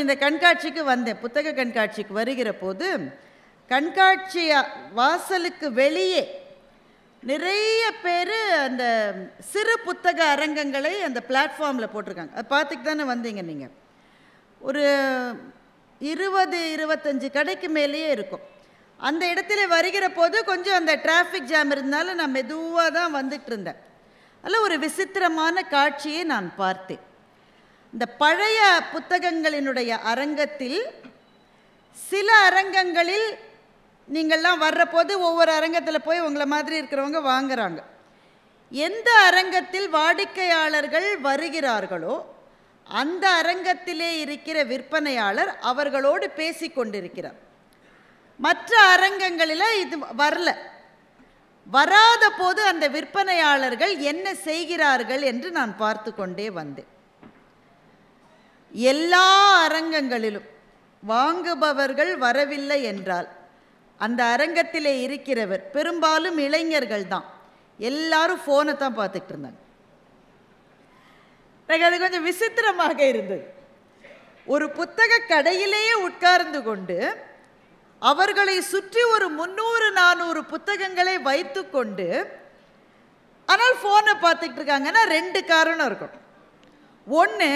இந்த கண்காட்சிக்கு வந்தேன். புத்தக கண்காட்சிக்கு வருகிற போது கண்காட்சி வாசலுக்கு வெளியே நிறைய பேர் அந்த சிறு புத்தக அரங்கங்களை அந்த பிளாட்ஃபார்மில் போட்டிருக்காங்க. அதை பார்த்துட்டு தானே வந்தீங்க நீங்கள். ஒரு 20-25 கடைக்கு மேலேயே இருக்கும். அந்த இடத்துல வருகிற போது கொஞ்சம் அந்த டிராஃபிக் ஜாம் இருந்தாலும் நான் மெதுவாக தான் வந்துட்டு இருந்தேன். அதில் ஒரு விசித்திரமான காட்சியை நான் பார்த்தேன். இந்த பழைய புத்தகங்களினுடைய அரங்கத்தில் சில அரங்கங்களில் நீங்கள்லாம் வர்ற போது ஒவ்வொரு அரங்கத்தில் போய் உங்களை மாதிரி இருக்கிறவங்க வாங்குறாங்க. எந்த அரங்கத்தில் வாடிக்கையாளர்கள் வருகிறார்களோ அந்த அரங்கத்திலே இருக்கிற விற்பனையாளர் அவர்களோடு பேசி கொண்டிருக்கிறார். மற்ற அரங்கங்களில் இது வரல. வராத போது அந்த விற்பனையாளர்கள் என்ன செய்கிறார்கள் என்று நான் பார்த்து கொண்டே வந்தேன். எல்லா அரங்கங்களிலும் வாங்குபவர்கள் வரவில்லை என்றால் அந்த அரங்கத்திலே இருக்கிறவர் பெரும்பாலும் இளைஞர்கள் தான். எல்லாரும் ஃபோனை தான் பார்த்துக்கிட்டு இருந்தாங்க. எனக்கு அது கொஞ்சம் விசித்திரமாக இருந்தது. ஒரு புத்தக கடையிலேயே உட்கார்ந்து கொண்டு அவர்களை சுற்றி ஒரு 300-400 புத்தகங்களை வைத்து கொண்டு ஆனால் ஃபோனை பார்த்துக்கிட்டு இருக்காங்கன்னா 2 காரணம் இருக்கும். ஒன்று,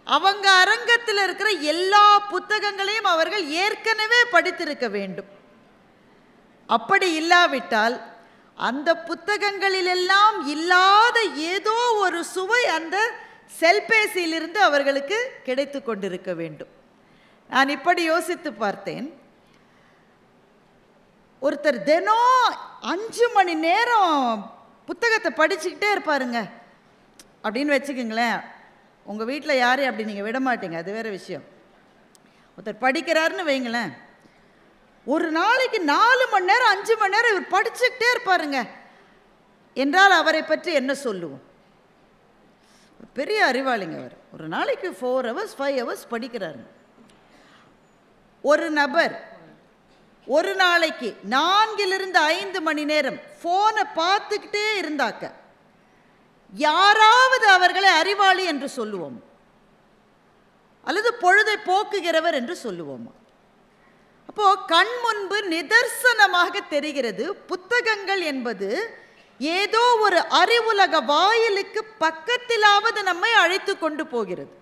அவங்க அரங்கத்தில் இருக்கிற எல்லா புத்தகங்களையும் அவர்கள் ஏற்கனவே படித்திருக்க வேண்டும். அப்படி இல்லாவிட்டால் அந்த புத்தகங்களிலெல்லாம் இல்லாத ஏதோ ஒரு சுவை அந்த செல்பேசியிலிருந்து அவர்களுக்கு கிடைத்து கொண்டிருக்க வேண்டும். நான் இப்படி யோசித்து பார்த்தேன். ஒருத்தர் தினம் 5 மணி நேரம் புத்தகத்தை படிச்சுக்கிட்டே இருப்பாருங்க அப்படின்னு வச்சுக்கோங்களேன். உங்கள் வீட்டில் யாரையும் அப்படி நீங்கள் விட மாட்டீங்க, அது வேறு விஷயம். ஒருத்தர் படிக்கிறாருன்னு வைங்களேன், ஒரு நாளைக்கு 4 மணி நேரம் 5 மணி நேரம் இவர் படிச்சுக்கிட்டே இருப்பாருங்க என்றால் அவரை பற்றி என்ன சொல்லுவோம்? பெரிய அறிவாளிங்க அவர். ஒரு நாளைக்கு 4 hours 5 hours படிக்கிறாருங்க. ஒரு நபர் ஒரு நாளைக்கு 4-5 மணி நேரம் ஃபோனை பார்த்துக்கிட்டே இருந்தாக்க யாராவது அவர்களை அறிவாளி என்று சொல்லுவோம் அல்லது பொழுதை போக்குகிறவர் என்று சொல்லுவோம்? அப்போ கண் முன்பு நிதர்சனமாக தெரிகிறது, புத்தகங்கள் என்பது ஏதோ ஒரு அறிவுலக வாயிலுக்கு பக்கத்திலாவது நம்மை அழைத்து கொண்டு போகிறது.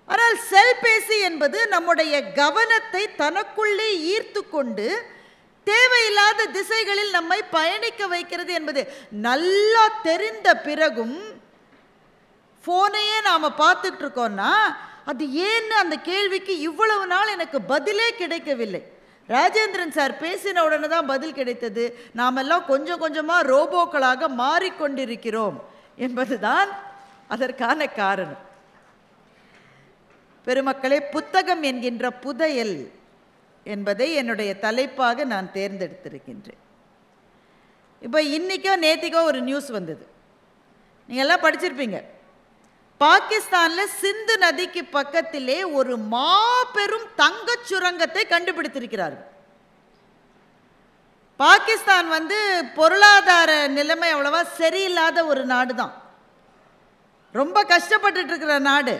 ஆனால் செல்பேசி என்பது நம்முடைய கவனத்தை தனக்குள்ளே ஈர்த்து கொண்டு தேவையில்லாத திசைகளில் நம்மை பயணிக்க வைக்கிறது என்பது நல்லா தெரிந்த பிறகும் ஃபோனையே நாம் பார்த்துட்டு இருக்கோம்னா அது ஏன்னு அந்த கேள்விக்கு இவ்வளவு நாள் எனக்கு பதிலே கிடைக்கவில்லை. ராஜேந்திரன் சார் பேசின உடனே தான் பதில் கிடைத்தது. நாமெல்லாம் கொஞ்சம் கொஞ்சமாக ரோபோக்களாக மாறிக்கொண்டிருக்கிறோம் என்பதுதான் அதற்கான காரணம். பெருமக்களே, புத்தகம் என்கின்ற புதையல் என்பதை என்னுடைய தலைப்பாக நான் தேர்ந்தெடுத்திருக்கின்றேன். இப்போ இன்றைக்கோ நேத்திக்கோ ஒரு நியூஸ் வந்தது, நீங்கள் எல்லாம் படிச்சிருப்பீங்க. பாகிஸ்தானில் சிந்து நதிக்கு பக்கத்திலே ஒரு மாபெரும் தங்கச் சுரங்கத்தை கண்டுபிடித்திருக்கிறார்கள். பாகிஸ்தான் பொருளாதார நிலைமை அவ்வளவா சரியில்லாத ஒரு நாடு தான், ரொம்ப கஷ்டப்பட்டு இருக்கிற நாடு.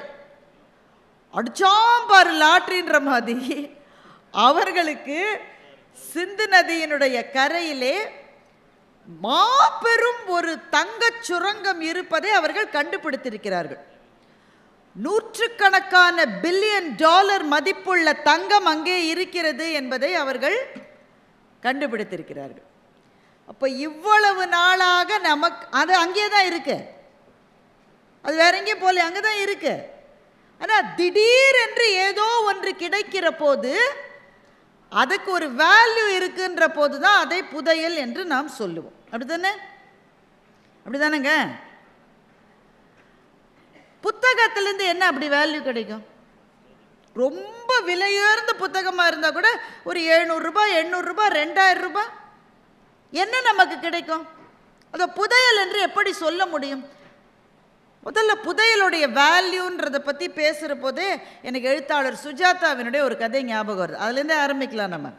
அடிச்சாம்பாரு லாட்ரின்ற மாதிரி அவர்களுக்கு சிந்து நதியினுடைய கரையிலே மாபெரும் ஒரு தங்கச் சுரங்கம் இருப்பதை அவர்கள் கண்டுபிடித்திருக்கிறார்கள். நூற்றுக்கணக்கான பில்லியன் டாலர் மதிப்புள்ள தங்கம் அங்கே இருக்கிறது என்பதை அவர்கள் கண்டுபிடித்திருக்கிறார்கள். அப்போ இவ்வளவு நாளாக நமக்கு அது அங்கே தான் இருக்கு, அது வேற எங்கேயும் போல, அங்கே தான் இருக்கு. ஆனால் திடீரென்று ஏதோ ஒன்று கிடைக்கிற போது அதுக்கு ஒரு வேல்யூ இருக்குன்ற போது தான் அதை புதையல் என்று நாம் சொல்லுவோம். அப்படித்தானே? அப்படிதானேங்க? புத்தகத்திலேருந்து என்ன அப்படி வேல்யூ கிடைக்கும்? ரொம்ப விலையுயர்ந்த புத்தகமாக இருந்தால் கூட ஒரு 700 ரூபாய் 800 ரூபாய் 2000 ரூபாய் என்ன நமக்கு கிடைக்கும்? அதை புதையல் என்று எப்படி சொல்ல முடியும்? முதல்ல புதையலுடைய வேல்யூன்றதை பற்றி பேசுகிற போதே எனக்கு எழுத்தாளர் சுஜாதாவினுடைய ஒரு கதை ஞாபகம் வருது. அதுலேருந்தே ஆரம்பிக்கலாம். நம்ம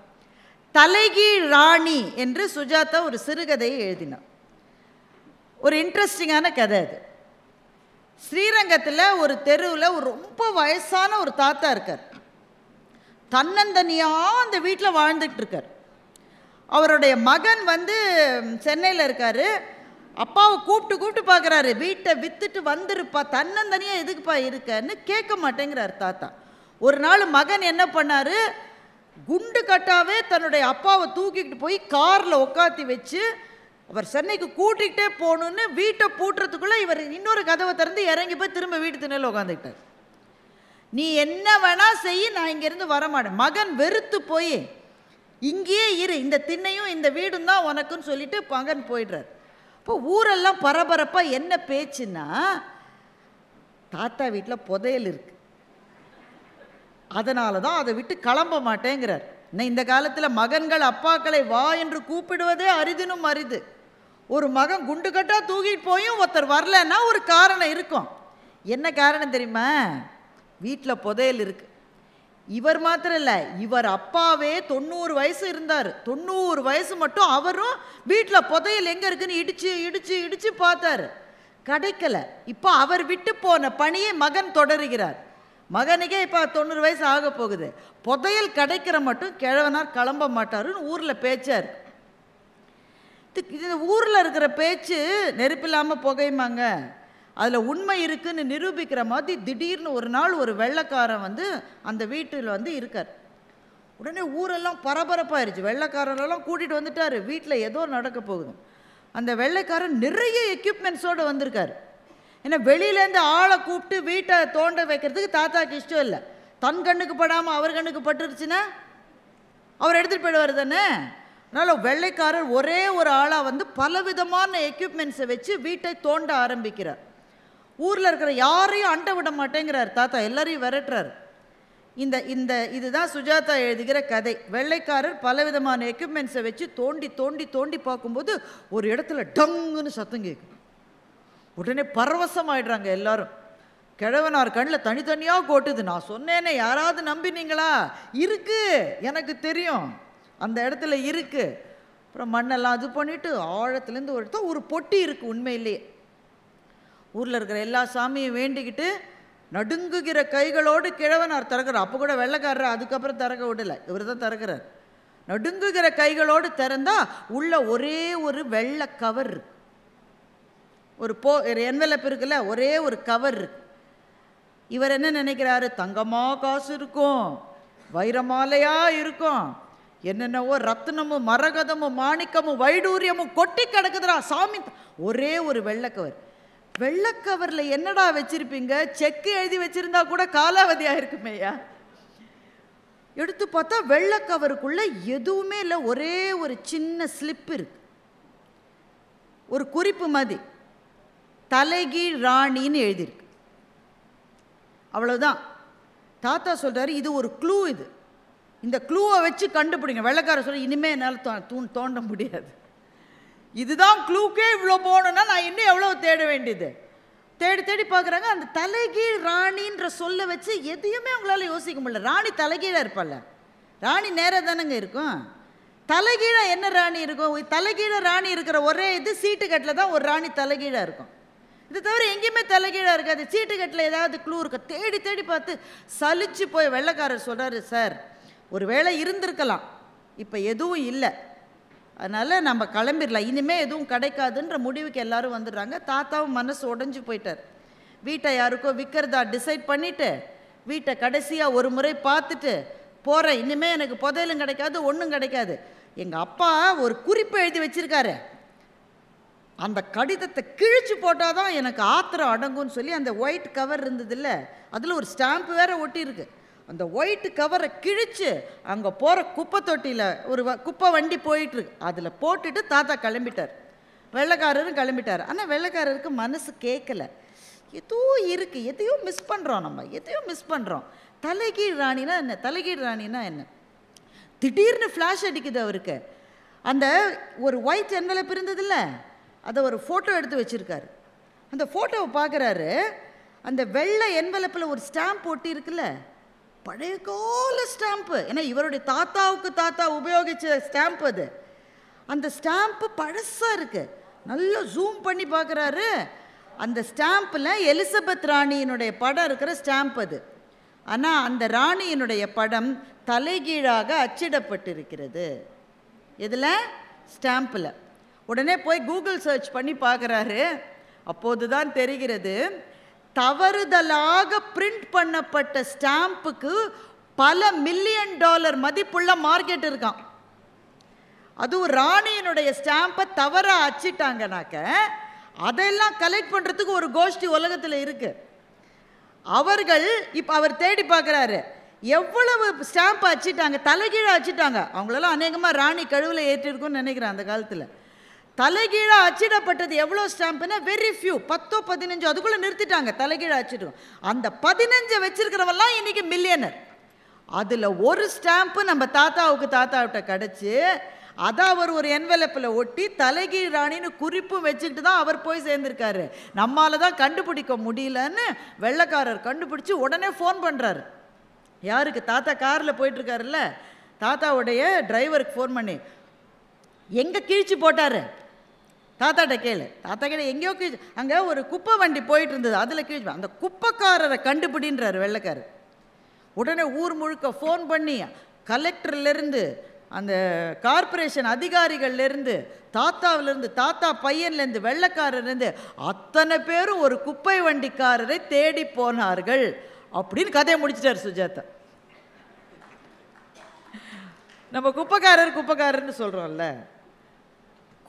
தலைகீழ் ராணி என்று சுஜாதா ஒரு சிறுகதையை எழுதினார். ஒரு இன்ட்ரெஸ்டிங்கான கதை அது. ஸ்ரீரங்கத்தில் ஒரு தெருவில் ஒரு ரொம்ப வயசான ஒரு தாத்தா இருக்கார். தன்னந்தனியாக அந்த வீட்டில் வாழ்ந்துட்டு இருக்கார். அவருடைய மகன் சென்னையில் இருக்கார். அப்பாவை கூப்பிட்டு பார்க்குறாரு, வீட்டை விற்றுட்டு வந்துருப்பா, தன்னந்தனியாக எதுக்குப்பா இருக்கன்னு. கேட்க மாட்டேங்கிறார் தாத்தா. ஒரு நாள் மகன் என்ன பண்ணார், குண்டு கட்டாவே தன்னுடைய அப்பாவை தூக்கிக்கிட்டு போய் காரில் உட்காத்தி வச்சு அவர் சென்னைக்கு கூட்டிகிட்டே போகணுன்னு வீட்டை பூட்டுறதுக்குள்ளே இவர் இன்னொரு கதவை திறந்து இறங்கி போய் திரும்ப வீட்டு திண்ணையில் உட்காந்துக்கிட்டார். நீ என்ன வேணா செய், நான் இங்கேருந்து வரமாட்டேன். மகன் வெறுத்து போய் இங்கேயே இரு, இந்த திண்ணையும் இந்த வீடும் தான் உனக்குன்னு சொல்லிட்டு மகன் போயிடுறார். இப்போ ஊரெல்லாம் பரபரப்பாக என்ன பேச்சுன்னா, தாத்தா வீட்டில் புதையல் இருக்கு, அதனால தான் அதை விட்டு கிளம்ப மாட்டேங்கிறார். இன்னும் இந்த காலத்தில் மகன்கள் அப்பாக்களை வா என்று கூப்பிடுவதே அரிதினும் அரிது. ஒரு மகன் குண்டு கட்டா தூக்கிட்டு போயும் ஒருத்தர் வரலன்னா ஒரு காரணம் இருக்கும். என்ன காரணம் தெரியுமா? வீட்டில் புதையல் இருக்கு. இவர் மாத்திரம் இல்லை, இவர் அப்பாவே 90 வயசு இருந்தார். 90 வயசு மட்டும் அவரும் வீட்டில் புதையல் எங்கே இருக்குன்னு இடிச்சு இடிச்சு இடிச்சு பார்த்தாரு, கிடைக்கல. இப்போ அவர் விட்டு போன பணியை மகன் தொடருகிறார். மகனுக்கே இப்போ 90 வயசு ஆக போகுது. புதையல் கிடைக்கிற மட்டும் கிழவனார் கிளம்ப மாட்டாருன்னு ஊரில் பேச்சார். இது ஊரில் இருக்கிற பேச்சு நெருப்பில்லாமல் புகையுமாங்க. அதில் உண்மை இருக்குன்னு நிரூபிக்கிற மாதிரி திடீர்னு ஒரு நாள் ஒரு வெள்ளைக்காரன் அந்த வீட்டில் இருக்கார். உடனே ஊரெல்லாம் பரபரப்பாயிருச்சு. வெள்ளைக்காரரெல்லாம் கூட்டிகிட்டு வந்துட்டார். வீட்டில் ஏதோ நடக்க போகுது. அந்த வெள்ளைக்காரன் நிறைய எக்யூப்மெண்ட்ஸோடு வந்திருக்கார். ஏன்னா வெளியிலேருந்து ஆளை கூப்பிட்டு வீட்டை தோண்ட வைக்கிறதுக்கு தாத்தாக்கு இஷ்டம் இல்லை. தன் கண்ணுக்கு படாமல் அவர் கண்ணுக்கு பட்டுருச்சுன்னா அவர் எடுத்துகிட்டு போயிடுவார் தானே. அதனால் வெள்ளைக்காரர் ஒரே ஒரு ஆளாக பலவிதமான எக்யூப்மெண்ட்ஸை வச்சு வீட்டை தோண்ட ஆரம்பிக்கிறார். ஊரில் இருக்கிற யாரையும் அண்ட விட மாட்டேங்கிறார் தாத்தா, எல்லாரையும் விரட்டுறார். இதுதான் சுஜாதா எழுதுகிற கதை. வெள்ளைக்காரர் பலவிதமான எக்யூப்மெண்ட்ஸை வச்சு தோண்டி தோண்டி தோண்டி பார்க்கும்போது ஒரு இடத்துல டங்குன்னு சத்தம் கேட்கும். உடனே பரவசமாயிடுறாங்க எல்லாரும். கிழவனார் கண்ணில் தனித்தனியாக கோட்டுது. நான் சொன்னேனே, யாராவது நம்பினீங்களா? இருக்கு, எனக்கு தெரியும், அந்த இடத்துல இருக்கு. அப்புறம் மண்ணெல்லாம் அது பண்ணிட்டு ஆழத்துலேருந்து ஒரு பொட்டி இருக்கு. உண்மையிலேயே ஊரில் இருக்கிற எல்லா சாமியும் வேண்டிக்கிட்டு நடுங்குகிற கைகளோடு கிழவனார் திறக்கிறார். அப்போ கூட வெள்ளைக்காரர் அதுக்கப்புறம் திறக்க விடலை, இவர் தான் திறக்கிறார். நடுங்குகிற கைகளோடு திறந்தா உள்ள ஒரே ஒரு வெள்ளை கவர், ஒரு என்வெலப் இருக்குல்ல, ஒரே ஒரு கவர். இவர் என்ன நினைக்கிறாரு, தங்கமா காசு இருக்கும், வைரமாலையா இருக்கும், என்னென்னவோ ரத்னமும் மரகதமும் மாணிக்கமும் வைடூரியமும் கொட்டி கிடக்குதுரா சாமி. ஒரே ஒரு வெள்ளைக்கவர். வெள்ளைக்கவரில் என்னடா வச்சிருப்பீங்க? செக்கு எழுதி வச்சிருந்தா கூட காலாவதியாக இருக்குமேயா. எடுத்து பார்த்தா வெள்ளைக்கவருக்குள்ள எதுவுமே இல்லை, ஒரே ஒரு சின்ன ஸ்லிப் இருக்கு, ஒரு குறிப்பு மாதிரி, தலைகீழ் ராணின்னு எழுதியிருக்கு. அவ்வளவுதான். தாத்தா சொல்றாரு, இது ஒரு க்ளூ, இது இந்த க்ளூவை வச்சு கண்டுபிடிங்க. வெள்ளைக்காரர் சொல்ற, இனிமேல் என்னால் தோண்ட முடியாது, இதுதான் க்ளூக்கே இவ்வளோ போகணுன்னா நான் இன்னும் எவ்வளோ தேட வேண்டியது. தேடி தேடி பார்க்குறாங்க. அந்த தலைகீழ் ராணின்ற சொல்ல வச்சு எதையுமே அவங்களால யோசிக்க முடியல. ராணி தலைகீழாக இருப்பாள், ராணி நேராக தானேங்க இருக்கும். தலைகீழாக என்ன ராணி இருக்கும்? தலைகீழாக ராணி இருக்கிற ஒரே இது சீட்டுக்கட்டில் தான் ஒரு ராணி தலைகீழாக இருக்கும். இது தவிர எங்கேயுமே தலைகீழாக இருக்காது. சீட்டுக்கட்டில் ஏதாவது க்ளூ இருக்கா? தேடி தேடி பார்த்து சலிச்சு போய் வெள்ளைக்காரர் சொல்கிறாரு, சார் ஒரு வேளை இருந்திருக்கலாம், இப்போ எதுவும் இல்லை, அதனால் நம்ம கிளம்பிடலாம், இனிமேல் எதுவும் கிடைக்காதுன்ற முடிவுக்கு எல்லோரும் வந்துடுறாங்க. தாத்தாவும் மனசு உடஞ்சி போயிட்டார். வீட்டை யாருக்கோ விற்கிறதா டிசைட் பண்ணிவிட்டு வீட்டை கடைசியாக ஒரு முறை பார்த்துட்டு போகிறேன், இனிமேல் எனக்கு புதையலும் கிடைக்காது, ஒன்றும் கிடைக்காது. எங்கள் அப்பா ஒரு குறிப்பு எழுதி வச்சுருக்காரு, அந்த கடிதத்தை கிழிச்சு போட்டால் தான் எனக்கு ஆத்திரம் அடங்கும்னு சொல்லி அந்த ஒயிட் கவர் இருந்ததில்ல, அதில் ஒரு ஸ்டாம்ப் வேறு ஒட்டியிருக்கு. அந்த ஒயிட்டு கவரை கிழித்து அங்கே போகிற குப்பை தொட்டியில் ஒரு குப்பை வண்டி போயிட்டுருக்கு, அதில் போட்டுட்டு தாத்தா கிளம்பிட்டார். வெள்ளைக்காரரும் கிளம்பிட்டார். ஆனால் வெள்ளைக்காரருக்கு மனசு கேட்கலை. எதுவும் இருக்குது, எதையோ மிஸ் பண்ணுறோம், நம்ம எதையோ மிஸ் பண்ணுறோம். தலைகீழ் ராணினா என்ன, தலைகீழ் ராணினா என்ன? திடீர்னு ஃப்ளாஷ் அடிக்குது அவருக்கு. அந்த ஒரு ஒயிட் என்வெலப் இருந்ததில்ல, அதை ஒரு ஃபோட்டோ எடுத்து வச்சுருக்காரு. அந்த ஃபோட்டோவை பார்க்குறாரு. அந்த வெள்ளை என்வெலப்பில் ஒரு ஸ்டாம்ப் ஒட்டி இருக்குல்ல, பழைய கால ஸ்டாம்ப்பு. ஏன்னா இவருடைய தாத்தாவுக்கு தாத்தா உபயோகித்த ஸ்டாம்ப் அது. அந்த ஸ்டாம்ப்பு பழசாக இருக்குது. நல்லா ஜூம் பண்ணி பார்க்குறாரு. அந்த ஸ்டாம்பில் எலிசபெத் ராணியினுடைய படம் இருக்கிற ஸ்டாம்ப் அது. ஆனால் அந்த ராணியினுடைய படம் தலைகீழாக அச்சிடப்பட்டிருக்கிறது. இதில் ஸ்டாம்பில். உடனே போய் கூகுள் சர்ச் பண்ணி பார்க்குறாரு. அப்போது தான் தெரிகிறது, தவறுதலாக பிரிண்ட் பண்ணப்பட்ட ஸ்டாம்புக்கு பல $1 மில்லியன் மதிப்புள்ள மார்க்கெட் இருக்கான். அதுவும் ராணியினுடைய ஸ்டாம்பை தவறாக அச்சிட்டாங்கனாக்க அதெல்லாம் கலெக்ட் பண்ணுறதுக்கு ஒரு கோஷ்டி உலகத்தில் இருக்குது. அவர்கள் இப்போ அவர் தேடி பார்க்குறாரு, எவ்வளவு ஸ்டாம்பை அச்சிட்டாங்க, தலைகீழாக அச்சிட்டாங்க. அவங்களெல்லாம் அநேகமாக ராணி கழுவில் ஏற்றிருக்குன்னு நினைக்கிறேன். அந்த காலத்தில் தலைகீழாக அச்சிடப்பட்டது எவ்வளோ ஸ்டாம்புன்னா வெரி ஃபியூ, 10-15, அதுக்குள்ளே நிறுத்திட்டாங்க. தலைகீழாக அச்சிடுவோம். அந்த 15 வச்சிருக்கிறவெல்லாம் இன்றைக்கி மில்லியனர். அதில் ஒரு ஸ்டாம்ப்பு நம்ம தாத்தாவிட்ட கிடச்சி அதை அவர் ஒரு என்வெலப்பில் ஒட்டி தலைகீழ் ராணின்னு குறிப்பும் வச்சுக்கிட்டு தான் அவர் போய் சேர்ந்துருக்காரு. நம்மளால் தான் கண்டுபிடிக்க முடியலன்னு வெள்ளைக்காரர் கண்டுபிடிச்சி உடனே ஃபோன் பண்ணுறாரு. யாருக்கு? தாத்தா காரில் போயிட்டுருக்காருல்ல, தாத்தாவுடைய டிரைவருக்கு ஃபோன் பண்ணி, எங்கே கிழிச்சு போட்டார் தாத்தாட்ட கேளு. தாத்தா கேளு, எங்கேயோ கிழிச்சு, அங்கே ஒரு குப்பை வண்டி போயிட்டு இருந்தது, அதில் கிழிச்சு, அந்த குப்பைக்காரரை கண்டுபிடின்றார் வெள்ளைக்காரர். உடனே ஊர் முழுக்க ஃபோன் பண்ணி கலெக்டர்லேருந்து, அந்த கார்பரேஷன் அதிகாரிகள்லேருந்து, தாத்தாவிலேருந்து, தாத்தா பையன்லேருந்து, வெள்ளைக்காரர்லேருந்து அத்தனை பேரும் ஒரு குப்பை வண்டிக்காரரை தேடி போனார்கள் அப்படின்னு கதையை முடிச்சிட்டார் சுஜாதா. நம்ம குப்பைக்காரர்னு சொல்கிறோம்ல,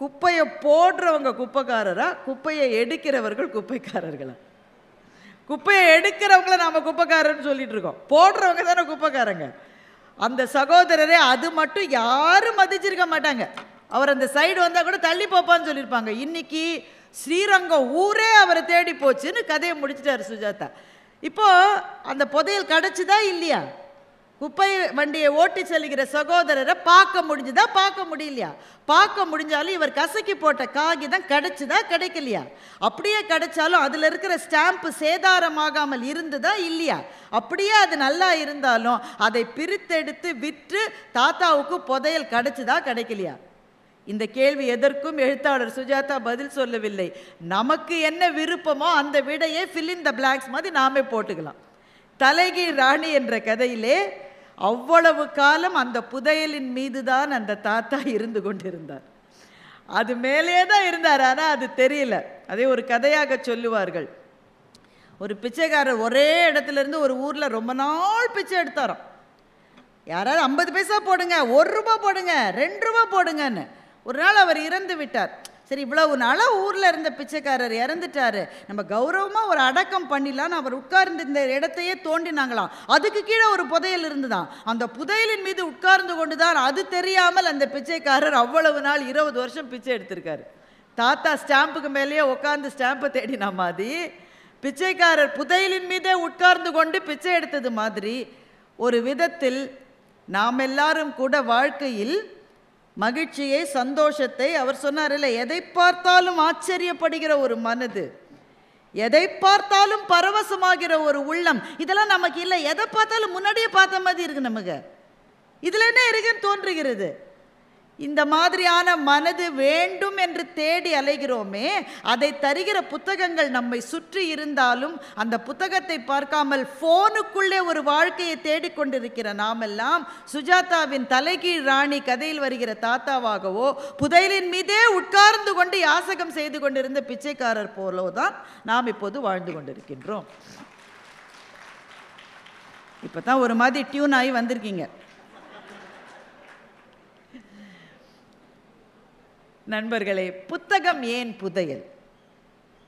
குப்பையை போடுறவங்க குப்பைக்காரரா, குப்பையை எடுக்கிறவர்கள் குப்பைக்காரர்களா? குப்பையை எடுக்கிறவங்கள நாம் குப்பைக்காரர்னு சொல்லிட்டு இருக்கோம், போடுறவங்க தானே குப்பைக்காரங்க. அந்த சகோதரரே அது மட்டும் யாரும் மதிச்சிருக்க மாட்டாங்க. அவர் அந்த சைடு வந்தால் கூட தள்ளி போப்பான்னு சொல்லியிருப்பாங்க. இன்னைக்கு ஸ்ரீரங்கம் ஊரே அவரை தேடி போச்சுன்னு கதையை முடிச்சிட்டார் சுஜாதா. இப்போது அந்த புதையல் கிடச்சிதா இல்லையா? குப்பை வண்டியை ஓட்டி செல்கிற சகோதரரை பார்க்க முடிஞ்சுதா, பார்க்க முடியலையா? பார்க்க முடிஞ்சாலும் இவர் கசக்கி போட்ட காகிதம் கிடைச்சுதா, கிடைக்கலையா? அப்படியே கிடைச்சாலும் அதில் இருக்கிற ஸ்டாம்ப்பு சேதாரமாகாமல் இருந்ததா இல்லையா? அப்படியே அது நல்லா இருந்தாலும் அதை பிரித்தெடுத்து விற்று தாத்தாவுக்கு புதையல் கிடைச்சுதா, கிடைக்கலையா? இந்த கேள்வி எதற்கும் எழுத்தாளர் சுஜாதா பதில் சொல்லவில்லை. நமக்கு என்ன விருப்பமோ அந்த விடையை ஃபில் இன் த பிளாங்க்ஸ் மாதிரி நாமே போட்டுக்கலாம். தலைகீழ் ராணி என்ற கதையிலே அவ்வளவு காலம் அந்த புதையலின் மீது தான் அந்த தாத்தா இருந்து கொண்டிருந்தார். அது மேலே தான் இருந்தார், ஆனால் அது தெரியல. அதே ஒரு கதையாக சொல்லுவார்கள். ஒரு பிச்சைக்காரர் ஒரே இடத்துல இருந்து ஒரு ஊரில் ரொம்ப நாள் பிச்சை எடுத்தாராம். யாராவது 50 பைசா போடுங்க, 1 ரூபா போடுங்க, 2 ரூபா போடுங்கன்னு. ஒரு நாள் அவர் இறந்து விட்டார். சரி, இவ்வளவு நாளாக ஊரில் இருந்த பிச்சைக்காரர் இறந்துட்டாரு, நம்ம கௌரவமாக ஒரு அடக்கம் பண்ணிடலான்னு அவர் உட்கார்ந்து இந்த இடத்தையே தோண்டினாங்களாம். அதுக்கு கீழே ஒரு புதையல் இருந்துதான். அந்த புதையலின் மீது உட்கார்ந்து கொண்டு தான் அது தெரியாமல் அந்த பிச்சைக்காரர் அவ்வளவு நாள் 20 வருஷம் பிச்சை எடுத்திருக்காரு. தாத்தா ஸ்டாம்புக்கு மேலேயே உட்கார்ந்து ஸ்டாம்பை தேடினா மாதிரி, பிச்சைக்காரர் புதையலின் மீதே உட்கார்ந்து கொண்டு பிச்சை எடுத்தது மாதிரி, ஒரு விதத்தில் நாம் எல்லாரும் கூட வாழ்க்கையில் மகிழ்ச்சியை, சந்தோஷத்தை, அவர் சொன்னார்ல, எதை பார்த்தாலும் ஆச்சரியப்படுகிற ஒரு மனது, எதை பார்த்தாலும் பரவசமாகிற ஒரு உள்ளம், இதெல்லாம் நமக்கு இல்லை. எதை பார்த்தாலும் முன்னாடியே பார்த்த மாதிரி இருக்கு நமக்கு. இதில் என்ன இருக்குன்னு தோன்றுகிறது. இந்த மாதிரியான மனது வேண்டும் என்று தேடி அலைகிறோமே, அதை தருகிற புத்தகங்கள் நம்மை சுற்றி இருந்தாலும் அந்த புத்தகத்தை பார்க்காமல் ஃபோனுக்குள்ளே ஒரு வாழ்க்கையை தேடிக்கொண்டிருக்கிற நாமெல்லாம் சுஜாதாவின் தலைகீழ் ராணி கதையில் வருகிற தாத்தாவாகவோ, புதையலின் மீதே உட்கார்ந்து கொண்டு யாசகம் செய்து கொண்டிருந்த பிச்சைக்காரர் போலோதான் நாம் இப்போது வாழ்ந்து கொண்டிருக்கின்றோம். இப்போ தான் ஒரு மாதிரி டியூன் ஆகி வந்திருக்கீங்க. நண்பர்களே, புத்தகம் ஏன் புதையல்?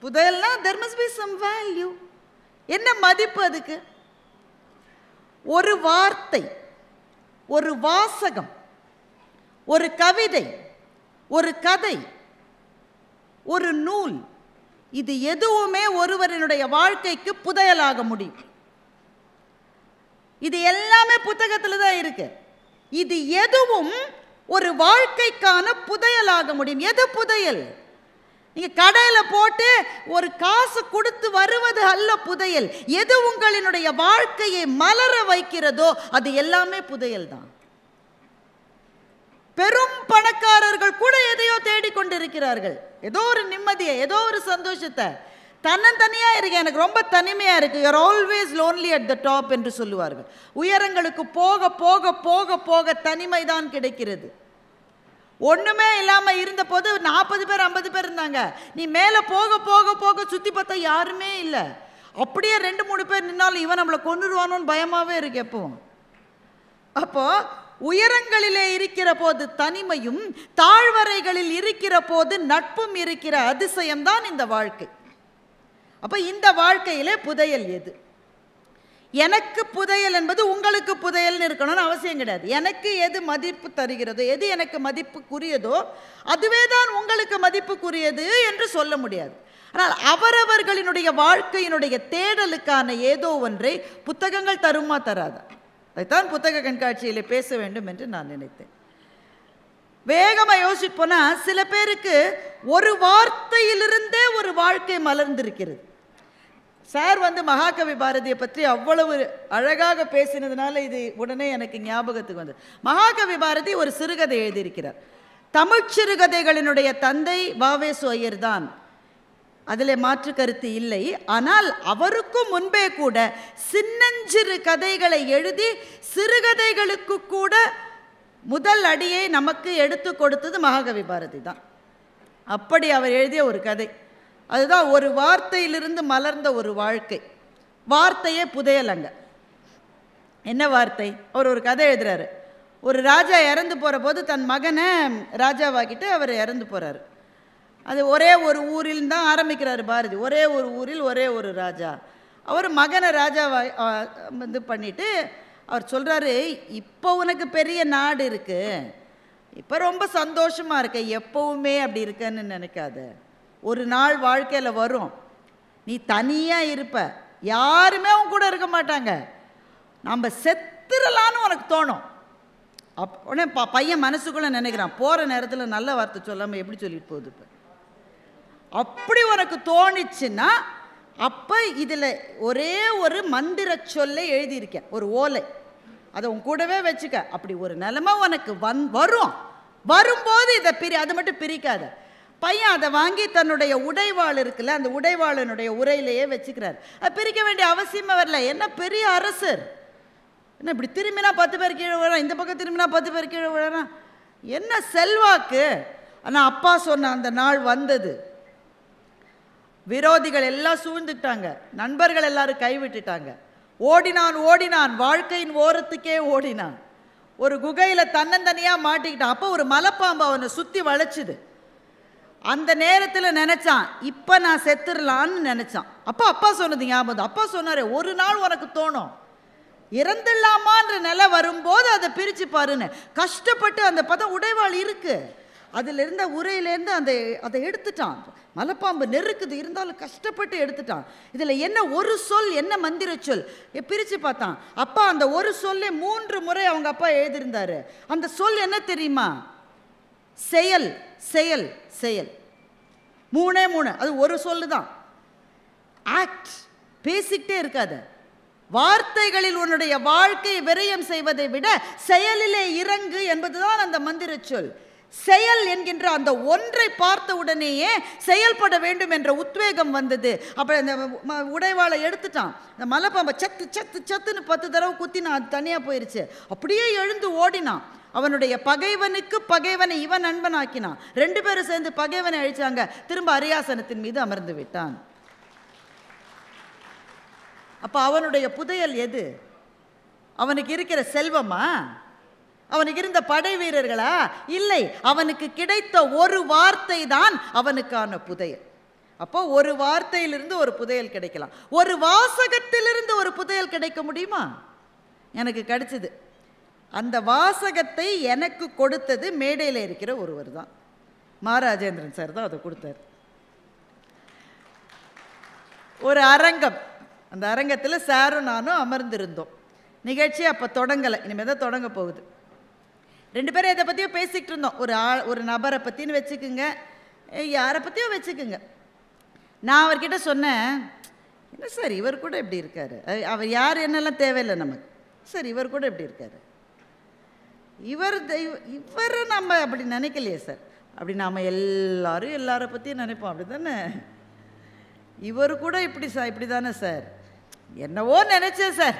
புதையல்னா there must be some value. என்ன மதிப்பு அதுக்கு? ஒரு வார்த்தை, ஒரு வாசகம், ஒரு கவிதை, ஒரு கதை, ஒரு நூல், இது எதுவுமே ஒருவரினுடைய வாழ்க்கைக்கு புதையலாக முடியும். இது எல்லாமே புத்தகத்தில் தான் இருக்கு. இது எதுவும் ஒரு வாழ்க்கைக்கான புதையலாக முடியும். எது புதையல்? நீங்க கடையில் போட்டு ஒரு காசு கொடுத்து வருவது அல்ல புதையல். எது உங்களினுடைய வாழ்க்கையை மலர வைக்கிறதோ அது எல்லாமே புதையல் தான். பெரும் பணக்காரர்கள் கூட எதையோ தேடிக்கொண்டிருக்கிறார்கள், ஏதோ ஒரு நிம்மதியை, ஏதோ ஒரு சந்தோஷத்தை. தன்னந்தனியாக இருக்கேன், எனக்கு ரொம்ப தனிமையாக இருக்குது. You're always lonely at the top என்று சொல்லுவார்கள். உயரங்களுக்கு போக போக போக போக தனிமை தான் கிடைக்கிறது. ஒன்றுமே இல்லாமல் இருந்த போது 40 பேர் 50 பேர் இருந்தாங்க. நீ மேலே போக போக போக சுற்றி பார்த்தா யாருமே இல்லை. அப்படியே 2-3 பேர் நின்னாலும் இவன் நம்மளை கொன்னுருவானோன்னு பயமாகவே இருக்கு எப்பவும். அப்போ உயரங்களிலே இருக்கிற போது தனிமையும், தாழ்வரைகளில் இருக்கிற போது நட்பும் இருக்கிற அதிசயம்தான் இந்த வாழ்க்கை. அப்போ இந்த வாழ்க்கையிலே புதையல் எது? எனக்கு புதையல் என்பது உங்களுக்கு புதையல்னு இருக்கணும்னு அவசியம் கிடையாது. எனக்கு எது மதிப்பு தருகிறதோ, எது எனக்கு மதிப்புக்குரியதோ அதுவே தான் உங்களுக்கு மதிப்புக்குரியது என்று சொல்ல முடியாது. ஆனால் அவரவர்களினுடைய வாழ்க்கையினுடைய தேடலுக்கான ஏதோ ஒன்றை புத்தகங்கள் தருமா தராதா? அதைத்தான் புத்தக கண்காட்சியில் பேச வேண்டும் என்று நான் நினைத்தேன். வேகமாக யோசிச்சு போனால் சில பேருக்கு ஒரு வார்த்தையிலிருந்தே ஒரு வாழ்க்கை மலர்ந்திருக்கிறது. சார் மகாகவி பாரதியை பற்றி அவ்வளவு அழகாக பேசினதுனால இது உடனே எனக்கு ஞாபகத்துக்கு வந்து, மகாகவி பாரதி ஒரு சிறுகதை எழுதியிருக்கிறார். தமிழ் சிறுகதைகளினுடைய தந்தை வாவேசு ஐயர் தான், அதில் மாற்று கருத்து இல்லை. ஆனால் அவருக்கும் முன்பே கூட சின்னஞ்சிறு கதைகளை எழுதி சிறுகதைகளுக்கு கூட முதல் அடியை நமக்கு எடுத்து கொடுத்தது மகாகவி பாரதி தான். அப்படி அவர் எழுதிய ஒரு கதை, அதுதான் ஒரு வார்த்தையிலிருந்து மலர்ந்த ஒரு வாழ்க்கை. வார்த்தையே புதையலங்க. என்ன வார்த்தை? அவர் ஒரு கதை எழுதுறாரு. ஒரு ராஜா இறந்து போகிற போது தன் மகனை ராஜாவாக்கிட்டு அவர் இறந்து போகிறாரு. அது ஒரே ஒரு ஊரில் தான் ஆரம்பிக்கிறாரு பாரதி. ஒரே ஒரு ஊரில் ஒரே ஒரு ராஜா. அவர் மகனை ராஜாவா பண்ணிட்டு அவர் சொல்கிறாரு, இப்போ உனக்கு பெரிய நாடு இருக்குது, இப்போ ரொம்ப சந்தோஷமாக இருக்க, எப்பவுமே அப்படி இருக்கன்னு நினைக்காத. ஒரு நாள் வாழ்க்கையில் வரும், நீ தனியாக இருப்ப, யாருமே உன் கூட இருக்க மாட்டாங்க, நம்ம செத்துடலான்னு உனக்கு தோணும். உடனே பையன் மனசுக்குள்ளே நினைக்கிறான், போகிற நேரத்தில் நல்ல வார்த்தை சொல்லாமல் எப்படி சொல்லிட்டு போகுது. இப்போ அப்படி உனக்கு தோணிச்சுன்னா அப்போ இதில் ஒரே ஒரு மந்திர சொல்லை எழுதியிருக்கேன், ஒரு ஓலை, அதை உன் கூடவே வச்சுக்க. அப்படி ஒரு நிலைமை உனக்கு வரும்போது இதை அது மட்டும் பிரிக்காத. பையன் அதை வாங்கி தன்னுடைய உடைவாள் இருக்குல்ல, அந்த உடைவாளனுடைய உரையிலேயே வச்சுக்கிறார். அது பிரிக்க வேண்டிய அவசியமே வரல. என்ன பெரிய அரசர், என்ன இப்படி திரும்பினா 10 பேர் கீழே விழறான், இந்த பக்கம் திரும்பினா 10 பேர் கீழே விழறான், என்ன செல்வாக்கு. ஆனால் அப்பா சொன்ன அந்த நாள் வந்தது. விரோதிகள் எல்லாம் சூழ்ந்துட்டாங்க, நண்பர்கள் எல்லாரும் கைவிட்டுட்டாங்க. ஓடினான், வாழ்க்கையின் ஓரத்துக்கே ஓடினான். ஒரு குகையில் தன்னந்தனியாக மாட்டிக்கிட்டான். அப்போ ஒரு மலைப்பாம்பு அவனை சுற்றி வளைச்சுது. அந்த நேரத்தில் நினச்சான், இப்போ நான் செத்துடலான்னு நினச்சான். அப்பா சொன்னது ஞாபகம். அப்பா சொன்னார், ஒரு நாள் உனக்கு தோணும் இறந்துடலாமான்ற நிலை வரும்போது அதை பிரித்து பாருன்னு. கஷ்டப்பட்டு அந்த பதம் உடைவாள் இருக்கு, அதில் இருந்த உரையிலேருந்து அதை எடுத்துட்டான். மலைப்பாம்பு நெருக்குது, இருந்தாலும் கஷ்டப்பட்டு எடுத்துட்டான். இதில் என்ன ஒரு சொல், என்ன மந்திர சொல் பிரித்து பார்த்தான். அப்பா அந்த ஒரு சொல்லே 3 முறை அவங்க அப்பா எழுதியிருந்தாரு. அந்த சொல் என்ன தெரியுமா? செயல், செயல், செயல். 3 அது ஒரு சொல்லு தான். ஆக்ட், பேசிக்கிட்டே இருக்காது. வார்த்தைகளில் உன்னுடைய வாழ்க்கை விரயம் செய்வதை விட செயலிலே இறங்கு என்பதுதான் அந்த மந்திர சொல். செயல் என்கின்ற அந்த ஒன்றை பார்த்த உடனேயே செயல்பட வேண்டும் என்ற உத்வேகம் வந்தது. அப்புறம் இந்த உடைவாளை எடுத்துட்டான். இந்த மலைப்பாம்பை சத்து சத்து சத்துன்னு 10 தடவை குத்தினான், அது தனியாக போயிடுச்சு. அப்படியே எழுந்து ஓடினான். அவனுடைய பகைவனுக்கு பகைவனை இவன் நண்பனாக்கினான். 2 பேரும் சேர்ந்து பகைவனை அழிச்சாங்க. திரும்ப அரியாசனத்தின் மீது அமர்ந்து விட்டான். அப்போ அவனுடைய புதையல் எது? அவனுக்கு இருக்கிற செல்வமா? அவனுக்கு இருந்த படை வீரர்களா? இல்லை, அவனுக்கு கிடைத்த ஒரு வார்த்தை தான் அவனுக்கான புதையல். அப்போ ஒரு வார்த்தையிலிருந்து ஒரு புதையல் கிடைக்கலாம். ஒரு வாசகத்திலிருந்து ஒரு புதையல் கிடைக்க முடியுமா? எனக்கு கிடைச்சது. அந்த வாசகத்தை எனக்கு கொடுத்தது மேடையில் இருக்கிற ஒருவர் தான், மாராஜேந்திரன் சார் தான் அதை கொடுத்தார். ஒரு அரங்கம், அந்த அரங்கத்தில் சாரும் நானும் அமர்ந்திருந்தோம். நிகழ்ச்சி அப்போ தொடங்கலை, இனிமேல் தான் தொடங்க போகுது. 2 பேரும் இதை பற்றியோ பேசிக்கிட்டு இருந்தோம். ஒரு நபரை பற்றின்னு வச்சுக்குங்க, யாரை பற்றியோ வச்சுக்குங்க. நான் அவர்கிட்ட சொன்னேன், என்ன சார் இவர் கூட எப்படி இருக்கார், அவர் யார் என்னெல்லாம் தேவையில்லை நமக்கு, சார் இவர் கூட எப்படி இருக்கார், இவரை நம்ம அப்படி நினைக்கலையே சார். அப்படி நாம் எல்லாரை பற்றியும் நினைப்போம், அப்படி தானே? இவர் கூட இப்படி தானே சார், என்னவோ நினச்சேன் சார்,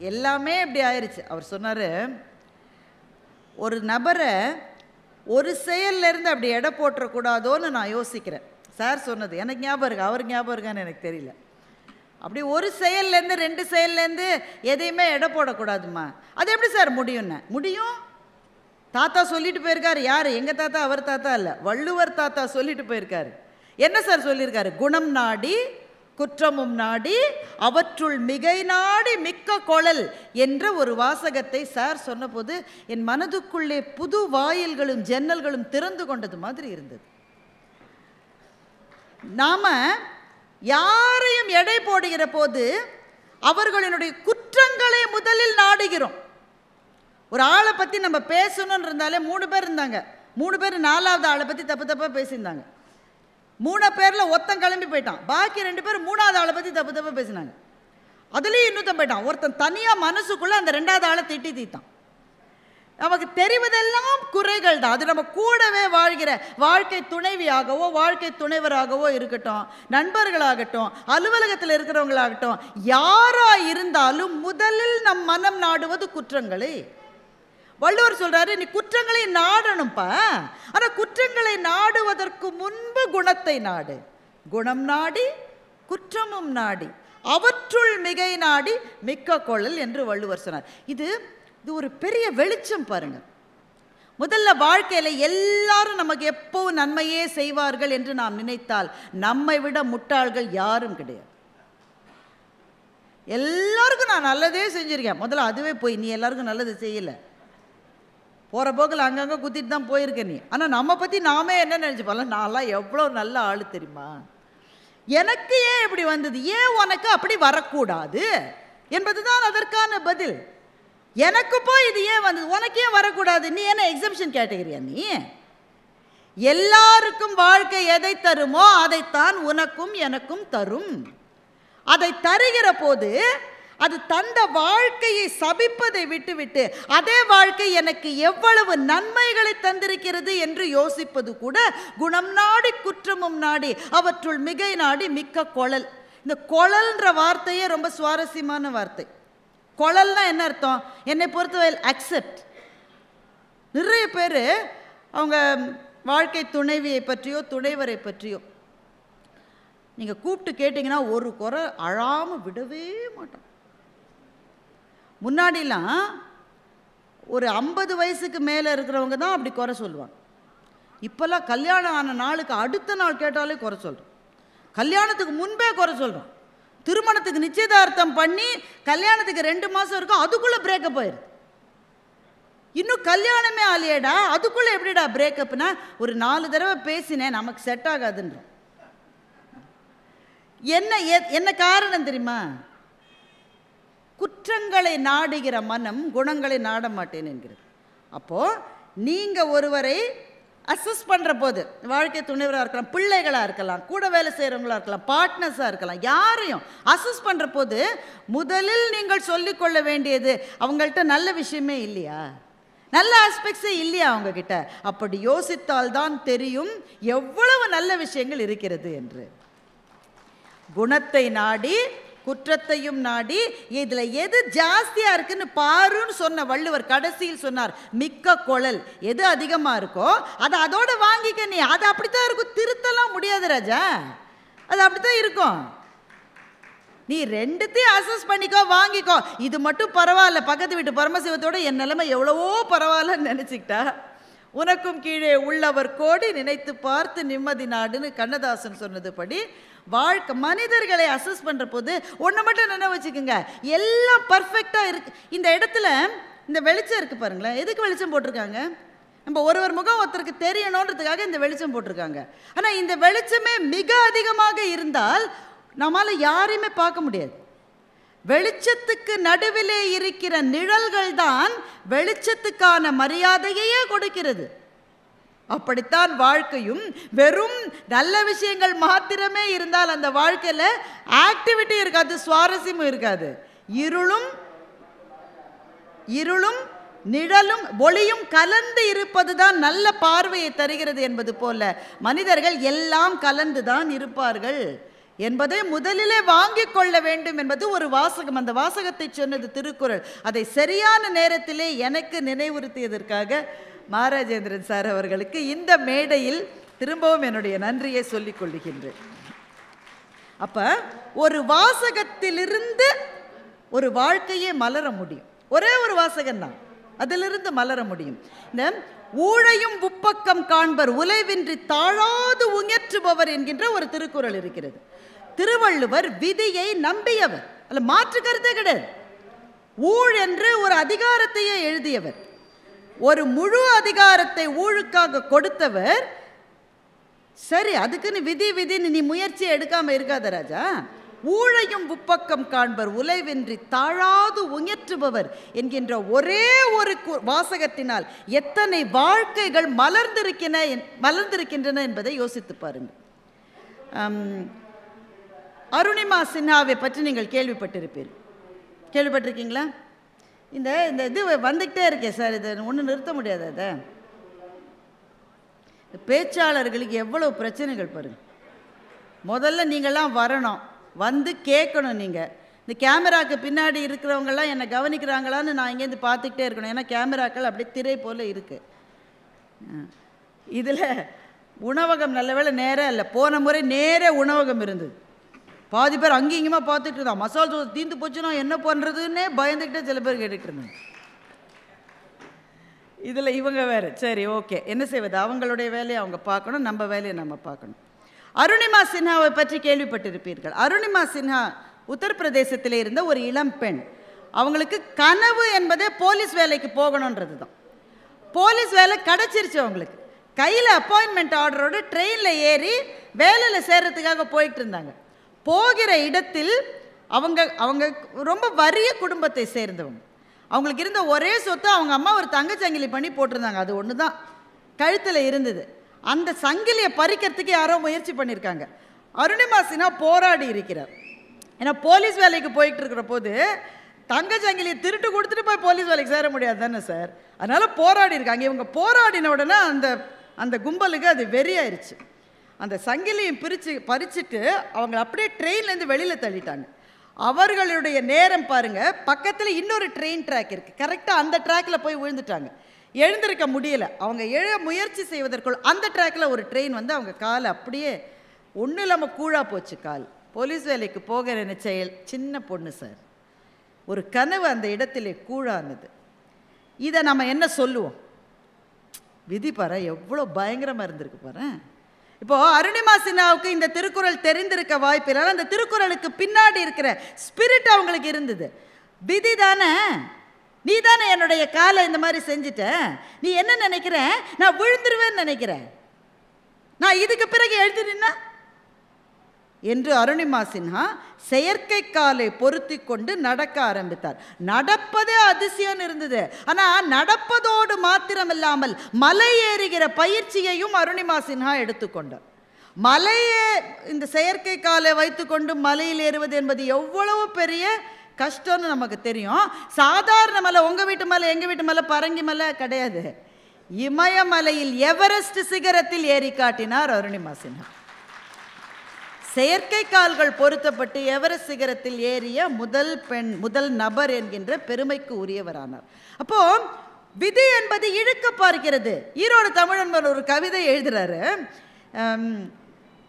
எல்லாமே இப்படி ஆயிடுச்சு. அவர் சொன்னார், ஒரு நபரை ஒரு செயல்லேருந்து அப்படி எடை போட்டுறக்கூடாதோன்னு நான் யோசிக்கிறேன். சார் சொன்னது எனக்கு ஞாபகம் இருக்கு, அவர் ஞாபகம் இருக்கான்னு எனக்கு தெரியல. அப்படி ஒரு செயல்லேருந்து 2 செயல்லேருந்து எதையுமே எடை போடக்கூடாதுமா. அது எப்படி சார் முடியும்னு? முடியும். தாத்தா சொல்லிட்டு போயிருக்காரு. யார்? எங்கள் தாத்தா, அவர் தாத்தா இல்லை, வள்ளுவர் தாத்தா சொல்லிட்டு போயிருக்காரு. என்ன சார் சொல்லியிருக்காரு? குணம் நாடி குற்றமும் நாடி அவற்றுள் மிகை நாடி மிக்க கொளல் என்ற ஒரு வாசகத்தை சார் சொன்னபோது என் மனதுக்குள்ளே புது வாயில்களும் ஜன்னல்களும் திறந்து கொண்டது மாதிரி இருந்தது. நாம யாரையும் எடை போடுகிற போது அவர்களினுடைய குற்றங்களை முதலில் நாடுகிறோம். ஒரு ஆளை பற்றி நம்ம பேசணும்னு இருந்தாலே 3 பேர் இருந்தாங்க, 3 பேர் 4வது ஆளை பற்றி தப்பாக பேசியிருந்தாங்க. 3 பேரில் ஒருத்தன் கிளம்பி போயிட்டான், பாக்கி 2 பேர் 3வது ஆளை பற்றி தப்பாக பேசினாங்க. அதுலேயும் இன்னொருத்தன் போயிட்டான். ஒருத்தன் தனியாக மனசுக்குள்ளே அந்த 2வது ஆளை தீட்டான். நமக்கு தெரிவதெல்லாம் குறைகள் தான். அது நம்ம கூடவே வாழ்கிற வாழ்க்கை துணைவியாகவோ வாழ்க்கை துணைவராகவோ இருக்கட்டும், நண்பர்களாகட்டும், அலுவலகத்தில் இருக்கிறவங்களாகட்டும், யாராக இருந்தாலும் முதலில் நம் மனம் நாடுவது குற்றங்களை. வள்ளுவர் சொல்றாரு, நீ குற்றங்களை நாடணும்ப்பா, ஆனால் குற்றங்களை நாடுவதற்கு முன்பு குணத்தை நாடு. குணம் நாடி குற்றமும் நாடி அவற்றுள் மிகை நாடி மிக்க கொளல் என்று வள்ளுவர் சொன்னார். இது ஒரு பெரிய வெளிச்சம் பாருங்க. முதல்ல வாழ்க்கையில் எல்லாரும் நமக்கு எப்பவும் நன்மையே செய்வார்கள் என்று நாம் நினைத்தால் நம்மை விட முட்டாள்கள் யாரும் கிடையாது. எல்லாருக்கும் நான் நல்லதே செஞ்சிருக்கேன், முதல்ல அதுவே போய் நீ எல்லாருக்கும் நல்லது செய்யலை, போகிற போக்கில் அங்கங்கே குத்திட்டு தான் போயிருக்கேன் நீ. ஆனால் நம்ம பற்றி நாமே என்ன நினச்சிப்போம், நான்லாம் எவ்வளோ நல்ல ஆள் தெரியுமா, எனக்கு ஏன் இப்படி வந்தது, ஏன் உனக்கு அப்படி வரக்கூடாது என்பது தான் அதற்கான பதில். எனக்கு போய் இது ஏன் வந்தது, உனக்கு ஏன் வரக்கூடாது, நீ என்ன எக்ஸம்ஷன் கேட்டகரியா? நீ எல்லாருக்கும் வாழ்க்கை எதை தருமோ அதைத்தான் உனக்கும் எனக்கும் தரும். அதை தருகிற போது அது தந்த வாழ்க்கையை சபிப்பதை விட்டுவிட்டு அதே வாழ்க்கை எனக்கு எவ்வளவு நன்மைகளை தந்திருக்கிறது என்று யோசிப்பது கூட குணம் நாடி குற்றமும் நாடி அவற்றுள் மிகை நாடி மிக்க கொளல். இந்த கொளல்ன்ற வார்த்தையே ரொம்ப சுவாரஸ்யமான வார்த்தை. கொளல்னா என்ன அர்த்தம்? என்னை பொறுத்தவரை அக்செப்ட். நிறைய பேர் அவங்க வாழ்க்கை துணைவியை பற்றியோ துணைவரை பற்றியோ நீங்கள் கூப்பிட்டு கேட்டிங்கன்னா ஒரு குறை அழாமல் விடவே மாட்டோம். முன்னாடிலாம் ஒரு 50 வயசுக்கு மேலே இருக்கிறவங்க தான் அப்படி குறை சொல்லுவாங்க. இப்போல்லாம் கல்யாணம் ஆன நாளுக்கு அடுத்த நாள் கேட்டாலே குறை சொல்கிறோம், கல்யாணத்துக்கு முன்பே குறை சொல்கிறோம். திருமணத்துக்கு நிச்சயதார்த்தம் பண்ணி கல்யாணத்துக்கு 2 மாதம் இருக்கும், அதுக்குள்ளே பிரேக்கப் ஆயிடுது. இன்னும் கல்யாணமே ஆலையடா, அதுக்குள்ளே எப்படிடா பிரேக்கப்னா ஒரு 4 தடவை பேசினேன் நமக்கு செட் ஆகாதுன்றோம். என்ன காரணம் தெரியுமா? குற்றங்களை நாடுகிற மனம் குணங்களை நாட மாட்டேன் என்கிறது. அப்போது நீங்கள் ஒருவரை அசஸ் பண்ணுற போது, வாழ்க்கை துணைவராக இருக்கலாம், பிள்ளைகளாக இருக்கலாம், கூட வேலை செய்கிறவங்களாக இருக்கலாம், பார்ட்னர்ஸாக இருக்கலாம், யாரையும் அசஸ் பண்ணுற போது முதலில் நீங்கள் சொல்லிக்கொள்ள வேண்டியது அவங்கள்ட்ட நல்ல விஷயமே இல்லையா, நல்ல ஆஸ்பெக்ட்ஸே இல்லையா அவங்கக்கிட்ட. அப்படி யோசித்தால்தான் தெரியும் எவ்வளவு நல்ல விஷயங்கள் இருக்கிறது என்று. குணத்தை நாடி குற்றத்தையும் நாடி இதில் எது ஜாஸ்தியாக இருக்குன்னு பாருன்னு சொன்ன வள்ளுவர் கடைசியில் சொன்னார் மிக்க கொளல். எது அதிகமாக இருக்கோ அதை அதோட வாங்கிக்க. நீ அது அப்படித்தான் இருக்கும், திருத்தலாம் முடியாது ராஜா, அது அப்படித்தான் இருக்கும். நீ 2த்தையும் அசஸ் பண்ணிக்கோ, வாங்கிக்கோ. இது மட்டும் பரவாயில்ல, பக்கத்து வீட்டு பரமசிவத்தோட என் நிலைமை எவ்வளவோ பரவாயில்லன்னு நினச்சிக்கிட்டா உனக்கும் கீழே உள்ளவர் கோடி நினைத்து பார்த்து நிம்மதி நாடுன்னு கண்ணதாசன் சொன்னதுபடி வாழ்க்கை மனிதர்களை அசஸ் பண்ணுற போது ஒன்று மட்டும் நினைவு வச்சுக்கோங்க, எல்லாம் பர்ஃபெக்டாக இருக்கு. இந்த இடத்துல இந்த வெளிச்சம் இருக்குது பாருங்களேன், எதுக்கு வெளிச்சம் போட்டிருக்காங்க? நம்ம ஒருவர் முகம் ஒருத்தருக்கு தெரியணுன்றதுக்காக இந்த வெளிச்சம் போட்டிருக்காங்க. ஆனால் இந்த வெளிச்சமே மிக அதிகமாக இருந்தால் நம்மால் யாரையுமே பார்க்க முடியாது. வெளிச்சத்துக்கு நடுவிலே இருக்கிற நிழல்கள் தான் வெளிச்சத்துக்கான மரியாதையே கொடுக்கிறது. அப்படித்தான் வாழ்க்கையும். வெறும் நல்ல விஷயங்கள் மாத்திரமே இருந்தால் அந்த வாழ்க்கையில் ஆக்டிவிட்டி இருக்காது, சுவாரஸ்யமும் இருக்காது. இருளும் நிழலும் ஒளியும் கலந்து இருப்பதுதான் நல்ல பார்வையை தருகிறது என்பது போல மனிதர்கள் எல்லாம் கலந்துதான் இருப்பார்கள். என்பதை முதலிலே வாங்கிக் கொள்ள வேண்டும் என்பது ஒரு வாசகம். அந்த வாசகத்தை சொன்னது திருக்குறள். அதை சரியான நேரத்திலே எனக்கு நினைவுறுத்தியதற்காக மாராஜேந்திரன் சார் அவர்களுக்கு இந்த மேடையில் திரும்பவும் என்னுடைய நன்றியை சொல்லிக் கொள்ளுகின்றேன். அப்ப ஒரு வாசகத்திலிருந்து ஒரு வாழ்க்கையே மலர முடியும். ஒரே ஒரு வாசகம்தான், அதிலிருந்து மலர முடியும். இந்த ஊழையும் உப்பக்கம் காண்பர் உலைவின்றி தாழாது உயற்றுபவர் என்கின்ற ஒரு திருக்குறள் இருக்கிறது. திருவள்ளுவர் விதியை நம்பியவர், அல்ல மாற்று கருத்தே கிடையாது. ஊழ் என்று ஒரு அதிகாரத்தையே எழுதியவர், ஒரு முழு அதிகாரத்தை ஊழுக்காக கொடுத்தவர். சரி, அதுக்குன்னு விதின்னு நீ முயற்சியை எடுக்காம இருக்காத ராஜா. ஊழையும் உப்பக்கம் காண்பர் உலைவின்றி தாழாது உயற்றுபவர் என்கின்ற ஒரே ஒரு வாசகத்தினால் எத்தனை வாழ்க்கைகள் மலர்ந்திருக்கின்றன என்பதை யோசித்து பாருங்கள். அருணிமா சின்ஹாவை பற்றி நீங்கள் கேள்விப்பட்டிருக்கீங்களா? இந்த இது வந்துக்கிட்டே இருக்கே சார், இதை ஒன்றும் நிறுத்த முடியாது. அதை பேச்சாளர்களுக்கு எவ்வளோ பிரச்சனைகள் பாருங்கள். முதல்ல நீங்கள்லாம் வரணும், வந்து கேட்கணும். நீங்கள் இந்த கேமராவுக்கு பின்னாடி இருக்கிறவங்கெல்லாம் என்னை கவனிக்கிறாங்களான்னு நான் இங்கேருந்து பார்த்துக்கிட்டே இருக்கணும். ஏன்னா கேமராக்கள் அப்படியே திரை போல் இருக்குது. இதில் உணவகம் நல்ல வேளை நேராக இல்லை, போன முறை நேரே உணவகம் இருந்தது. பாதி பேர் அங்கேயும் இங்கேயுமா பார்த்துட்டு இருந்தான். மசால் தோசை தீர்ந்து போச்சுன்னா என்ன பண்ணுறதுன்னே பயந்துக்கிட்டே சில பேர் கேட்டுக்கிட்டு இருந்தாங்க. இதில் இவங்க வேறு. சரி, ஓகே, என்ன செய்வது? அவங்களுடைய வேலையை அவங்க பார்க்கணும், நம்ம வேலையை நம்ம பார்க்கணும். அருணிமா சின்ஹாவை பற்றி கேள்விப்பட்டிருப்பீர்கள். அருணிமா சின்ஹா உத்தரப்பிரதேசத்தில் இருந்த ஒரு இளம் பெண். அவங்களுக்கு கனவு என்பதே போலீஸ் வேலைக்கு போகணுன்றது தான். போலீஸ் வேலை கிடச்சிருச்சு அவங்களுக்கு. கையில் அப்பாயின்மெண்ட் ஆர்டரோடு ட்ரெயினில் ஏறி வேலையில் சேர்றதுக்காக போயிட்டு இருந்தாங்க. போகிற இடத்தில் அவங்க ரொம்ப வறிய குடும்பத்தை சேர்ந்தவங்க. அவங்களுக்கு இருந்த ஒரே சொத்து அவங்க அம்மா ஒரு தங்கச்சங்கிலி பண்ணி போட்டிருந்தாங்க. அது ஒன்று தான் கழுத்தில் இருந்தது. அந்த சங்கிலியை பறிக்கிறதுக்கு யாரோ முயற்சி பண்ணியிருக்காங்க. அருணிமா சின்ஹா போராடி இருக்கிறார். ஏன்னா போலீஸ் வேலைக்கு போயிட்டு இருக்கிற போது தங்கச்சங்கிலியை திருட்டு கொடுத்துட்டு போய் போலீஸ் வேலைக்கு சேர முடியாது தானே சார். அதனால் போராடி இருக்காங்க. இவங்க போராடின உடனே அந்த கும்பலுக்கு அது வெறியாயிருச்சு. அந்த சங்கிலியை பறிச்சுட்டு அவங்க அப்படியே ட்ரெயின்லேருந்து வெளியில் தள்ளிட்டாங்க. அவர்களுடைய நேரம் பாருங்கள், பக்கத்தில் இன்னொரு ட்ரெயின் ட்ராக் இருக்குது. கரெக்டாக அந்த ட்ராக்கில் போய் விழுந்துட்டாங்க. எழுந்திருக்க முடியலை. அவங்க முயற்சி செய்வதற்குள் அந்த ட்ராக்கில் ஒரு ட்ரெயின் வந்து அவங்க காலை அப்படியே ஒன்றும் இல்லாமல் கூழா போச்சு கால். போலீஸ் வேலைக்கு போகிற செயல் சின்ன பொண்ணு சார், ஒரு கனவு அந்த இடத்திலே கூழானது. இதை நம்ம என்ன சொல்லுவோம்? விதி பாரு எவ்வளோ பயங்கரமாக இருந்திருக்கு பாரு. இப்போ அருணிமா சின்ஹாவுக்கு இந்த திருக்குறள் தெரிந்திருக்க வாய்ப்பில்லை. அந்த திருக்குறளுக்கு பின்னாடி இருக்கிற ஸ்பிரிட் அவங்களுக்கு இருந்தது. விதி தானே, நீ தானே என்னுடைய காலை இந்த மாதிரி செஞ்சுட்ட, நீ என்ன நினைக்கிற, நான் விழுந்துருவேன்னு நினைக்கிறேன், நான் இதுக்கு பிறகு எழுதினா என்று அருணிமா சின்ஹா செயற்கை காலை பொருத்தி கொண்டு நடக்க ஆரம்பித்தார். நடப்பதே அதிசயம் இருந்தது. ஆனால் நடப்பதோடு மாத்திரமில்லாமல் மலை ஏறுகிற பயிற்சியையும் அருணிமா சின்ஹா எடுத்துக்கொண்டார். மலையே இந்த செயற்கை காலை வைத்துக்கொண்டு மலையில் ஏறுவது என்பது எவ்வளவு பெரிய கஷ்டம்னு நமக்கு தெரியும். சாதாரண மலை, உங்கள் வீட்டு மலை, எங்கள் வீட்டு மலை, பரங்கி மலை கிடையாது. இமயமலையில் எவரெஸ்ட் சிகரத்தில் ஏறி காட்டினார் அருணிமா சின்ஹா. செயற்கை கால்கள் பொருத்தப்பட்டு எவரெஸ்ட் சிகரத்தில் ஏறிய முதல் நபர் என்கின்ற பெருமைக்கு உரியவரானார். அப்போ விதி என்பது இழுக்க பார்க்கிறது. ஈரோடு தமிழன்பர் ஒரு கவிதை எழுதுறாரு.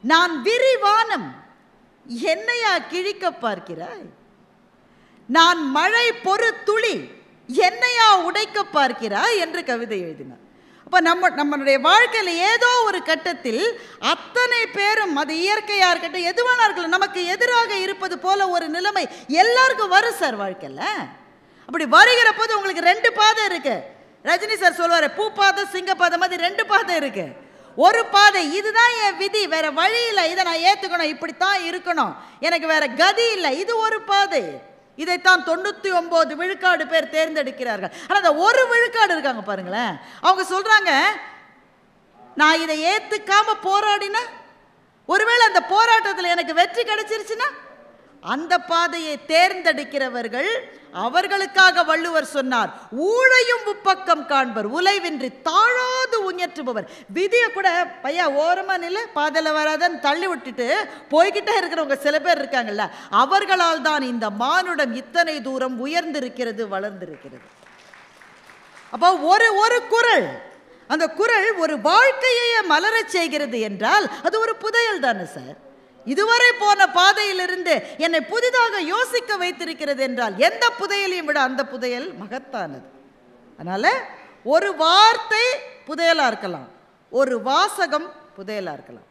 நான் விரிவானம் என்னையா கிழிக்க பார்க்கிறாய், நான் மழை பொறு துளி என்னையா உடைக்க பார்க்கிறாய் என்று கவிதை எழுதினார். அப்போ நம்மளுடைய வாழ்க்கையில் ஏதோ ஒரு கட்டத்தில் அத்தனை பேரும், அது இயற்கையாக இருக்கட்டும் எதுவான இருக்கட்டும், நமக்கு எதிராக இருப்பது போல ஒரு நிலைமை எல்லாருக்கும் வரும் சார் வாழ்க்கையில். அப்படி வருகிற போது உங்களுக்கு 2 பாதை இருக்கு. ரஜினி சார் சொல்லுவார், பூ பாதை சிங்க பாதை மாதிரி 2 பாதை இருக்கு. ஒரு பாதை இதுதான் என் விதி, வேற வழி இல்லை, இதை நான் ஏற்றுக்கணும், இப்படித்தான் இருக்கணும், எனக்கு வேற கதி இல்லை, இது ஒரு பாதை. இதைத்தான் 99 விழுக்காடு பேர் தேர்ந்தெடுக்கிறார்கள். ஆனால் அந்த 1 விழுக்காடு இருக்காங்க பாருங்களேன், அவங்க சொல்றாங்க, நான் இதை ஏத்துக்காம போராடினா, ஒருவேளை அந்த போராட்டத்தில் எனக்கு வெற்றி கிடைச்சிருச்சுன்னா, அந்த பாதையை தேர்ந்தெடுக்கிறவர்கள் அவர்களுக்காக வள்ளுவர் சொன்னார், ஊழையும் உப்பக்கம் காண்பர் உலைவின்றி தாழாது உயற்றுபவர். விதியை கூட பையா ஓரமா நில பாதையில் வராதன்னு தள்ளி விட்டுட்டு போய்கிட்டே இருக்கிறவங்க சில பேர் இருக்காங்கல்ல, அவர்களால் தான் இந்த மானுடம் இத்தனை தூரம் உயர்ந்திருக்கிறது, வளர்ந்திருக்கிறது. அப்போ ஒரு குறள், அந்த குறள் ஒரு வாழ்க்கையை மலரச் செய்கிறது என்றால் அது ஒரு புதையல் தானே சார். இதுவரை போன பாதையிலிருந்து என்னை புதிதாக யோசிக்க வைத்திருக்கிறது என்றால் எந்த புதையலையும் விட அந்த புதையல் மகத்தானது. அதனால ஒரு வார்த்தை புதையலா இருக்கலாம், ஒரு வாசகம் புதையலா இருக்கலாம்,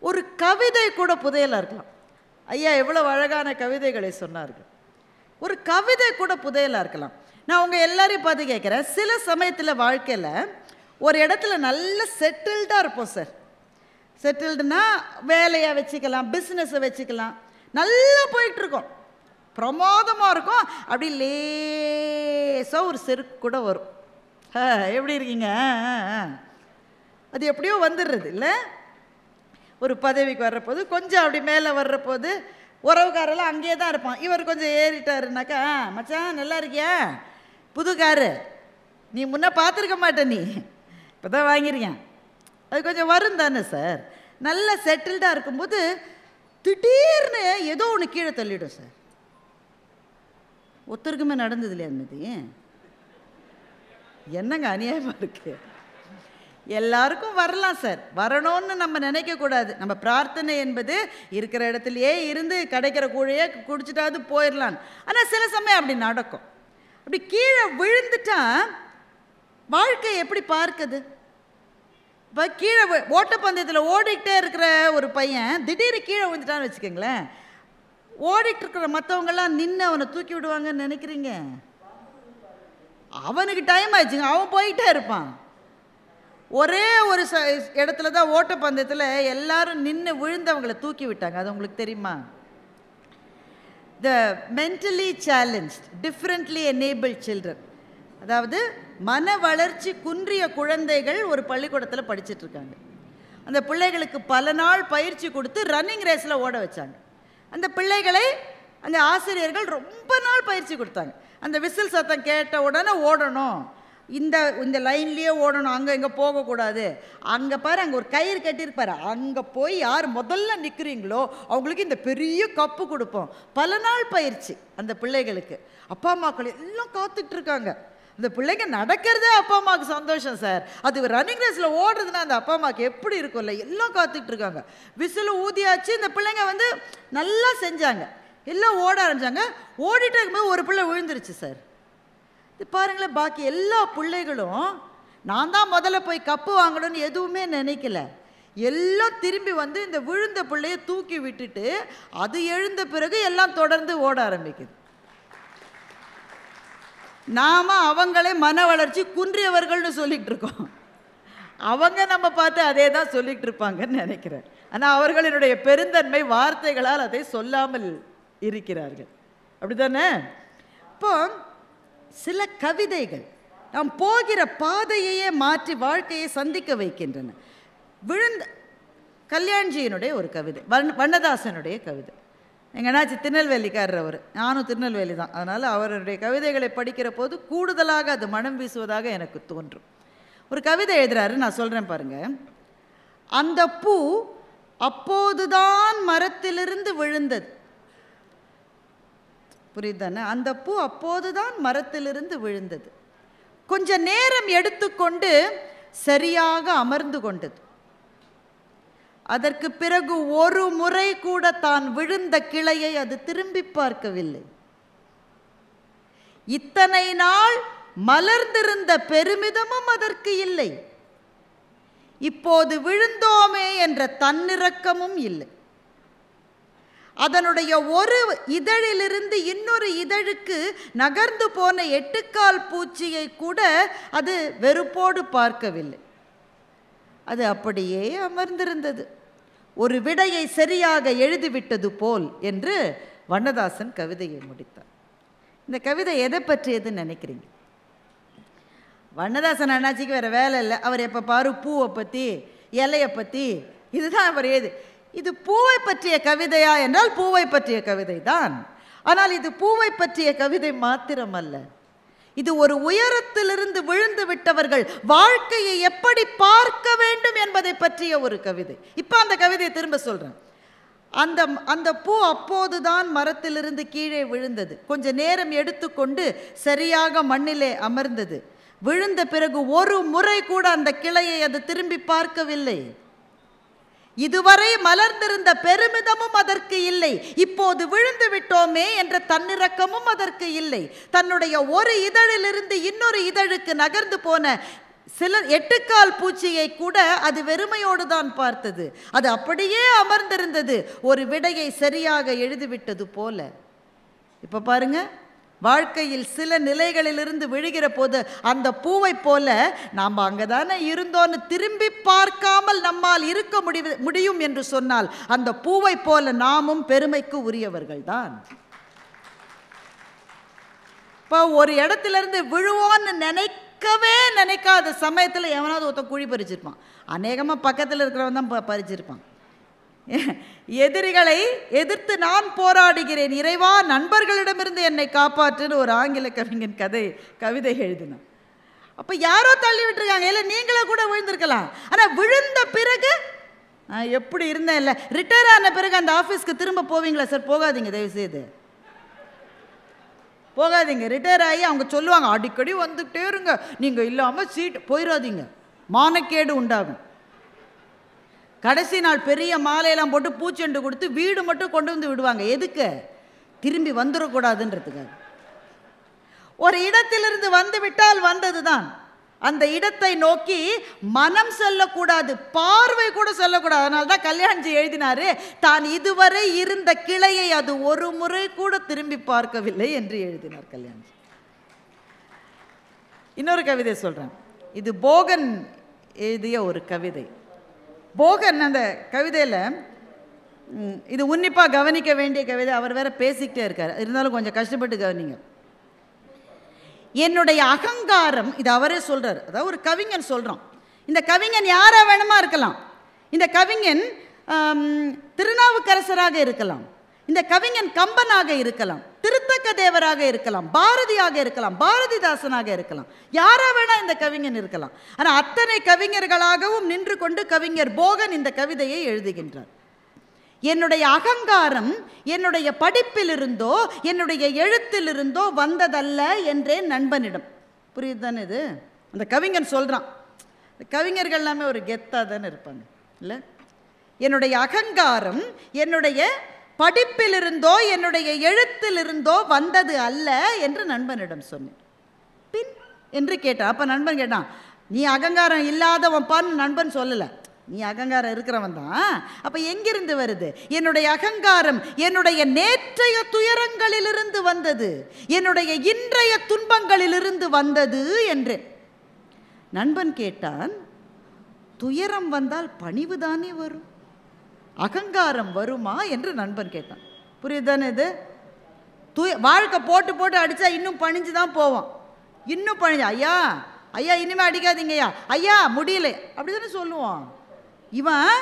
ஒரு கவிதை கூட புதையலா இருக்கலாம். ஐயா எவ்வளவு அழகான கவிதைகளை சொன்னார்கள். ஒரு கவிதை கூட புதையலா இருக்கலாம். நான் உங்க எல்லாரையும் பார்த்து கேட்குறேன், சில சமயத்தில் வாழ்க்கையில் ஒரு இடத்துல நல்ல செட்டில்டாக இருப்போம் சார். செட்டில்டுனா வேலையை வச்சுக்கலாம், பிஸ்னஸை வச்சுக்கலாம், நல்லா போயிட்டுருக்கோம், பிரமாதமாக இருக்கும். அப்படி லேசாக ஒரு செருக்கு கூட வரும். எப்படி இருக்கீங்க, அது எப்படியோ வந்துடுறது இல்லை. ஒரு பதவிக்கு வர்றபோது கொஞ்சம் அப்படி மேலே வர்றபோது உறவுக்காரெல்லாம் அங்கேயே தான் இருப்பான். இவர் கொஞ்சம் ஏறிட்டாருனாக்கா, மச்சான் நல்லா இருக்கியா, புது காரு நீ முன்னே பார்த்துருக்க மாட்டே, நீ இப்போ தான் வாங்கிருக்கேன், அது கொஞ்சம் வரும் தானே சார். நல்ல செட்டில்டாக இருக்கும்போது திடீர்னு ஏதோ ஒன்று கீழே தள்ளிடும் சார். ஒருத்தருக்குமே நடந்தது இல்லையா அன்மதி? என்னங்க அநியாயமாக இருக்கு. எல்லாருக்கும் வரலாம் சார், வரணும்னு நம்ம நினைக்கக்கூடாது. நம்ம பிரார்த்தனை என்பது இருக்கிற இடத்துலையே இருந்து கிடைக்கிற கூழையே குடிச்சிட்டாவது போயிடலாம். ஆனால் சில சமயம் அப்படி நடக்கும். அப்படி கீழே விழுந்துட்டா வாழ்க்கை எப்படி பார்க்குது? இப்போ கீழே ஓட்டப்பந்தயத்தில் ஓடிக்கிட்டே இருக்கிற ஒரு பையன் திடீர்னு கீழே விழுந்துட்டான்னு வச்சுக்கோங்களேன், ஓடிட்டு இருக்கிற மற்றவங்கெல்லாம் நின்று அவனை தூக்கி விடுவாங்கன்னு நினைக்கிறீங்க? அவனுக்கு டைம் ஆயிடுச்சுங்க, அவன் போயிட்டே இருப்பான். ஒரே ஒரு இடத்துல தான் ஓட்டப்பந்தயத்தில் எல்லாரும் நின்று விழுந்தவங்களை தூக்கி விட்டாங்க. அது உங்களுக்கு தெரியுமா? The mentally challenged differently enabled children, அதாவது மன வளர்ச்சி குன்றிய குழந்தைகள் ஒரு பள்ளிக்கூடத்தில் படிச்சுட்டு இருக்காங்க. அந்த பிள்ளைகளுக்கு பல நாள் பயிற்சி கொடுத்து ரன்னிங் ரேஸில் ஓட வச்சாங்க. அந்த பிள்ளைகளை அந்த ஆசிரியர்கள் ரொம்ப நாள் பயிற்சி கொடுத்தாங்க. அந்த விசில் சத்தம் கேட்ட உடனே ஓடணும், இந்த லைன்லேயே ஓடணும், அங்கே இங்கே போகக்கூடாது. அங்கே பாரு, அங்கே ஒரு கயிறு கட்டியிருப்பாரு, அங்கே போய் யார் முதல்ல நிற்கிறீங்களோ அவங்களுக்கு இந்த பெரிய கப்பு கொடுப்போம். பல நாள் பயிற்சி அந்த பிள்ளைகளுக்கு. அப்பா அம்மாக்கள் எல்லாம் காத்துட்டு இருக்காங்க. அந்த பிள்ளைங்க நடக்கிறதே அப்பா அம்மாவுக்கு சந்தோஷம் சார். அது ரன்னிங் ரேஸில் ஓடுறதுன்னா அந்த அப்பா அம்மாவுக்கு எப்படி இருக்கும்ல, எல்லாம் காத்துட்டு இருக்காங்க. விசில் ஊதியாச்சு, இந்த பிள்ளைங்க வந்து நல்லா செஞ்சாங்க, எல்லாம் ஓட ஆரம்பிச்சாங்க. ஓடிட்டே இருக்கும்போது ஒரு பிள்ளை விழுந்துருச்சு சார். இது பாருங்களேன், பாக்கி எல்லா பிள்ளைகளும் நான் தான் முதல்ல போய் கப்பு வாங்கணும்னு எதுவுமே நினைக்கல. எல்லாம் திரும்பி வந்து இந்த விழுந்த பிள்ளைய தூக்கி விட்டுட்டு அது எழுந்த பிறகு எல்லாம் தொடர்ந்து ஓட ஆரம்பிக்குது. நாம அவங்களே மன வளர்ச்சி குன்றியவர்கள்னு சொல்லிட்டு இருக்கோம். அவங்க நம்ம பார்த்து அதே தான் சொல்லிட்டு இருப்பாங்கன்னு நினைக்கிறேன். ஆனால் அவர்களினுடைய பெருந்தன்மை வார்த்தைகளால் அதை சொல்லாமல் இருக்கிறார்கள். அப்படித்தானே? இப்போ சில கவிதைகள் நாம் போகிற பாதையையே மாற்றி வாழ்க்கையை சந்திக்க வைக்கின்றன. விழுந்த கல்யாண்ஜியினுடைய ஒரு கவிதை, வண்ணதாசனுடைய கவிதை. எங்கன்னாச்சு திருநெல்வேலிக்காரர் அவர், நானும் திருநெல்வேலி தான். அதனால் அவருடைய கவிதைகளை படிக்கிற போது கூடுதலாக அது மனம் வீசுவதாக எனக்கு தோன்றும். ஒரு கவிதை எழுதுறாரு, நான் சொல்கிறேன் பாருங்க. அந்த பூ அப்போதுதான் மரத்திலிருந்து விழுந்தது. புரியுதானே? அந்த பூ அப்போதுதான் மரத்திலிருந்து விழுந்தது. கொஞ்ச நேரம் எடுத்துக்கொண்டு சரியாக அமர்ந்து கொண்டது. அதற்கு பிறகு ஒரு முறை கூட தான் விழுந்த கிளையை அது திரும்பி பார்க்கவில்லை. இத்தனை நாள் மலர்ந்திருந்த பெருமிதமும் அதற்கு இல்லை. இப்போது விழுந்தோமே என்ற தன்னிறக்கமும் இல்லை. அதனுடைய ஒரு இதழிலிருந்து இன்னொரு இதழுக்கு நகர்ந்து போன 8 கால் பூச்சியை கூட அது வெறுப்போடு பார்க்கவில்லை. அது அப்படியே அமர்ந்திருந்தது, ஒரு விடையை சரியாக எழுதிவிட்டது போல் என்று வண்ணதாசன் கவிதையை முடித்தார். இந்த கவிதை எதை பற்றியதுன்னு நினைக்கிறீங்க? வண்ணதாசன் அண்ணாச்சிக்கு வேறு வேலை இல்லை. அவர் எப்போ பாரு பூவை பற்றி, இலையை பற்றி, இதுதான் அவர் இது பூவை பற்றிய கவிதையா என்றால் பூவை பற்றிய கவிதை தான். ஆனால் இது பூவை பற்றிய கவிதை மாத்திரமல்ல, இது ஒரு உயரத்திலிருந்து விழுந்து விட்டவர்கள் வாழ்க்கையை எப்படி பார்க்க வேண்டும் என்பதை பற்றிய ஒரு கவிதை. இப்போ அந்த கவிதையை திரும்ப சொல்றேன். அந்த பூ அப்போதுதான் மரத்திலிருந்து கீழே விழுந்தது. கொஞ்ச நேரம் எடுத்துக்கொண்டு சரியாக மண்ணிலே அமர்ந்தது. விழுந்த பிறகு ஒரு முறை கூட அந்த கிளையை அது திரும்பி பார்க்கவில்லை. இதுவரை மலர்ந்திருந்த பெருமிதமும் அதற்கு இல்லை. இப்போது விழுந்து விட்டோமே என்ற தன்னிறக்கமும் அதற்கு இல்லை. தன்னுடைய ஒரு இதழிலிருந்து இன்னொரு இதழுக்கு நகர்ந்து போன சில 8 கால் பூச்சியை கூட அது வெறுமையோடு தான் பார்த்தது. அது அப்படியே அமர்ந்திருந்தது, ஒரு விடையை சரியாக எழுதிவிட்டது போல. இப்ப பாருங்க, வாழ்க்கையில் சில நிலைகளிலிருந்து விழுகிற போது அந்த பூவை போல நாம் அங்கதானே இருந்தோன்னு திரும்பி பார்க்காமல் நம்மால் இருக்க முடியும் என்று சொன்னால் அந்த பூவை போல நாமும் பெருமைக்கு உரியவர்கள் தான். இப்போ ஒரு இடத்திலிருந்து விழுவோன்னு நினைக்காத சமயத்தில் எவனாவது ஒருத்தன் குழி பறிச்சிருப்பான். அநேகமாக பக்கத்தில் இருக்கிறவன் தான் பறிச்சிருப்பான். எதிரிகளை எதிர்த்து நான் போராடுகிறேன், இறைவா நண்பர்களிடமிருந்து என்னை காப்பாற்றுன்னு ஒரு ஆங்கில கவிஞன் கவிதை எழுதினான். அப்போ யாரோ தள்ளி விட்டுருக்காங்க, இல்லை நீங்களே கூட விழுந்திருக்கலாம். ஆனால் விழுந்த பிறகு எப்படி இருந்தேன் இல்லை, ரிட்டையர் ஆன பிறகு அந்த ஆஃபீஸ்க்கு திரும்ப போவீங்களா சார்? போகாதீங்க, தயவுசெய்து போகாதீங்க. ரிட்டையர் ஆகி அவங்க சொல்லுவாங்க, அடிக்கடி வந்துகிட்டே இருங்க, நீங்கள் இல்லாமல் சீட் போயிடாதீங்க, மானக்கேடு உண்டாகும். கடைசி நாள் பெரிய மாலையெல்லாம் போட்டு பூச்செண்டு கொடுத்து வீடு மட்டும் கொண்டு வந்து விடுவாங்க. எதுக்கு? திரும்பி வந்துடக்கூடாதுன்றதுக்காக. ஒரு இடத்திலிருந்து வந்து விட்டால் வந்தது தான். அந்த இடத்தை நோக்கி மனம் செல்லக்கூடாது, பார்வை கூட செல்லக்கூடாது. அதனால தான் கல்யாண்ஜி எழுதினாரு, தான் இதுவரை இருந்த கிளையை அது ஒரு முறை கூட திரும்பி பார்க்கவில்லை என்று எழுதினார் கல்யாண்ஜி. இன்னொரு கவிதை சொல்றேன். இது போகன் எழுதிய ஒரு கவிதை. போகன் அந்த கவிதையில் இது உன்னிப்பாக கவனிக்க வேண்டிய கவிதை. அவர் வேற பேசிக்கிட்டே இருக்கார், இருந்தாலும் கொஞ்சம் கஷ்டப்பட்டு கவனிங்க. என்னுடைய அகங்காரம், இது அவரே சொல்றார், அதாவது ஒரு கவிஞன் சொல்றான். இந்த கவிஞன் யாரா வேணுமா இருக்கலாம். இந்த கவிஞன் திருநாவுக்கரசராக இருக்கலாம், இந்த கவிஞன் கம்பனாக இருக்கலாம், திருத்தக்க தேவராக இருக்கலாம், பாரதியாக இருக்கலாம், பாரதிதாசனாக இருக்கலாம், யாரா வேணா இந்த கவிஞன் இருக்கலாம். ஆனால் அத்தனை கவிஞர்களாகவும் நின்று கொண்டு கவிஞர் போகன் இந்த கவிதையை எழுதுகின்றார். என்னுடைய அகங்காரம் என்னுடைய படிப்பிலிருந்தோ என்னுடைய எழுத்திலிருந்தோ வந்ததல்ல என்றேன் நண்பனிடம். புரியுது தானே இது? அந்த கவிஞன் சொல்றான். கவிஞர்கள் எல்லாமே ஒரு கெத்தாக தானே இருப்பாங்க இல்லை? என்னுடைய அகங்காரம் என்னுடைய படிப்பிலிருந்தோ என்னுடைய எழுத்திலிருந்தோ வந்தது அல்ல என்று நண்பனிடம் சொன்னேன். பின் என்று கேட்டான். அப்போ நண்பன் கேட்டான், நீ அகங்காரம் இல்லாதவன் பான்னு நண்பன் சொல்லலை, நீ அகங்காரம் இருக்கிறவன் தான். அப்போ எங்கிருந்து வருது? என்னுடைய அகங்காரம் என்னுடைய நேற்றைய துயரங்களிலிருந்து வந்தது, என்னுடைய இன்றைய துன்பங்களிலிருந்து வந்தது என்று. நண்பன் கேட்டான், துயரம் வந்தால் பணிவுதானே வரும், அகங்காரம் வருமா என்று நண்பன் கேட்டான். புரியுதானே இது? வாழ்க்கை போட்டு போட்டு அடித்தா இன்னும் பணிஞ்சு தான் போவோம். இன்னும் பணிஞ்சு, ஐயா ஐயா இனிமேல் அடிக்காதீங்கய்யா, ஐயா முடியல, அப்படி தானே சொல்லுவோம். இவன்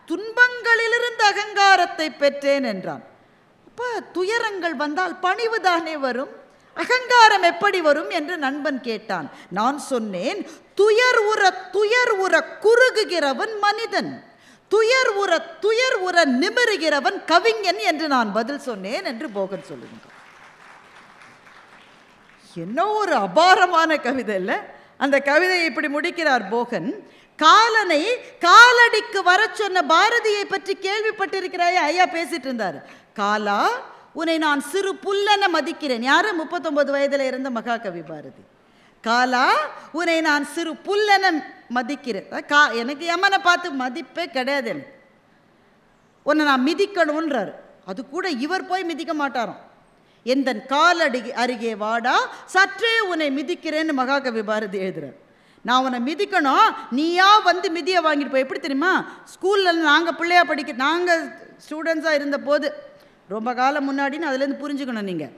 துன்பங்களிலிருந்து அகங்காரத்தை பெற்றேன் என்றான். அப்போ துயரங்கள் வந்தால் பணிவு தானே வரும், அகங்காரம் எப்படி வரும் என்று நண்பன் கேட்டான். நான் சொன்னேன், துயர் உற குறுகுகிறவன் மனிதன், துயர் உற நிமிருகிறவன் கவிஞன் என்று நான் பதில் சொன்னேன் என்று போகன் சொல்லுகின்றான். என்ன ஒரு அபாரமான கவிதை இல்லை? அந்த கவிதையை இப்படி முடிக்கிறார் போகன். காலனை காலடிக்கு வர சொன்ன பாரதியை பற்றி கேள்விப்பட்டிருக்கிறாயே? ஐயா பேசிட்டு இருந்தார். காலா, உன்னை நான் சிறு புல்லென மதிக்கிறேன். யாரு? 39 வயதில் இருந்த மகாகவி பாரதி. காலா, உன்னை நான் சிறு புல்லென மதிக்கிறேன். எனக்கு எமனை பார்த்து மதிப்பே கிடையாது, எனக்கு உன்னை நான் மிதிக்கணுன்றார். அது கூட இவர் போய் மிதிக்க மாட்டாராம். எந்த காலடி அருகே வாடா, சற்றே உன்னை மிதிக்கிறேன்னு மகாகவி பாரதி எழுதுறார். நான் உன்னை மிதிக்கணும், நீயா வந்து மிதியை வாங்கிட்டு போய். எப்படி தெரியுமா? ஸ்கூலில் நாங்கள் பிள்ளையா நாங்கள் ஸ்டூடெண்ட்ஸாக இருந்த போது, ரொம்ப காலம் முன்னாடின்னு அதுலேருந்து புரிஞ்சுக்கணும் நீங்கள்.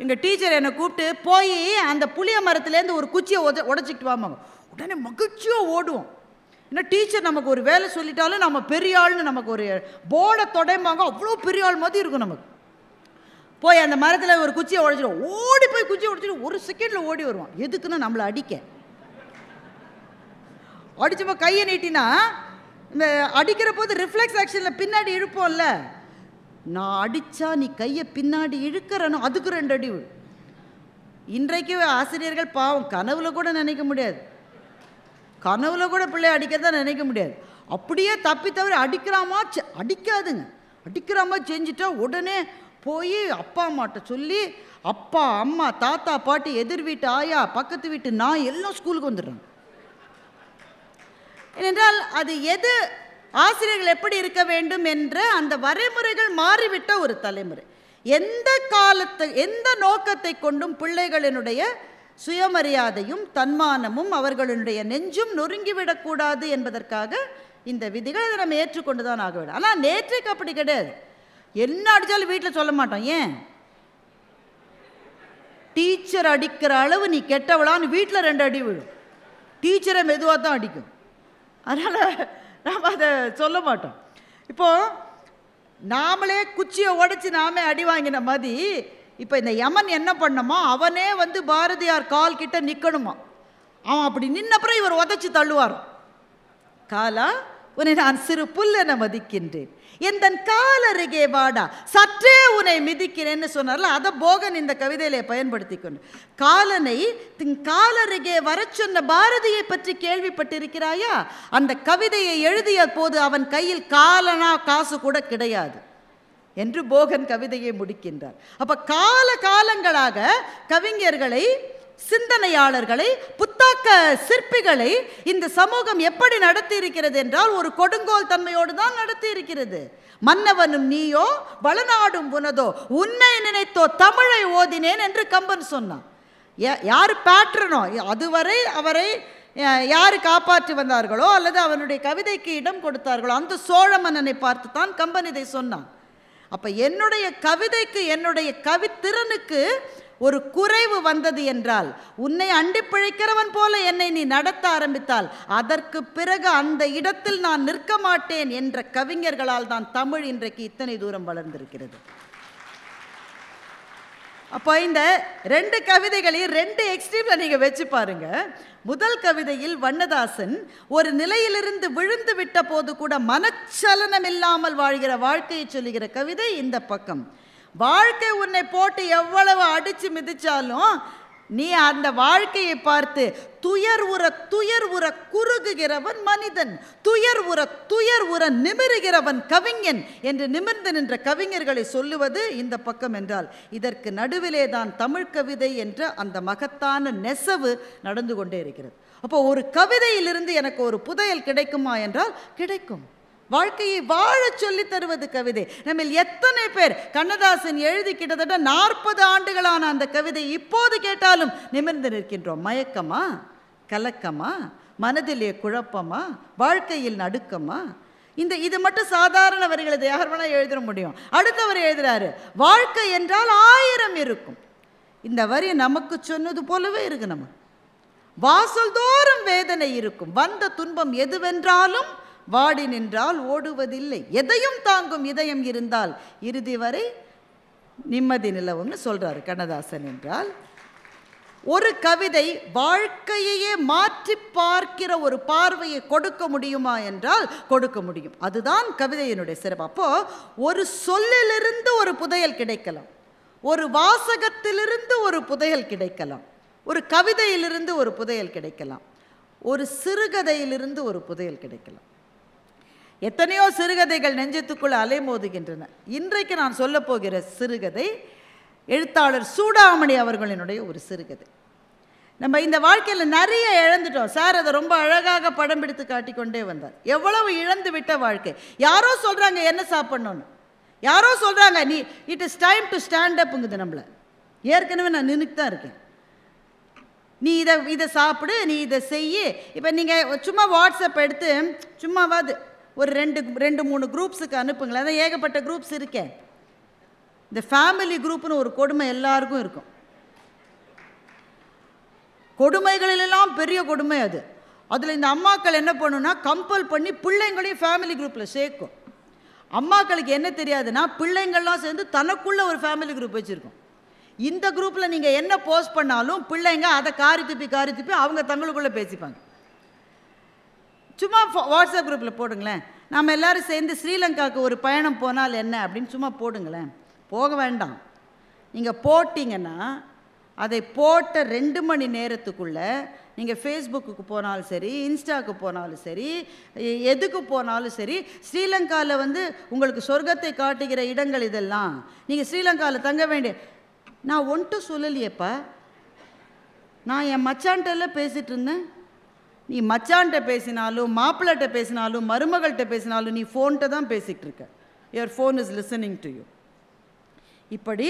எங்கள் டீச்சர் என்னை கூப்பிட்டு போய் அந்த புளிய மரத்துலேருந்து ஒரு குச்சியை உடச்சிக்கிட்டு வாமாங்க. உடனே மகிழ்ச்சியாக ஓடுவோம். இன்னும் டீச்சர் நமக்கு ஒரு வேலை சொல்லிட்டாலும் நம்ம பெரிய ஆள்னு நமக்கு ஒரு போர்டை தொடைமாங்க, அவ்வளோ பெரிய ஆள் மாதிரி இருக்கும். நமக்கு போய் அந்த மரத்தில் ஒரு குச்சியை உடைச்சிடும், ஓடி போய் குச்சியை உடைச்சிட்டு ஒரு செகண்டில் ஓடி வருவான். எதுக்குன்னு நம்மளை அடிக்க. அடிச்சப்போ கையை நீட்டினா இந்த அடிக்கிற போது ரிஃப்ளெக்ஸ் ஆக்ஷனில் பின்னாடி இழுப்போம்ல, நான் அடித்தா நீ கையை பின்னாடி இழுக்கிறனோ அதுக்கு 2 அடி விடும். இன்றைக்கு ஆசிரியர்கள் பாவம் கனவுல கூட நினைக்க முடியாது, கனவுல கூட பிள்ளை அடிக்கிறதா நினைக்க முடியாது. அப்படியே தப்பி தவிர அடிக்கிறாமா அடிக்காதுங்க, அடிக்கிறாமா செஞ்சுட்டா உடனே போய் அப்பா அம்மாட்ட சொல்லி அப்பா அம்மா தாத்தா பாட்டி எதிர் வீட்டு ஆயா பக்கத்து வீட்டு நான் எல்லாம் ஸ்கூலுக்கு வந்துடுறாங்க. ஏனென்றால் அது எது ஆசிரியர்கள் எப்படி இருக்க வேண்டும் என்ற அந்த வரைமுறைகள் மாறிவிட்ட ஒரு தலைமுறை. எந்த காலத்தை எந்த நோக்கத்தை கொண்டும் பிள்ளைகளினுடைய சுயமரியாதையும் தன்மானமும் அவர்களுடைய நெஞ்சும் நொறுங்கிவிடக்கூடாது என்பதற்காக இந்த விதிகள் அதை நம்ம ஏற்றுக்கொண்டு தான் ஆக வேண்டும். ஆனால் நேற்றைக்கு அப்படி கிடையாது. என்ன அடித்தாலும் வீட்டில் சொல்ல மாட்டோம். ஏன்? டீச்சர் அடிக்கிற அளவு நீ கெட்டவளான்னு வீட்டில் 2 அடி விழும். டீச்சரை மெதுவாக தான் அடிக்கும். அதனால் நாம் அதை சொல்ல மாட்டோம். இப்போது நாமளே குச்சியை உடைச்சி நாமே அடி வாங்கின மாதிரி இப்போ இந்த யமன் என்ன பண்ணணுமா, அவனே வந்து பாரதியார் கால் கிட்ட நிற்கணுமா. அவன் அப்படி நின்னப்புறம் இவர் உதச்சி தள்ளுவார். காலா உன்னை நான் சிறு புல்லென மதிக்கின்றேன், எந்தன் காலருகே வாடா சற்றே உன்னை மிதிக்கிறேன்னு சொன்னார்ல, அதை போகன் இந்த கவிதையிலே பயன்படுத்தி கொண்டு காலனை காலருகே வர சொன்ன பாரதியை பற்றி கேள்விப்பட்டிருக்கிறாயா? அந்த கவிதையை எழுதிய போது அவன் கையில் காலனா காசு கூட கிடையாது என்று போகன் கவிதையை முடிக்கின்றார். அப்ப கால காலங்களாக கவிஞர்களை, சிந்தனையாளர்களை, புத்தாக்க சிற்பிகளை இந்த சமூகம் எப்படி நடத்தி இருக்கிறது என்றால் ஒரு கொடுங்கோல் தன்மையோடு தான் நடத்தி இருக்கிறது. மன்னவனும் நீயோ வளநாடும் உனதோ உன்னை நினைத்தோ தமிழை ஓதினேன் என்று கம்பன் சொன்னான். யார் பேட்ரனோ அதுவரை அவரை யார் காப்பாற்றி வந்தார்களோ அல்லது அவனுடைய கவிதைக்கு இடம் கொடுத்தார்களோ அந்த சோழ மன்னனை பார்த்து தான் கம்பன் இதை சொன்னான். அப்ப என்னுடைய கவிதைக்கு, என்னுடைய கவித்திறனுக்கு ஒரு குறைவு வந்தது என்றால், உன்னை அண்டி பிழைக்கிறவன் போல என்னை நீ நடத்த ஆரம்பித்தால் அதற்கு பிறகு அந்த இடத்தில் நான் நிற்க மாட்டேன் என்ற கவிஞர்களால் தான் தமிழ் இன்றைக்கு இத்தனை தூரம் வளர்ந்திருக்கிறது. அப்போ இந்த 2 கவிதைகளையும் 2 எக்ஸ்ட்ரீமில் நீங்கள் வச்சு பாருங்க. முதல் கவிதையில் வண்ணதாசன் ஒரு நிலையிலிருந்து விழுந்து விட்ட போது கூட மனச்சலனம் இல்லாமல் வாழ்கிற வாழ்க்கையை சொல்லுகிற கவிதை இந்த பக்கம். வாழ்க்கை உன்னை போட்டு எவ்வளவு அடித்து மிதிச்சாலும் நீ அந்த வாழ்க்கையை பார்த்து துயர் உற குறுகுகிறவன் மனிதன், துயர் உற நிமிருகிறவன் கவிஞன் என்று நிமிர்ந்து நின்ற கவிஞர்களை சொல்லுவது இந்த பக்கம் என்றால், இதற்கு நடுவிலே தான் தமிழ் கவிதை என்ற அந்த மகத்தான நெசவு நடந்து கொண்டே இருக்கிறது. அப்போ ஒரு கவிதையிலிருந்து எனக்கு ஒரு புதையல் கிடைக்குமா என்றால் கிடைக்கும். வாழ்க்கையை வாழ சொல்லி தருவது கவிதை. நம்ம எத்தனை பேர் கண்ணதாசன் எழுதி கிட்டத்தட்ட 40 ஆண்டுகளான அந்த கவிதை இப்போது கேட்டாலும் நிமிர்ந்து நிற்கின்றோம். மயக்கமா, கலக்கமா, மனதிலே குழப்பமா, வாழ்க்கையில் நடுக்கமா, இது மட்டும் சாதாரண வரிகள். இதை யார் வேணா எழுத முடியும். அடுத்தவர் எழுதுறாரு, வாழ்க்கை என்றால் 1000 இருக்கும். இந்த வரி நமக்கு சொன்னது போலவே இருக்கு. நம்ம வாசல் தோறும் வேதனை இருக்கும், வந்த துன்பம் எதுவென்றாலும் வாடி நின்றால் ஓடுவதில்லை, எதையும் தாங்கும் இதயம் இருந்தால் இறுதி வரை நிம்மதி நிலவும்னு சொல்றாரு கண்ணதாசன். என்றால் ஒரு கவிதை வாழ்க்கையே மாற்றி பார்க்கிற ஒரு பார்வையை கொடுக்க முடியுமா என்றால் கொடுக்க முடியும். அதுதான் கவிதையினுடைய சிறப்பு. அப்போ ஒரு சொல்லிலிருந்து ஒரு புதையல் கிடைக்கலாம், ஒரு வாசகத்திலிருந்து ஒரு புதையல் கிடைக்கலாம், ஒரு கவிதையிலிருந்து ஒரு புதையல் கிடைக்கலாம், ஒரு சிறுகதையிலிருந்து ஒரு புதையல் கிடைக்கலாம். எத்தனையோ சிறுகதைகள் நெஞ்சத்துக்குள் அலைமோதுகின்றன. இன்றைக்கு நான் சொல்ல போகிற சிறுகதை எழுத்தாளர் சூடாமணி அவர்களினுடைய ஒரு சிறுகதை. நம்ம இந்த வாழ்க்கையில் நிறைய இழந்துட்டோம். சார் அதை ரொம்ப அழகாக படம் பிடித்து காட்டிக்கொண்டே வந்தார். எவ்வளவு இழந்து விட்ட வாழ்க்கை. யாரோ சொல்கிறாங்க என்ன சாப்பிட்ணுன்னு, யாரோ சொல்கிறாங்க நீ it is time to stand அப்புங்குது. நம்மளை ஏற்கனவே நான் நின்றுட்டு தான் இருக்கேன், நீ இதை சாப்பிடு, நீ இதை செய்ய. இப்போ நீங்கள் சும்மா வாட்ஸ்அப் எடுத்து சும்மாவாது ஒரு 2-3 குரூப்ஸுக்கு அனுப்புங்களேன். அதான் ஏகப்பட்ட குரூப்ஸ் இருக்கேன். இந்த ஃபேமிலி குரூப்னு ஒரு கொடுமை எல்லாருக்கும் இருக்கும். கொடுமைகளிலெல்லாம் பெரிய கொடுமை அது. அதில் இந்த அம்மாக்கள் என்ன பண்ணுன்னா கம்பல் பண்ணி பிள்ளைங்களையும் ஃபேமிலி குரூப்பில் சேர்க்கும். அம்மாக்களுக்கு என்ன தெரியாதுன்னா பிள்ளைங்கள்லாம் சேர்ந்து தனக்குள்ளே ஒரு ஃபேமிலி குரூப் வச்சுருக்கோம். இந்த குரூப்பில் நீங்கள் என்ன போஸ்ட் பண்ணாலும் பிள்ளைங்க அதை காரி துப்பி அவங்க தங்களுக்குள்ளே பேசிப்பாங்க. சும்மா வாட்ஸ்அப் குரூப்பில் போடுங்களேன், நம்ம எல்லோரும் சேர்ந்து ஸ்ரீலங்காவுக்கு ஒரு பயணம் போனால் என்ன அப்படின்னு சும்மா போடுங்களேன். போக வேண்டாம். நீங்கள் போட்டிங்கன்னா அதை போட்ட 2 மணி நேரத்துக்குள்ளே நீங்கள் ஃபேஸ்புக்கு போனாலும் சரி, இன்ஸ்டாவுக்கு போனாலும் சரி, எதுக்கு போனாலும் சரி, ஸ்ரீலங்காவில் வந்து உங்களுக்கு சொர்க்கத்தை காட்டுகிற இடங்கள் இதெல்லாம், நீங்கள் ஸ்ரீலங்காவில் தங்க வேண்டிய. நான் ஒன்ட்டு சொல்லலையேப்பா, நான் என் மச்சான்ட்டெல்லாம் பேசிகிட்டு இருந்தேன். நீ மச்சான்கிட்ட பேசினாலும், மாப்பிள்ளைகிட்ட பேசினாலும், மருமகள்கிட்ட பேசினாலும் நீ ஃபோன்கிட்ட தான் பேசிகிட்டு இருக்க. Your phone is listening to you. இப்படி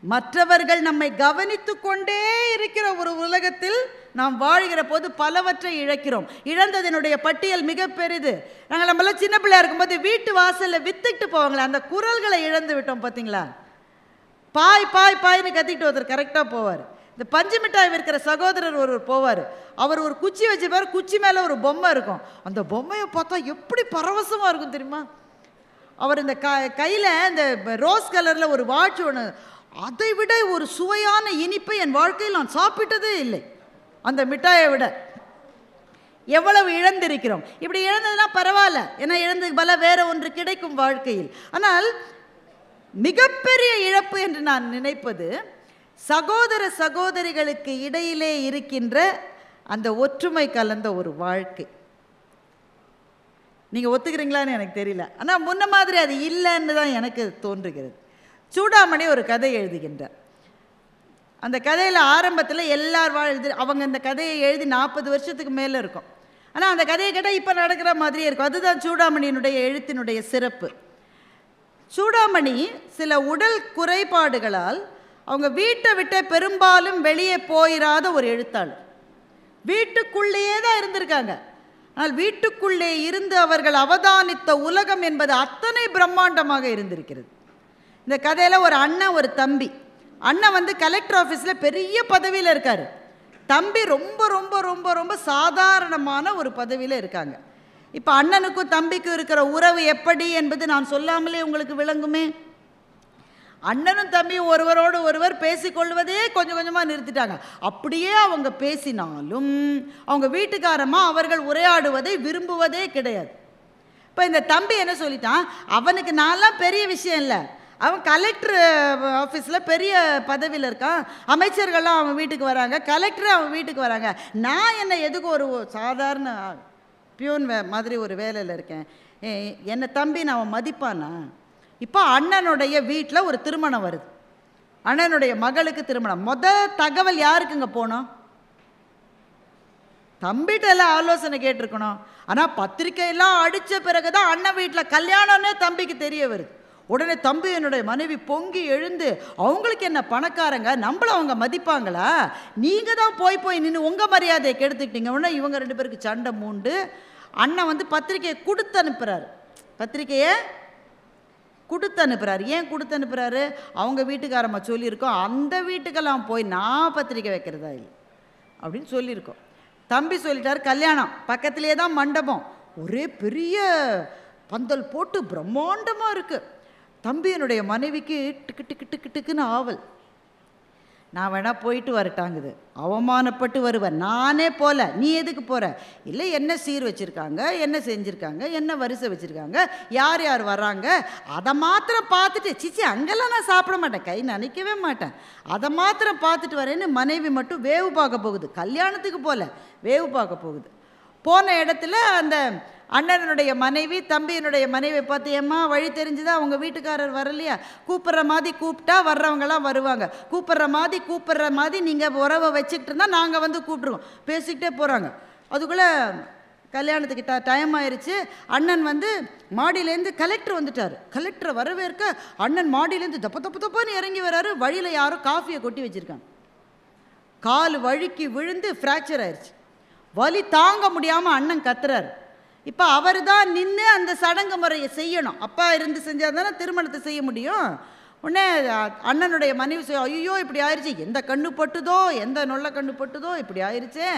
மற்றவர்கள் நம்மை கவனித்து கொண்டே இருக்கிற ஒரு உலகத்தில் நாம் வாழ்கிற போது பலவற்றை இழக்கிறோம். இழந்ததனுடைய பட்டியல் மிக பெரிது. நம்மளாம் சின்ன பிள்ளையா இருக்கும்போது வீட்டு வாசலில் வித்துக்கிட்டு போவாங்களே, அந்த குரல்களை இழந்து விட்டோம். பார்த்தீங்களா? பாய் பாய் பாய்னு கத்திக்கிட்டு ஒருத்தர் கரெக்டாக போவார். இந்த பஞ்சு மிட்டாய் விற்கிற சகோதரர் ஒருவர் போவார். அவர் ஒரு குச்சி வச்சுப்பார், குச்சி மேலே ஒரு பொம்மை இருக்கும். அந்த பொம்மையை பார்த்தா எப்படி பரவசமாக இருக்கும் தெரியுமா? அவர் இந்த கையில் இந்த ரோஸ் கலரில் ஒரு வாட்ச் ஒன்று, அதை விட ஒரு சுவையான இனிப்பை என் வாழ்க்கையில் நான் சாப்பிட்டதே இல்லை அந்த மிட்டாயை விட. எவ்வளவு இழந்திருக்கிறோம். இப்படி இழந்ததுலாம் பரவாயில்ல, ஏன்னா இழந்ததுக்கு பல வேற ஒன்று கிடைக்கும் வாழ்க்கையில். ஆனால் மிகப்பெரிய இழப்பு என்று நான் நினைப்பது சகோதர சகோதரிகளுக்கு இடையிலே இருக்கின்ற அந்த ஒற்றுமை கலந்த ஒரு வாழ்க்கை. நீங்கள் ஒத்துக்கிறீங்களான்னு எனக்கு தெரியல, ஆனால் முன்ன மாதிரி அது இல்லைன்னு தான் எனக்கு தோன்றுகிறது. சூடாமணி ஒரு கதை எழுதுகின்றார். அந்த கதையில் ஆரம்பத்தில் எல்லார் அவங்க அந்த கதையை எழுதி 40 வருஷத்துக்கு மேலே இருக்கும். ஆனால் அந்த கதையை கேட்டால் இப்போ நடக்கிற மாதிரியே இருக்கும். அதுதான் சூடாமணியினுடைய எழுத்தினுடைய சிறப்பு. சூடாமணி சில உடல் குறைபாடுகளால் அவங்க வீட்டை விட்டு பெரும்பாலும் வெளியே போயிடாத ஒரு எழுத்தாளர். வீட்டுக்குள்ளேயே தான் இருந்திருக்காங்க. ஆனால் வீட்டுக்குள்ளே இருந்து அவர்கள் அவதானித்த உலகம் என்பது அத்தனை பிரம்மாண்டமாக இருந்திருக்கிறது. இந்த கதையில் ஒரு அண்ணன் ஒரு தம்பி. அண்ணன் வந்து கலெக்டர் ஆஃபீஸில் பெரிய பதவியில் இருக்கார். தம்பி ரொம்ப ரொம்ப ரொம்ப ரொம்ப சாதாரணமான ஒரு பதவியில் இருக்காங்க. இப்போ அண்ணனுக்கும் தம்பிக்கும் இருக்கிற உறவு எப்படி என்பது நான் சொல்லாமலே உங்களுக்கு விளங்குமே. அண்ணனும் தம்பியும் ஒருவரோடு ஒருவர் பேசிக்கொள்வதே கொஞ்சம் கொஞ்சமாக நிறுத்திட்டாங்க. அப்படியே அவங்க பேசினாலும் அவங்க வீட்டுக்காரமாக அவர்கள் உரையாடுவதை விரும்புவதே கிடையாது. இப்போ இந்த தம்பி என்ன சொல்லிட்டான், அவனுக்கு நான்லாம் பெரிய விஷயம் இல்லை, அவன் கலெக்டர் ஆஃபீஸில் பெரிய பதவியில் இருக்கான், அமைச்சர்கள்லாம் அவன் வீட்டுக்கு வராங்க, கலெக்டர் அவன் வீட்டுக்கு வராங்க, நான் என்ன எதுக்கு ஒரு சாதாரண பியூன் மாதிரி ஒரு வேலையில் இருக்கேன், என்னை தம்பி நான் மதிப்பானா? இப்போ அண்ணனுடைய வீட்டில் ஒரு திருமணம் வருது. அண்ணனுடைய மகளுக்கு திருமணம். தகவல் யாருக்குங்க போனோம்? தம்பிகிட்ட எல்லாம் ஆலோசனை கேட்டிருக்கணும். ஆனால் பத்திரிக்கையெல்லாம் அடித்த பிறகு தான் அண்ணன் வீட்டில் கல்யாணம்னே தம்பிக்கு தெரிய வருது. உடனே தம்பி என்னுடைய மனைவி பொங்கி எழுந்து, அவங்களுக்கு என்ன பணக்காரங்க, நம்மள அவங்க மதிப்பாங்களா, நீங்கள் தான் போய் நின்று உங்கள் மரியாதையை கெடுத்துக்கிட்டீங்க. உடனே இவங்க 2 பேருக்கு சண்டை மூண்டு அண்ணன் வந்து பத்திரிக்கையை கொடுத்து அனுப்புகிறாரு. பத்திரிக்கையை கொடுத்து அனுப்புகிறாரு. ஏன் கொடுத்து அனுப்புகிறாரு? அவங்க வீட்டுக்காரம்மா சொல்லியிருக்கோம், அந்த வீட்டுக்கெல்லாம் போய் நான் பத்திரிக்கை வைக்கிறதா இல்லை அப்படின்னு சொல்லியிருக்கோம். தம்பி சொல்லிட்டார், கல்யாணம் பக்கத்திலே தான் மண்டபம், ஒரே பெரிய பந்தல் போட்டு பிரம்மாண்டமாக இருக்குது. தம்பி என்னுடைய மனைவிக்கு டிக்கு டிக்கு டிக்கு டிக்குன்னு ஆவல். நான் வேணா போயிட்டு வரட்டாங்குது. அவமானப்பட்டு வருவேன். நானே போல, நீ எதுக்கு போகிற? இல்லை, என்ன சீர் வச்சுருக்காங்க, என்ன செஞ்சுருக்காங்க, என்ன வரிசை வச்சுருக்காங்க, யார் யார் வர்றாங்க, அதை மாத்திரம் பார்த்துட்டு, சிச்சி அங்கெல்லாம் நான் சாப்பிட மாட்டேன், கை நினைக்கவே மாட்டேன், அதை மாத்திரம் பார்த்துட்டு வரேன்னு மனைவி மட்டும் வேவு பார்க்க போகுது. கல்யாணத்துக்கு போல வேவு பார்க்க போகுது. போன இடத்துல அந்த அண்ணனுடைய மனைவி தம்பியினுடைய மனைவியை பார்த்து, ஏம்மா வழி தெரிஞ்சுதான், அவங்க வீட்டுக்காரர் வரலையா, கூப்பிட்ற மாதிரி கூப்பிட்டா வர்றவங்களாம் வருவாங்க, கூப்பிட்ற மாதிரி நீங்கள் உறவை வச்சுக்கிட்டு இருந்தால் நாங்கள் வந்து கூப்பிட்ருவோம், பேசிக்கிட்டே போகிறாங்க. அதுக்குள்ளே கல்யாணத்துக்கு டைம் ஆயிடுச்சு. அண்ணன் வந்து மாடியிலேருந்து கலெக்டர் வந்துட்டார். கலெக்டரை வரவேற்க அண்ணன் மாடியிலேருந்து தப்பான்னு இறங்கி வர்றாரு. வழியில் யாரோ காஃபியை கொட்டி வச்சுருக்காங்க. கால் வழுக்கி விழுந்து ஃப்ராக்சர் ஆயிடுச்சு. வலி தாங்க முடியாமல் அண்ணன் கத்துறாரு. இப்போ அவர் தான் நின்று அந்த சடங்கு முறையை செய்யணும். அப்பா இருந்து செஞ்சால் தானே திருமணத்தை செய்ய முடியும். உடனே அண்ணனுடைய மனைவி ஐயோ இப்படி ஆயிடுச்சு, எந்த கண்ணு பட்டுதோ, எந்த நொல்லை கண்ணு பட்டுதோ, இப்படி ஆயிடுச்சே.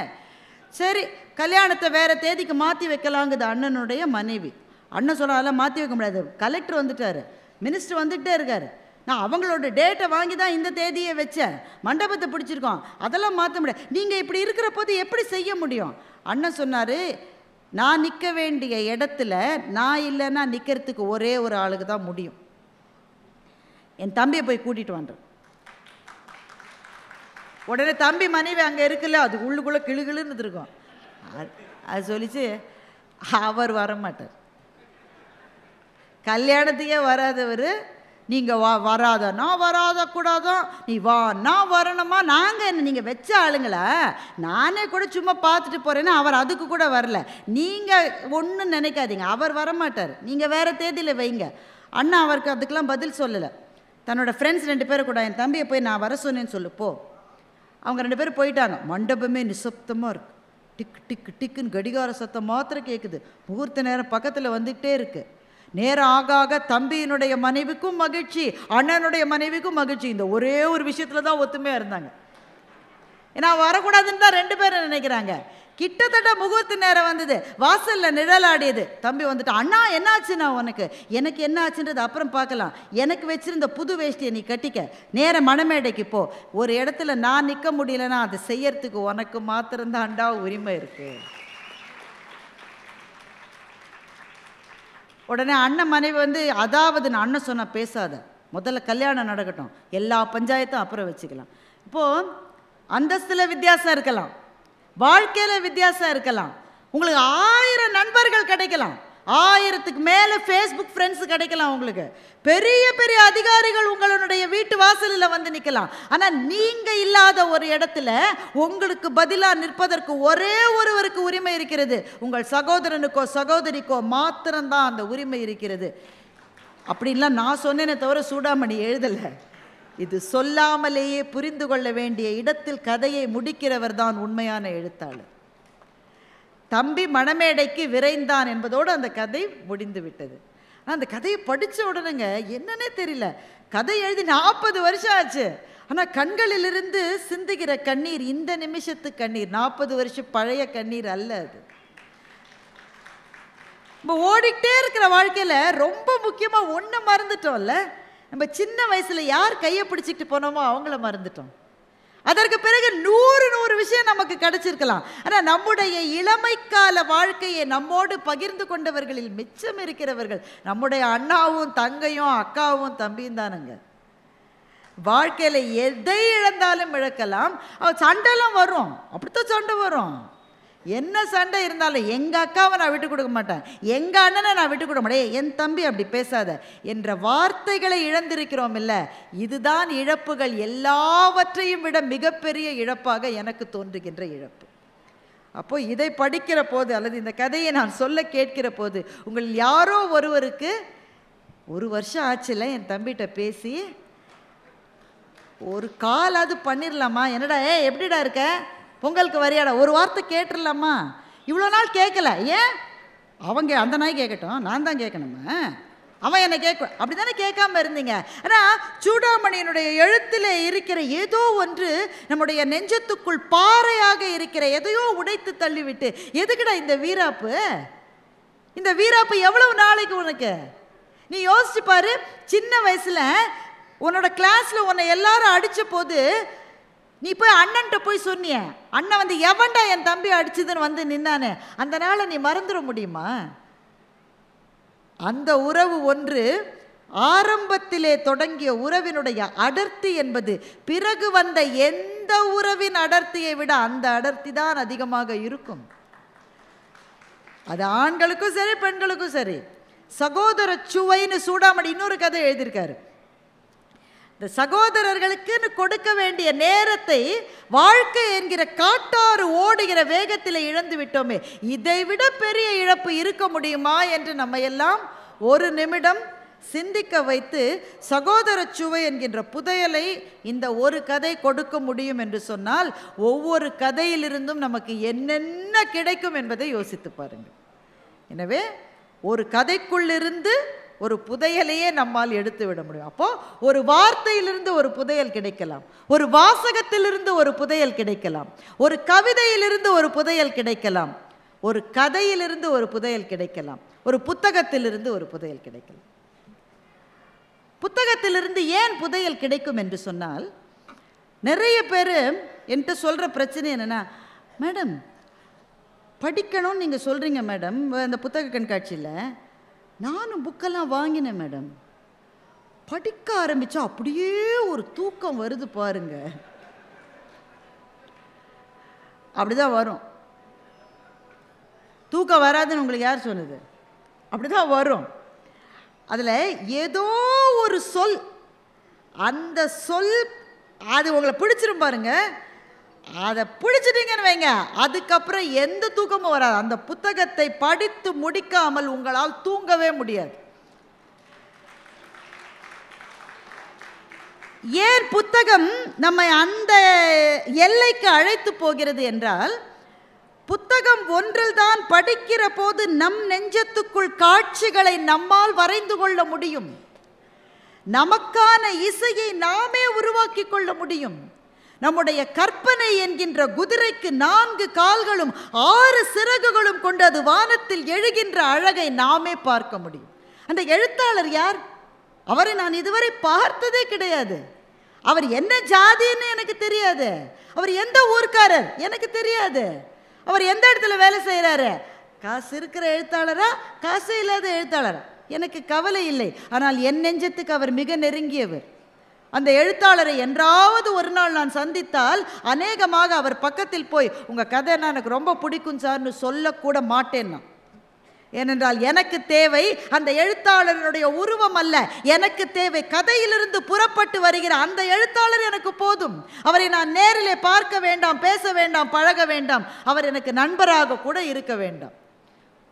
சரி, கல்யாணத்தை வேறு தேதிக்கு மாற்றி வைக்கலாங்குது அண்ணனுடைய மனைவி. அண்ணன் சொல்ல அதெல்லாம் மாற்றி வைக்க முடியாது, கலெக்டர் வந்துட்டார், மினிஸ்டர் வந்துகிட்டே இருக்கார், நான் அவங்களோட டேட்டை வாங்கி தான் இந்த தேதியை வச்சேன், மண்டபத்தை பிடிச்சிருக்கோம், அதெல்லாம் மாற்ற முடியாது, நீங்கள் இப்படி இருக்கிற போது எப்படி செய்ய முடியும்? அண்ணன் சொன்னார், நான் நிற்க வேண்டிய இடத்துல நான் இல்லைன்னா நிற்கிறதுக்கு ஒரே ஒரு ஆளுக்கு தான் முடியும், என் தம்பியை போய் கூட்டிகிட்டு வாங்க. உடனே தம்பி மனைவி அங்கே இருக்குல்ல, அது உள்ளுக்குள்ளே கிளுகிளுன்னு இருக்கும். அது சொல்லிச்சு, அவர் வரமாட்டார், கல்யாணத்துக்கே வராதவர், நீங்கள் வராத நான் வராத கூடாதோ, நீ வா நான் வரணுமா, நாங்கள் என்ன நீங்கள் வச்ச ஆளுங்களா, நானே கூட சும்மா பார்த்துட்டு போகிறேன்னா அவர் அதுக்கு கூட வரல, நீங்கள் ஒன்றும் நினைக்காதீங்க, அவர் வரமாட்டார், நீங்கள் வேறு தேதியில் வைங்க. அண்ணா அவருக்கு அதுக்கெலாம் பதில் சொல்லலை. தன்னோட ஃப்ரெண்ட்ஸ் 2 பேரை கூட, என் தம்பியை போய் நான் வர சொன்னேன்னு சொல்லு போ. அவங்க 2 பேரும் போயிட்டாங்க. மண்டபமே நிசப்தமாக இருக்குது, டிக்கு டிக்கு டிக்குன்னு கடிகார சத்தம் மாத்திரம் கேட்குது. முகூர்த்த நேரம் பக்கத்தில் வந்துகிட்டே இருக்குது. நேரம் ஆக ஆக தம்பியினுடைய மனைவிக்கும் மகிழ்ச்சி, அண்ணனுடைய மனைவிக்கும் மகிழ்ச்சி. இந்த ஒரே ஒரு விஷயத்தில் தான் ஒத்துமையாக இருந்தாங்க. ஏன்னா வரக்கூடாதுன்னு தான் 2 பேரும் நினைக்கிறாங்க. கிட்டத்தட்ட முகூர்த்த நேரம் வந்தது, வாசலில் நிழலாடியது. தம்பி வந்துட்டு, அண்ணா என்னாச்சுண்ணா உனக்கு? எனக்கு என்ன ஆச்சுன்றது அப்புறம் பார்க்கலாம், எனக்கு வச்சிருந்த புது வேஷ்டியை நீ கட்டிக்க, நேர மணமேடைக்கு போ. ஒரு இடத்துல நான் நிற்க முடியலன்னா அதை செய்யறதுக்கு உனக்கு மாத்திரம்தான்டா உரிமை இருக்கு. உடனே அண்ணன் மனைவி வந்து, அதாவது நான் அண்ணன் சொன்ன பேசாத, முதல்ல கல்யாணம் நடக்கட்டும், எல்லா பஞ்சாயத்தும் அப்புறம் வச்சுக்கலாம். இப்போது அந்தஸ்தில் வித்தியாசம் இருக்கலாம், வாழ்க்கையில் வித்தியாசம் இருக்கலாம், உங்களுக்கு 1000 நண்பர்கள் கிடைக்கலாம், 1000க்கு மேலே ஃபேஸ்புக் ஃப்ரெண்ட்ஸ் கிடைக்கலாம், உங்களுக்கு பெரிய பெரிய அதிகாரிகள் உங்களுடைய வீட்டு வாசலில் வந்து நிற்கலாம். ஆனால் நீங்கள் இல்லாத ஒரு இடத்துல உங்களுக்கு பதிலாக நிற்பதற்கு ஒரே ஒருவருக்கு உரிமை இருக்கிறது, உங்கள் சகோதரனுக்கோ சகோதரிக்கோ மாத்திரம்தான் அந்த உரிமை இருக்கிறது. அப்படின்லாம் நான் சொன்னேனே தவிர சூடாமணி எழுதலை. இது சொல்லாமலேயே புரிந்து கொள்ள வேண்டிய இடத்தில் கதையை முடிக்கிறவர் தான் உண்மையான எழுத்தாளர். தம்பி மணமேடைக்கு விரைந்தான் என்பதோடு அந்த கதை முடிந்து விட்டது. ஆனால் அந்த கதையை படித்த உடனேங்க என்னன்னே தெரியல, கதை எழுதி 40 வருஷம் ஆச்சு, ஆனால் கண்களிலிருந்து சிந்துகிற கண்ணீர் இந்த நிமிஷத்து கண்ணீர், 40 வருஷம் பழைய கண்ணீர் அல்ல. அது நம்ம ஓடிக்கிட்டே இருக்கிற வாழ்க்கையில் ரொம்ப முக்கியமாக ஒன்று மறந்துட்டோம்ல, நம்ம சின்ன வயசில் யார் கையை பிடிச்சிக்கிட்டு போனோமோ அவங்கள மறந்துட்டோம். அதற்கு பிறகு 100 விஷயம் நமக்கு கிடைச்சிருக்கலாம். ஆனால் நம்முடைய இளமைக்கால வாழ்க்கையை நம்மோடு பகிர்ந்து கொண்டவர்களில் மிச்சம் இருக்கிறவர்கள் நம்முடைய அண்ணாவும் தங்கையும் அக்காவும் தம்பியும் தானுங்க. வாழ்க்கையில் எதை இழந்தாலும் இழக்கலாம், சண்டைலாம் வரும், அப்படித்தான் சண்டை வரும். என்ன சண்டை இருந்தாலும் எங்கள் அக்காவை நான் விட்டு கொடுக்க மாட்டேன், எங்கள் அண்ணனை நான் விட்டு கொடுக்க மாட்டேன், என் தம்பி அப்படி பேசாத என்ற வார்த்தைகளை இழந்திருக்கிறோம் இல்லை. இதுதான் இழப்புகள் எல்லாவற்றையும் விட மிகப்பெரிய இழப்பாக எனக்கு தோன்றுகின்ற இழப்பு. அப்போ இதை படிக்கிற போது அல்லது இந்த கதையை நான் சொல்ல கேட்கிற போது உங்கள் யாரோ ஒருவருக்கு 1 வருஷம் ஆச்சுல என் தம்பிகிட்ட பேசி ஒரு காலாவது பண்ணிடலாமா, என்னடா எப்படிடா இருக்க, பொங்கலுக்கு வரியாடா, ஒரு வார்த்தை கேட்டுடலாமா, இவ்வளோ நாள் கேட்கல, ஏன் அவங்க அந்த நாய் கேட்கட்டும், நான் தான் கேட்கணுமா, அவன் என்னை கேட்க, அப்படி தானே கேட்காம இருந்தீங்க. ஆனால் சூடாமணியினுடைய எழுத்தில் இருக்கிற ஏதோ ஒன்று நம்முடைய நெஞ்சத்துக்குள் பாறையாக இருக்கிற எதையோ உடைத்து தள்ளிவிட்டு, எதுக்குடா இந்த வீராப்பு, இந்த வீராப்பு எவ்வளவு நாளைக்கு உனக்கு, நீ யோசிச்சு பாரு. சின்ன வயசில் உன்னோட கிளாஸில் உன்னை எல்லாரும் அடித்த போது நீ போய் அண்ணன்ட்ட போய் சொன்னிய, அண்ணன் வந்து எவன்டா என் தம்பி அடிச்சதுன்னு வந்து நின்னானே, அந்த நாளை நீ மறந்துட முடியுமா? அந்த உறவு ஒன்று ஆரம்பத்திலே தொடங்கிய உறவினுடைய அடர்த்தி என்பது பிறகு வந்த எந்த உறவின் அடர்த்தியை விட அந்த அடர்த்தி தான் அதிகமாக இருக்கும். அது ஆண்களுக்கும் சரி பெண்களுக்கும் சரி. சகோதர சுவைன்னு சூடாமணி இன்னொரு கதை எழுதியிருக்காரு. இந்த சகோதரர்களுக்குன்னு கொடுக்க வேண்டிய நேரத்தை வாழ்க்கை என்கிற காட்டாறு ஓடுகிற வேகத்தில் இழந்து விட்டோமே, இதை விட பெரிய இழப்பு இருக்க முடியுமா என்று நம்ம எல்லாம் ஒரு நிமிடம் சிந்திக்க வைத்து சகோதர சுவை என்கின்ற புதையலை இந்த ஒரு கதை கொடுக்க முடியும் என்று சொன்னால் ஒவ்வொரு கதையிலிருந்தும் நமக்கு என்னென்ன கிடைக்கும் என்பதை யோசித்து பாருங்கள். எனவே ஒரு கதைக்குள்ளிருந்து ஒரு புதையலையே நம்மால் எடுத்து விட முடியும். அப்போ ஒரு வார்த்தையிலிருந்து ஒரு புதையல் கிடைக்கலாம், ஒரு வாசகத்திலிருந்து ஒரு புதையல் கிடைக்கலாம், ஒரு கவிதையிலிருந்து ஒரு புதையல் கிடைக்கலாம், ஒரு கதையிலிருந்து ஒரு புதையல் கிடைக்கலாம், ஒரு புத்தகத்திலிருந்து ஒரு புதையல் கிடைக்கலாம். புத்தகத்திலிருந்து ஏன் புதையல் கிடைக்கும் என்று சொன்னால், நிறைய பேர் என்கிட்ட சொல்கிற பிரச்சனை என்னென்னா, மேடம் படிக்கணும்னு நீங்கள் சொல்கிறீங்க மேடம் அந்த புத்தக கண்காட்சியில், நானும் புக்கெல்லாம் வாங்கினேன் மேடம், படிக்க ஆரம்பித்தா அப்படியே ஒரு தூக்கம் வருது பாருங்க. அப்படிதான் வரும். தூக்கம் வராதுன்னு உங்களுக்கு யார் சொன்னது? அப்படிதான் வரும். அதில் ஏதோ ஒரு சொல், அந்த சொல் அது உங்களை பிடிச்சிரும் பாருங்க. அதை பிடிச்சிட்டீங்கன்னு வைங்க, அதுக்கப்புறம் எந்த தூக்கமும் வராது. அந்த புத்தகத்தை படித்து முடிக்காமல் உங்களால் தூங்கவே முடியாது. ஏன் புத்தகம் நம்மை அந்த எல்லைக்கு அழைத்து போகிறது என்றால், புத்தகம் ஒன்றில் தான் படிக்கிற போது நம் நெஞ்சத்துக்குள் காட்சிகளை நம்மால் வரைந்து கொள்ள முடியும். நமக்கான இசையை நாமே உருவாக்கி கொள்ள முடியும். நம்முடைய கற்பனை என்கின்ற குதிரைக்கு 4 கால்களும் 6 சிறகுகளும் கொண்டு அது வானத்தில் எழுகின்ற அழகை நாமே பார்க்க முடியும். அந்த எழுத்தாளர் யார்? அவரை நான் இதுவரை பார்த்ததே கிடையாது. அவர் என்ன ஜாதின்னு எனக்கு தெரியாது. அவர் எந்த ஊர்க்காரர் எனக்கு தெரியாது. அவர் எந்த இடத்துல வேலை செய்கிறாரு? காசு இருக்கிற எழுத்தாளரா காசு இல்லாத எழுத்தாளரா எனக்கு கவலை இல்லை. ஆனால் என் நெஞ்சத்துக்கு அவர் மிக நெருங்கியவர். அந்த எழுத்தாளரை என்றாவது ஒரு நாள் நான் சந்தித்தால் அநேகமாக அவர் பக்கத்தில் போய் உங்கள் கதைன்னா எனக்கு ரொம்ப பிடிக்கும் சார்னு சொல்லக்கூட மாட்டேன்னா. ஏனென்றால் எனக்கு தேவை அந்த எழுத்தாளருடைய உருவம் அல்ல, எனக்கு தேவை கதையிலிருந்து புறப்பட்டு வருகிற அந்த எழுத்தாளர் எனக்கு போதும். அவரை நான் நேரிலே பார்க்க வேண்டாம், பேச வேண்டாம், பழக வேண்டாம், அவர் எனக்கு நண்பராக கூட இருக்க வேண்டாம்.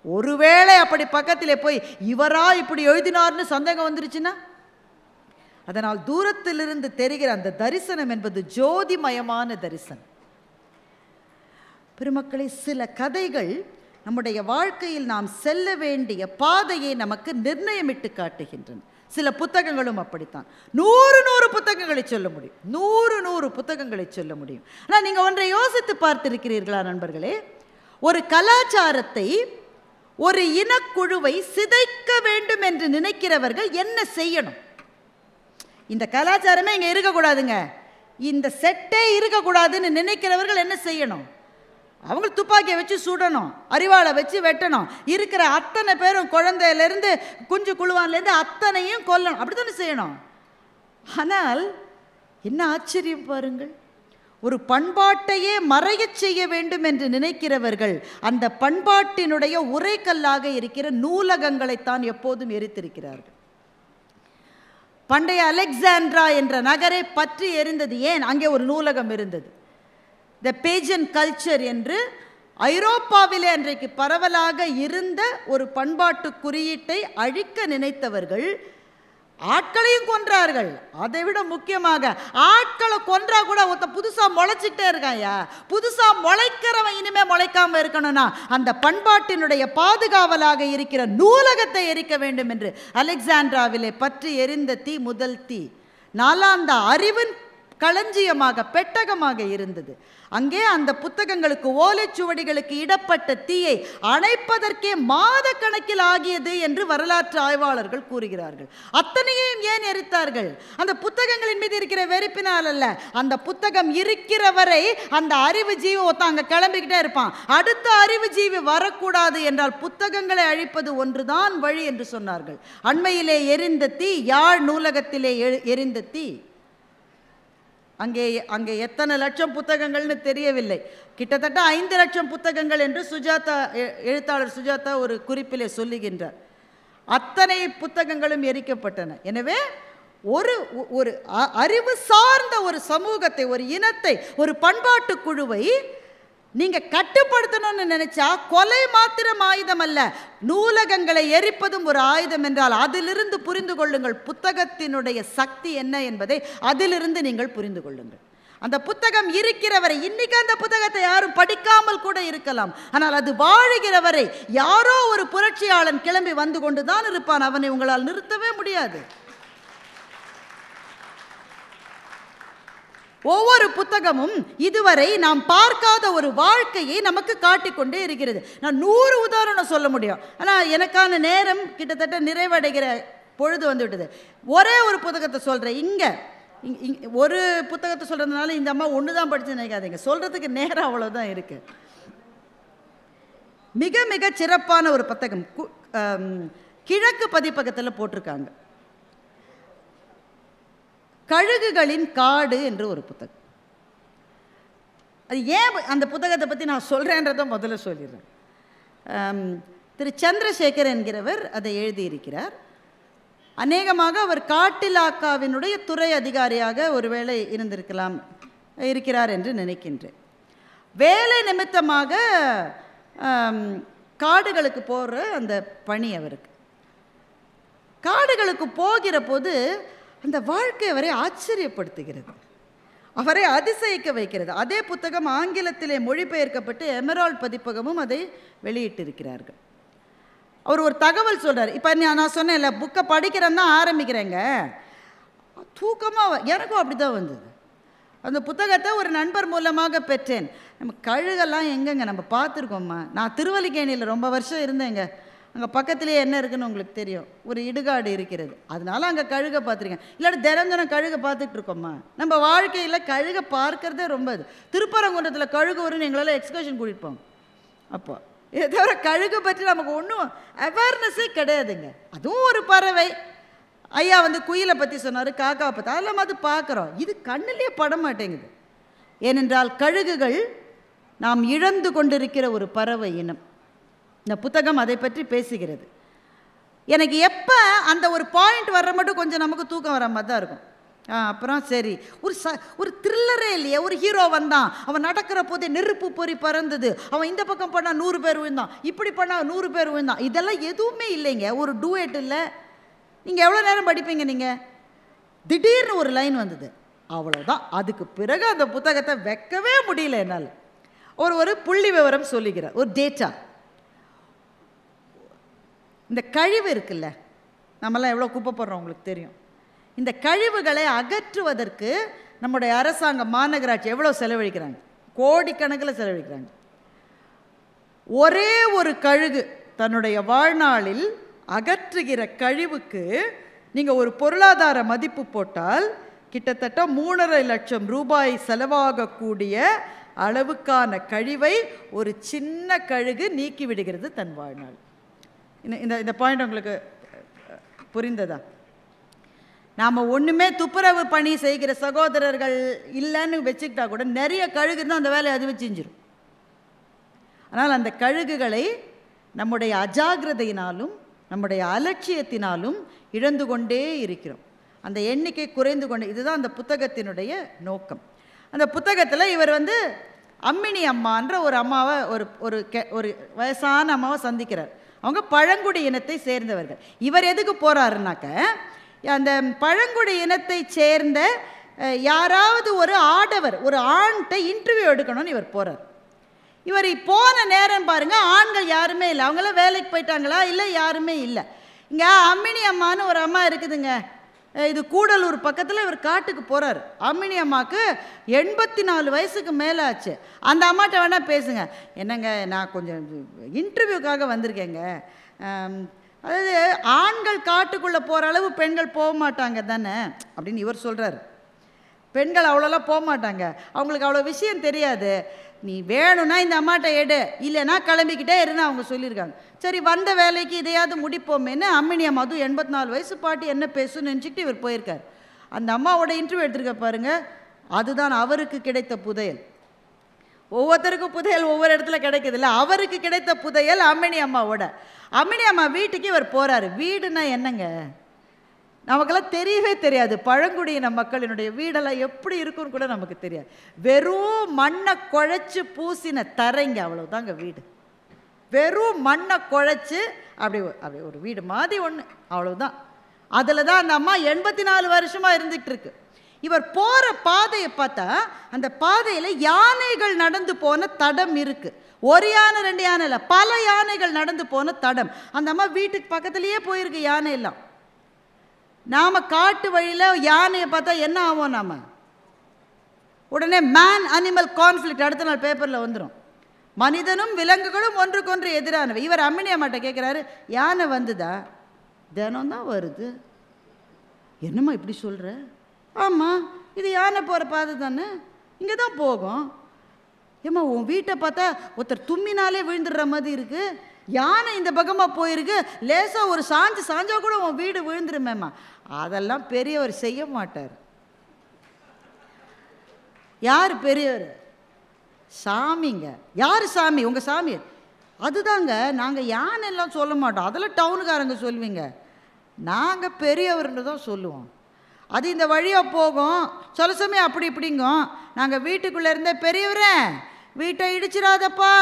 ஒருவேளை அப்படி பக்கத்திலே போய் இவரா இப்படி எழுதினார்னு சந்தேகம் வந்துருச்சுன்னா, அதனால் தூரத்திலிருந்து தெரிகிற அந்த தரிசனம் என்பது ஜோதிமயமான தரிசனம். பெருமக்களே, சில கதைகள் நம்முடைய வாழ்க்கையில் நாம் செல்ல வேண்டிய பாதையை நமக்கு நிர்ணயமிட்டு காட்டுகின்றன. சில புத்தகங்களும் அப்படித்தான். 100 புத்தகங்களை சொல்ல முடியும், 100 புத்தகங்களை சொல்ல முடியும். ஆனால் நீங்கள் ஒன்றை யோசித்து பார்த்திருக்கிறீர்களா நண்பர்களே? ஒரு கலாச்சாரத்தை, ஒரு இனக்குழுவை சிதைக்க வேண்டும் என்று நினைக்கிறவர்கள் என்ன செய்யணும்? இந்த கலாச்சாரமே இங்கே இருக்கக்கூடாதுங்க, இந்த செட்டே இருக்கக்கூடாதுன்னு நினைக்கிறவர்கள் என்ன செய்யணும்? அவங்க துப்பாக்கியை வச்சு சுடணும், அரிவாளை வச்சு வெட்டணும், இருக்கிற அத்தனை பேரும் குழந்தையிலேருந்து குஞ்சு குழுவான்லேருந்து அத்தனையும் கொல்லணும், அப்படித்தானே செய்யணும். ஆனால் என்ன ஆச்சரியம் பாருங்கள், ஒரு பண்பாட்டையே மறையச் செய்ய வேண்டும் என்று நினைக்கிறவர்கள் அந்த பண்பாட்டினுடைய உரைக்கல்லாக இருக்கிற நூலகங்களைத்தான் எப்போதும் எரித்திருக்கிறார்கள். பண்டைய அலெக்சாண்ட்ரா என்ற நகரை பற்றி எரிந்தது ஏன்? அங்கே ஒரு நூலகம் இருந்தது. த பேஜன் கல்ச்சர் என்று ஐரோப்பாவிலே அன்றைக்கு பரவலாக இருந்த ஒரு பண்பாட்டு குறியீட்டை அழிக்க நினைத்தவர்கள் ஆட்களையும் கொன்றார்கள். அதை விட முக்கியமாக ஆட்களை கொன்றா கூட ஒருத்த புதுசா முளைச்சிட்டே இருக்காயா, புதுசா முளைக்கிறவன் இனிமே முளைக்காம இருக்கணும்னா அந்த பண்பாட்டினுடைய பாதுகாவலாக இருக்கிற நூலகத்தை எரிக்க வேண்டும் என்று அலெக்சாண்ட்ராவிலே பற்றி எரிந்த தீ முதல் தீ நாலாந்த அறிவின் களஞ்சியமாக பெட்டகமாக இருந்தது. அங்கே அந்த புத்தகங்களுக்கு, ஓலைச்சுவடிகளுக்கு இடப்பட்ட தீயை அணைப்பதற்கே மாத கணக்கில் ஆகியது என்று வரலாற்று ஆய்வாளர்கள் கூறுகிறார்கள். அத்தனையும் ஏன் எரித்தார்கள்? அந்த புத்தகங்களின் மீது இருக்கிற வெறுப்பினால் அல்ல. அந்த புத்தகம் இருக்கிற வரை அந்த அறிவு ஜீவி ஒருத்தங்க கிளம்பிக்கிட்டே இருப்பான். அடுத்த அறிவு ஜீவி வரக்கூடாது என்றால் புத்தகங்களை அழிப்பது ஒன்றுதான் வழி என்று சொன்னார்கள். அண்மையிலே எரிந்த தீ, யாழ் நூலகத்திலே எரிந்த தீ. அங்கே எத்தனை லட்சம் புத்தகங்கள்னு தெரியவில்லை, கிட்டத்தட்ட 5 லட்சம் புத்தகங்கள் என்று எழுத்தாளர் சுஜாதா ஒரு குறிப்பிலே சொல்லுகின்றார். அத்தனை புத்தகங்களும் எரிக்கப்பட்டன. எனவே ஒரு அறிவு சார்ந்த ஒரு சமூகத்தை, ஒரு இனத்தை, ஒரு பண்பாட்டு குழுவை நீங்க கட்டுப்படுத்தணும்னு நினைச்சா கொலை மாத்திரம் ஆயுதம் அல்ல, நூலகங்களை எரிப்பதும் ஒரு ஆயுதம் என்றால் அதிலிருந்து புரிந்து கொள்ளுங்கள் புத்தகத்தினுடைய சக்தி என்ன என்பதை அதிலிருந்து நீங்கள் புரிந்து கொள்ளுங்கள். அந்த புத்தகம் இருக்கிறவரை, இன்னைக்கு அந்த புத்தகத்தை யாரும் படிக்காமல் கூட இருக்கலாம், ஆனால் அது வாழுகிறவரை யாரோ ஒரு புரட்சியாளன் கிளம்பி வந்து கொண்டுதான் இருப்பான். அவனை உங்களால் நிறுத்தவே முடியாது. ஒவ்வொரு புத்தகமும் இதுவரை நாம் பார்க்காத ஒரு வாழ்க்கையை நமக்கு காட்டிக்கொண்டே இருக்கிறது. நான் 100 உதாரணம் சொல்ல முடியும், ஆனால் எனக்கான நேரம் கிட்டத்தட்ட நிறைவடைகிற பொழுது வந்து விட்டது. ஒரே ஒரு புத்தகத்தை சொல்கிறேன். இங்கே ஒரு புத்தகத்தை சொல்கிறதுனால இந்த அம்மா ஒன்று தான் படித்து நினைக்காதீங்க, சொல்கிறதுக்கு நேரம் அவ்வளோதான் இருக்குது. மிக மிக சிறப்பான ஒரு புத்தகம் கிழக்கு பதிப்பகத்தில் போட்டிருக்காங்க. கழுகுகளின் காடு என்று ஒரு புத்தகம். அது ஏன் அந்த புத்தகத்தை பற்றி நான் சொல்கிறேன்றதை முதல்ல சொல்லிடுறேன். திரு சந்திரசேகர் என்கிறவர் அதை எழுதியிருக்கிறார். அநேகமாக அவர் காட்டிலாக்காவினுடைய துறை அதிகாரியாக ஒருவேளை இருக்கிறார் என்று நினைக்கின்றேன். வேலை நிமித்தமாக காடுகளுக்கு போகிற அந்த பணி அவருக்கு. காடுகளுக்கு போகிற போது அந்த வாழ்க்கை அவரை ஆச்சரியப்படுத்துகிறது, அவரை அதிசயிக்க வைக்கிறது. அதே புத்தகம் ஆங்கிலத்திலே மொழிபெயர்க்கப்பட்டு எமரால்ட் பதிப்பகமும் அதை வெளியிட்டிருக்கிறார்கள். அவர் ஒரு தகவல் சொல்கிறார். இப்போ நான் சொன்னேன்ல, புக்கை படிக்கிறேன்னு தான் ஆரம்பிக்கிறேங்க, தூக்கமாக எனக்கும் அப்படி தான் வந்தது. அந்த புத்தகத்தை ஒரு நண்பர் மூலமாக பெற்றேன். நம்ம கழுகெல்லாம் எங்கெங்க நம்ம பார்த்துருக்கோம்மா. நான் திருவல்லிக்கேணியில் ரொம்ப வருஷம் இருந்தேங்க. அங்கே பக்கத்துலேயே என்ன இருக்குதுன்னு உங்களுக்கு தெரியும், ஒரு இடுகாடு இருக்கிறது. அதனால அங்கே கழுகை பார்த்துருக்கேன். இல்லாட்டி தினம் கழுகை பார்த்துட்டு இருக்கோம்மா. நம்ம வாழ்க்கையில் கழுகை பார்க்கறதே ரொம்ப இது. திருப்பரங்குன்றத்தில் கழுகு வரும்னு எங்களால் எக்ஸ்கர்ஷன் கூட்டிகிட்டு போங்க. அப்போ இதை தவிர கழுகை பற்றி நமக்கு ஒன்றும் அவேர்னஸே கிடையாதுங்க. அதுவும் ஒரு பறவை. ஐயா வந்து குயிலை பற்றி சொன்னார், காக்காவை பற்றி, அதெல்லாம் அது பார்க்குறோம். இது கண்ணிலேயே பட மாட்டேங்குது. ஏனென்றால் கழுகுகள் நாம் இழந்து கொண்டிருக்கிற ஒரு பறவை இனம். இந்த புத்தகம் அதை பற்றி பேசுகிறது. எனக்கு எப்போ அந்த ஒரு பாயிண்ட் வர்ற மட்டும் கொஞ்சம் நமக்கு தூக்கம் வர மாதிரி தான் இருக்கும். அப்புறம் சரி, ஒரு த்ரில்லரே இல்லையே. ஒரு ஹீரோ வந்தான், அவன் நடக்கிற போதே நெருப்பு பொறி பறந்தது, அவன் இந்த பக்கம் பண்ணால் 100 பேர் விழுந்தான், இப்படி பண்ணால் 100 பேர் விழுந்தான், இதெல்லாம் எதுவுமே இல்லைங்க. ஒரு டூயட் இல்லை. நீங்கள் எவ்வளோ நேரம் படிப்பீங்க? நீங்கள் திடீர்னு ஒரு லைன் வந்தது, அவ்வளோதான். அதுக்கு பிறகு அந்த புத்தகத்தை வைக்கவே முடியல என்னால். ஒரு புள்ளி விவரம் சொல்லுகிறார், ஒரு டேட்டா. இந்த கழிவு இருக்குல்ல, நம்மளாம் எவ்வளோ குப்பை போடுறோம் உங்களுக்கு தெரியும். இந்த கழிவுகளை அகற்றுவதற்கு நம்முடைய அரசாங்கம், மாநகராட்சி எவ்வளோ செலவழிக்கிறாங்க? கோடிக்கணக்கில் செலவழிக்கிறாங்க. ஒரே ஒரு கழுகு தன்னுடைய வாழ்நாளில் அகற்றுகிற கழிவுக்கு நீங்கள் ஒரு பொருளாதார மதிப்பு போட்டால் கிட்டத்தட்ட 3.5 லட்சம் ரூபாய் செலவாகக்கூடிய அளவுக்கான கழிவை ஒரு சின்ன கழுகு நீக்கி விடுகிறது தன் வாழ்நாள். இந்த பாயிண்ட் உங்களுக்கு புரிந்ததா? நாம் ஒன்றுமே துப்புரவு பணி செய்கிற சகோதரர்கள் இல்லைன்னு வச்சுக்கிட்டா கூட நிறைய கழுகு தான் அந்த வேலையை அது செஞ்சிடும். ஆனால் அந்த கழுகுகளை நம்முடைய அஜாகிரதையினாலும் நம்முடைய அலட்சியத்தினாலும் இழந்து கொண்டே இருக்கிறோம். அந்த எண்ணிக்கை குறைந்து கொண்டே. இதுதான் அந்த புத்தகத்தினுடைய நோக்கம். அந்த புத்தகத்தில் இவர் வந்து அம்மினி அம்மான்ற ஒரு அம்மாவை ஒரு வயசான அம்மாவை சந்திக்கிறார். அவங்க பழங்குடி இனத்தை சேர்ந்தவர்கள். இவர் எதுக்கு போகிறாருனாக்க, அந்த பழங்குடி இனத்தை சேர்ந்த யாராவது ஒரு ஆடவர், ஒரு ஆண்கிட்ட இன்டர்வியூ எடுக்கணும்னு இவர் போகிறார். இவர் போன நேரம் பாருங்கள், ஆண்கள் யாருமே இல்லை. அவங்களாம் வேலைக்கு போயிட்டாங்களா? இல்லை, யாருமே இல்லை. இங்கே அம்மினி அம்மானு ஒரு அம்மா இருக்குதுங்க, இது கூடலூர் பக்கத்தில். இவர் காட்டுக்கு போகிறார். அம்மினி அம்மாவுக்கு 84 வயசுக்கு மேலே ஆச்சு. அந்த அம்மாட்ட வேணால் பேசுங்க. என்னங்க, நான் கொஞ்சம் இன்டர்வியூக்காக வந்திருக்கேங்க. அதாவது ஆண்கள் காட்டுக்குள்ளே போகிற அளவு பெண்கள் போக மாட்டாங்க தானே அப்படின்னு இவர் சொல்கிறார். பெண்கள் அவ்வளோலாம் போக மாட்டாங்க, அவங்களுக்கு அவ்வளோ விஷயம் தெரியாது. நீ வேணும்னா இந்த அம்மாட்ட எடு, இல்லைன்னா கிளம்பிக்கிட்டே இருன்னு அவங்க சொல்லியிருக்காங்க. சரி, வந்த வேலைக்கு இதையாவது முடிப்போமேன்னு அம்மினி அம்மா, அதுவும் 84 வயசு பாட்டி என்ன பேசுன்னு நினச்சிக்கிட்டு இவர் போயிருக்கார். அந்த அம்மாவோட இன்டர்வியூ எடுத்துருக்க பாருங்கள். அதுதான் அவருக்கு கிடைத்த புதையல். ஒவ்வொருத்தருக்கும் புதையல் ஒவ்வொரு இடத்துல கிடைக்குது இல்லை, அவருக்கு கிடைத்த புதையல் அம்மினி அம்மாவோட. அம்மினி அம்மா வீட்டுக்கு இவர் போகிறாரு. வீடுனா என்னங்க, நமக்கெல்லாம் தெரியவே தெரியாது. பழங்குடியின மக்களினுடைய வீடெல்லாம் எப்படி இருக்குன்னு கூட நமக்கு தெரியாது. வெறும் மண்ணை குழைச்சி பூசின தரைங்க, அவ்வளோதாங்க வீடு. வெறும் மண்ணை குழைச்சி அப்படி ஒரு வீடு மாதிரி ஒன்று, அவ்வளோதான். அதில் தான் அந்த அம்மா 84 வருஷமாக இருந்துகிட்டு இருக்கு. இவர் போகிற பாதையை பார்த்தா அந்த பாதையில் யானைகள் நடந்து போன தடம் இருக்குது. ஒரு யானை 2 யானை இல்லை, பல யானைகள் நடந்து போன தடம். அந்த அம்மா வீட்டுக்கு பக்கத்துலேயே போயிருக்கு யானை எல்லாம். நாம் காட்டு வழியில் யானையை பார்த்தா என்ன ஆகும்? நாம் உடனே மேன் அனிமல் கான்ஃப்ளிக்ட் அடுத்த நாள் பேப்பரில் வந்துடும். மனிதனும் விலங்குகளும் ஒன்றுக்கொன்று எதிரானவை. இவர் அம்மினி அம்மாட்ட கேட்குறாரு, யானை வந்துதா? தினம்தான் வருது. என்னம்மா இப்படி சொல்கிற? ஆமாம், இது யானை போகிற பாதை தானே, இங்கே தான் போகும். ஏம்மா உன் வீட்டை பார்த்தா ஒருத்தர் தும்மினாலே விழுந்துடுற மாதிரி இருக்குது. யானை இந்த பக்கமாக போயிருக்கு, லேசாக ஒரு சாஞ்சா கூட உன் வீடு விழுந்துருமேம்மா. அதெல்லாம் பெரியவர் செய்ய மாட்டார். யார் பெரியவர்? சாமிங்க. யார் சாமி? உங்கள் சாமி. அதுதாங்க, நாங்கள் யானை எல்லாம் சொல்ல மாட்டோம், அதெல்லாம் டவுனுக்காரங்க சொல்லுவீங்க. நாங்கள் பெரியவர்னு தான் சொல்லுவோம். அது இந்த வழியாக போகும், சில சமயம் அப்படி இப்படிங்க. நாங்கள் வீட்டுக்குள்ளே இருந்தே, பெரியவரே வீட்டை இடிச்சிடாதப்பா,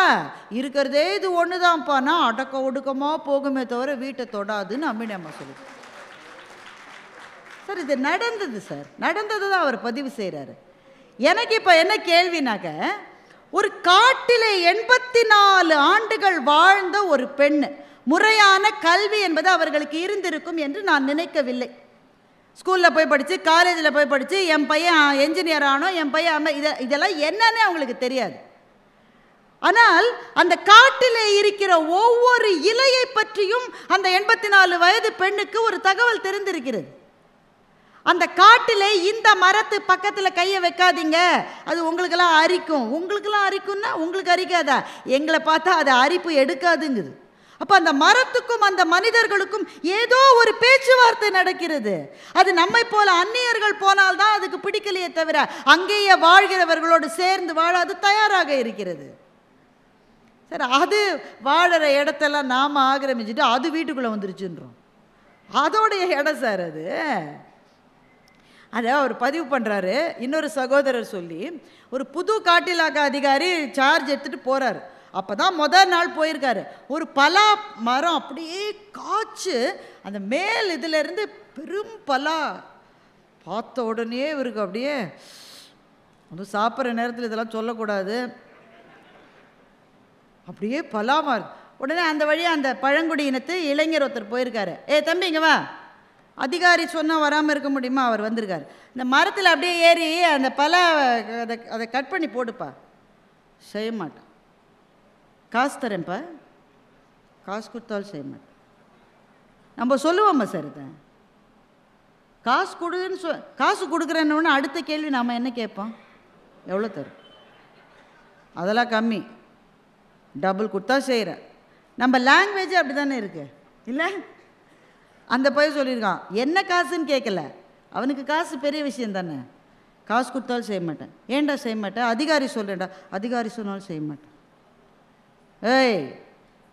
இருக்கிறதே இது ஒன்று தான்ப்பா, நான் அடக்க ஒடுக்கமாக போகுமே தவிர வீட்டை தொடாதுன்னு அம்மினி அம்மா சொல்லுது. சார் இது நடந்தது சார், நடந்தது தான் அவர் பதிவு செய்கிறாரு. எனக்கு இப்போ என்ன கேள்வினாக்க, ஒரு காட்டிலே 84 ஆண்டுகள் வாழ்ந்த ஒரு பெண், முறையான கல்வி என்பது அவர்களுக்கு இருந்திருக்கும் என்று நான் நினைக்கவில்லை. ஸ்கூலில் போய் படித்து, காலேஜில் போய் படித்து, என் பையன் என்ஜினியர் ஆனோம், என் பையன் இதெல்லாம் என்னன்னே அவங்களுக்கு தெரியாது. ஆனால் அந்த காட்டிலே இருக்கிற ஒவ்வொரு இலையை பற்றியும் அந்த 84 வயது பெண்ணுக்கு ஒரு தகவல் தெரிந்திருக்கிறது. அந்த காட்டிலே இந்த மரத்து பக்கத்தில் கையை வைக்காதீங்க, அது உங்களுக்கெல்லாம் அரிக்கும். உங்களுக்கெல்லாம் அரிக்கும்னா உங்களுக்கு அரிக்காதா? எங்களை பார்த்தா அது அரிப்பு எடுக்காதுங்குது. அப்போ அந்த மரத்துக்கும் அந்த மனிதர்களுக்கும் ஏதோ ஒரு பேச்சுவார்த்தை நடக்கிறது. அது நம்மை போல அந்நியர்கள் போனால்தான் அதுக்கு பிடிக்கலையே தவிர அங்கேயே வாழ்கிறவர்களோடு சேர்ந்து வாழ அது தயாராக இருக்கிறது. சார் அது வாழற இடத்தெல்லாம் நாம் ஆக்கிரமிச்சுட்டு அது வீட்டுக்குள்ளே வந்துருச்சுன்றோம். அதோடைய இடம் சார் அது. அதை அவர் பதிவு பண்ணுறாரு. இன்னொரு சகோதரர் சொல்லி, ஒரு புது காட்டிலாக்க அதிகாரி சார்ஜ் எடுத்துகிட்டு போகிறாரு. அப்போ தான் முதல் நாள் போயிருக்காரு. ஒரு பலா மரம் அப்படியே காய்ச்சி அந்த மேல் இதிலேருந்து பெரும் பலா பார்த்த உடனே இவருக்கு அப்படியே, வந்து சாப்பிட்ற நேரத்தில் இதெல்லாம் சொல்லக்கூடாது, அப்படியே பலாமா இருக்கு. உடனே அந்த வழியாக அந்த பழங்குடியினத்து இளைஞர் ஒருத்தர் போயிருக்காரு. தம்பி இங்கே வா, அதிகாரி சொன்னால் வராமல் இருக்க முடியுமா? அவர் வந்திருக்கார். இந்த மரத்தில் அப்படியே ஏறி அந்த பலா அதை கட் பண்ணி போடுப்பா. செய்ய மாட்டான். காசு தரேன்ப்பா. காசு கொடுத்தாலும் செய்ய மாட்டேன். நம்ம சொல்லுவோம்மா சார், இதை காசு கொடுன்னு காசு கொடுக்குறேன்னு அடுத்த கேள்வி நாம் என்ன கேட்போம்? எவ்வளோ தரும்? அதெல்லாம் கம்மி, டபுள் கொடுத்தா செய்கிறேன். நம்ம லாங்குவேஜ் அப்படி தானே இருக்கு இல்லை? அந்த பையன் சொல்லியிருக்கான், என்ன காசுன்னு கேட்கல, அவனுக்கு காசு பெரிய விஷயம் தானே. காசு கொடுத்தாலும் செய்ய மாட்டேன். ஏன்டா செய்ய மாட்டேன்? அதிகாரி சொல்கிறேன்டா. அதிகாரி சொன்னாலும் செய்ய மாட்டேன்.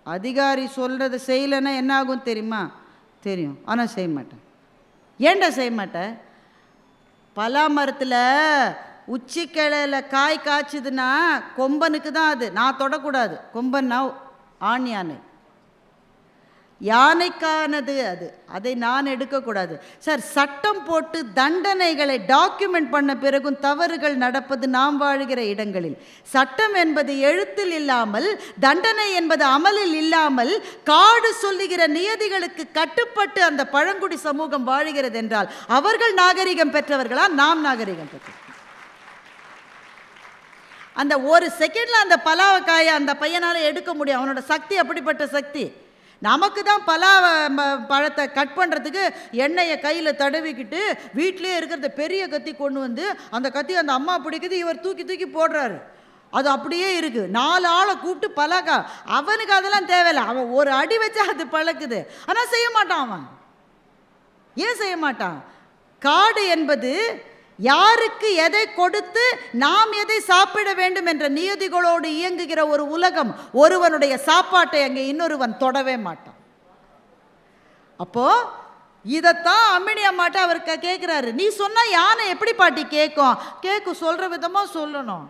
அதிகாரி சொல்கிறத செய்யலைன்னா என்ன ஆகும் தெரியுமா? தெரியும், ஆனால் செய்ய மாட்டேன். ஏன்டா செய்ய மாட்டேன்? பலா மரத்தில் உச்சி கிளையில் காய் காய்ச்சுதுன்னா கொம்பனுக்கு தான் அது, நான் தொடக்கூடாது. கொம்பன்னா ஆண் யானை, யானைக்கானது அது, அதை நான் எடுக்கக்கூடாது. சார் சட்டம் போட்டு தண்டனைகளை டாக்குமெண்ட் பண்ண பிறகும் தவறுகள் நடப்பது நாம் வாழ்கிற இடங்களில். சட்டம் என்பது எழுத்தில் இல்லாமல், தண்டனை என்பது அமலில் இல்லாமல், காடு சொல்லுகிற நியதிகளுக்கு கட்டுப்பட்டு அந்த பழங்குடி சமூகம் வாழ்கிறது என்றால் அவர்கள் நாகரிகம் பெற்றவர்களா? நாம் நாகரிகம் பெற்றவர்கள். அந்த ஒரு செகண்டில் அந்த பலாக்காயை அந்த பையனால் எடுக்க முடியும். அவனோட சக்தி அப்படிப்பட்ட சக்தி. நமக்கு தான் பலா பழத்தை கட் பண்ணுறதுக்கு எண்ணெயை கையில் தடவிக்கிட்டு வீட்டிலே இருக்கிறத பெரிய கத்தி கொண்டு வந்து அந்த கத்தி அந்த அம்மா பிடிக்குது, இவர் தூக்கி தூக்கி போடுறாரு. அது அப்படியே இருக்குது. 4 ஆளை கூப்பிட்டு பழக்கா. அவனுக்கு அதெல்லாம் தேவையில்லை, அவன் ஒரு அடி வச்சா அது பழக்குது. ஆனால் செய்ய மாட்டான். அவன் ஏன் செய்ய மாட்டான்? காடு என்பது யாருக்கு எதை கொடுத்து நாம் எதை சாப்பிட வேண்டும் என்ற நியதிகளோடு இயங்குகிற ஒரு உலகம். ஒருவனுடைய சாப்பாட்டை அங்கே இன்னொருவன் தொடவே மாட்டான். அப்போ இதைத்தான் அம்மினி அம்மாட்ட அவர் கேட்குறாரு. நீ சொன்னால் யானை எப்படி பாட்டி கேட்கும்? கேட்கும், சொல்கிற விதமாக சொல்லணும்.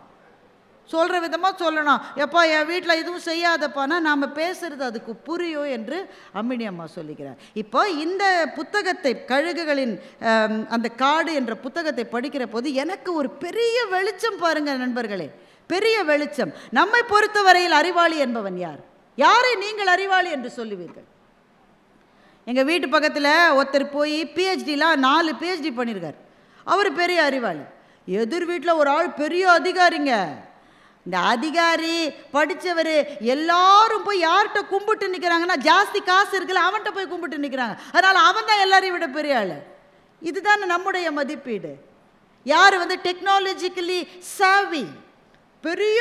சொல்கிற விதமாக சொல்லணும். எப்பா என் வீட்டில் இதுவும் செய்யாதப்பானா நாம் பேசுகிறது அதுக்கு புரியும் என்று அம்மினி அம்மா சொல்லிக்கிறார். இப்போ இந்த புத்தகத்தை கழுகுகளின் அந்த காடு என்ற புத்தகத்தை படிக்கிற போது எனக்கு ஒரு பெரிய வெளிச்சம் பாருங்கள் நண்பர்களே, பெரிய வெளிச்சம். நம்மை பொறுத்தவரையில் அறிவாளி என்பவன் யார்? யாரை நீங்கள் அறிவாளி என்று சொல்லுவீர்கள்? எங்கள் வீட்டு பக்கத்தில் ஒருத்தர் போய் பிஹெச்டிலாம் 4 PhD பண்ணியிருக்கார். அவர் பெரிய அறிவாளி. எதிர் வீட்டில் ஒரு ஆள் பெரிய அதிகாரிங்க. இந்த அதிகாரி படித்தவர் எல்லாரும் போய் யார்கிட்ட கும்பிட்டு நிற்கிறாங்கன்னா, ஜாஸ்தி காசு இருக்குல்ல அவன்கிட்ட போய் கும்பிட்டு நிற்கிறாங்க. அதனால் அவன் தான் எல்லாரையும் விட பெரிய ஆள். இதுதான் நம்முடைய மதிப்பீடு. யார் டெக்னாலஜிக்கலி சாவி, பெரிய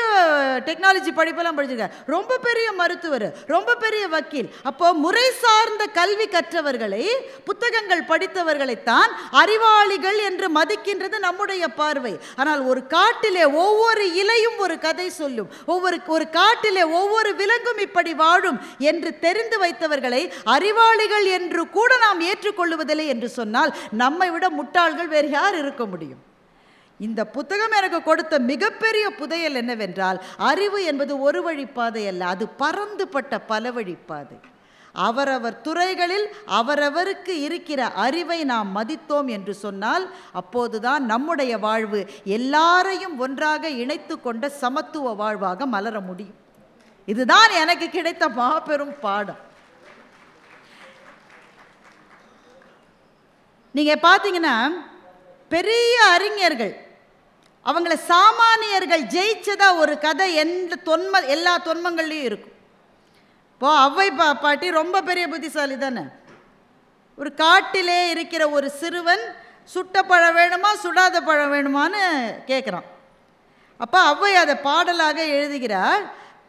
டெக்னாலஜி படிப்பெல்லாம் படிச்சிருக்கார், ரொம்ப பெரிய மருத்துவர், ரொம்ப பெரிய வக்கீல். அப்போ முறை சார்ந்த கல்வி கற்றவர்களை, புத்தகங்கள் படித்தவர்களைத்தான் அறிவாளிகள் என்று மதிக்கின்றது நம்முடைய பார்வை. ஆனால் ஒரு காட்டிலே ஒவ்வொரு இலையும் ஒரு கதை சொல்லும், ஒரு காட்டிலே ஒவ்வொரு விலங்கும் இப்படி வாழும் என்று தெரிந்து வைத்தவர்களை அறிவாளிகள் என்று கூட நாம் ஏற்றுக்கொள்வதில்லை என்று சொன்னால் நம்மை விட முட்டாள்கள் வேறு யார் இருக்க முடியும்? இந்த புத்தகம் எனக்கு கொடுத்த மிகப்பெரிய புதையல் என்னவென்றால், அறிவு என்பது ஒரு வழிப்பாதை அல்ல, அது பரந்துபட்ட பல வழிப்பாதை. அவரவர் துறைகளில் அவரவருக்கு இருக்கிற அறிவை நாம் மதித்தோம் என்று சொன்னால் அப்போதுதான் நம்முடைய வாழ்வு எல்லாரையும் ஒன்றாக இணைத்து கொண்ட சமத்துவ வாழ்வாக மலர முடியும். இதுதான் எனக்கு கிடைத்த மாபெரும் பாடம். நீங்க பார்த்தீங்கன்னா பெரிய அறிஞர்கள், அவங்கள சாமானியர்கள் ஜெயிச்சதா ஒரு கதை எல்லா தொன்மங்கள்லையும் இருக்கும். இப்போ அவ்வை பாட்டி ரொம்ப பெரிய புத்திசாலி தானே. ஒரு காட்டிலே இருக்கிற ஒரு சிறுவன் சுட்ட பழம் வேணுமா சுடாத பழம் வேணுமான்னு கேட்குறான். அப்போ அவ்வை அதை பாடலாக எழுதுகிறார்.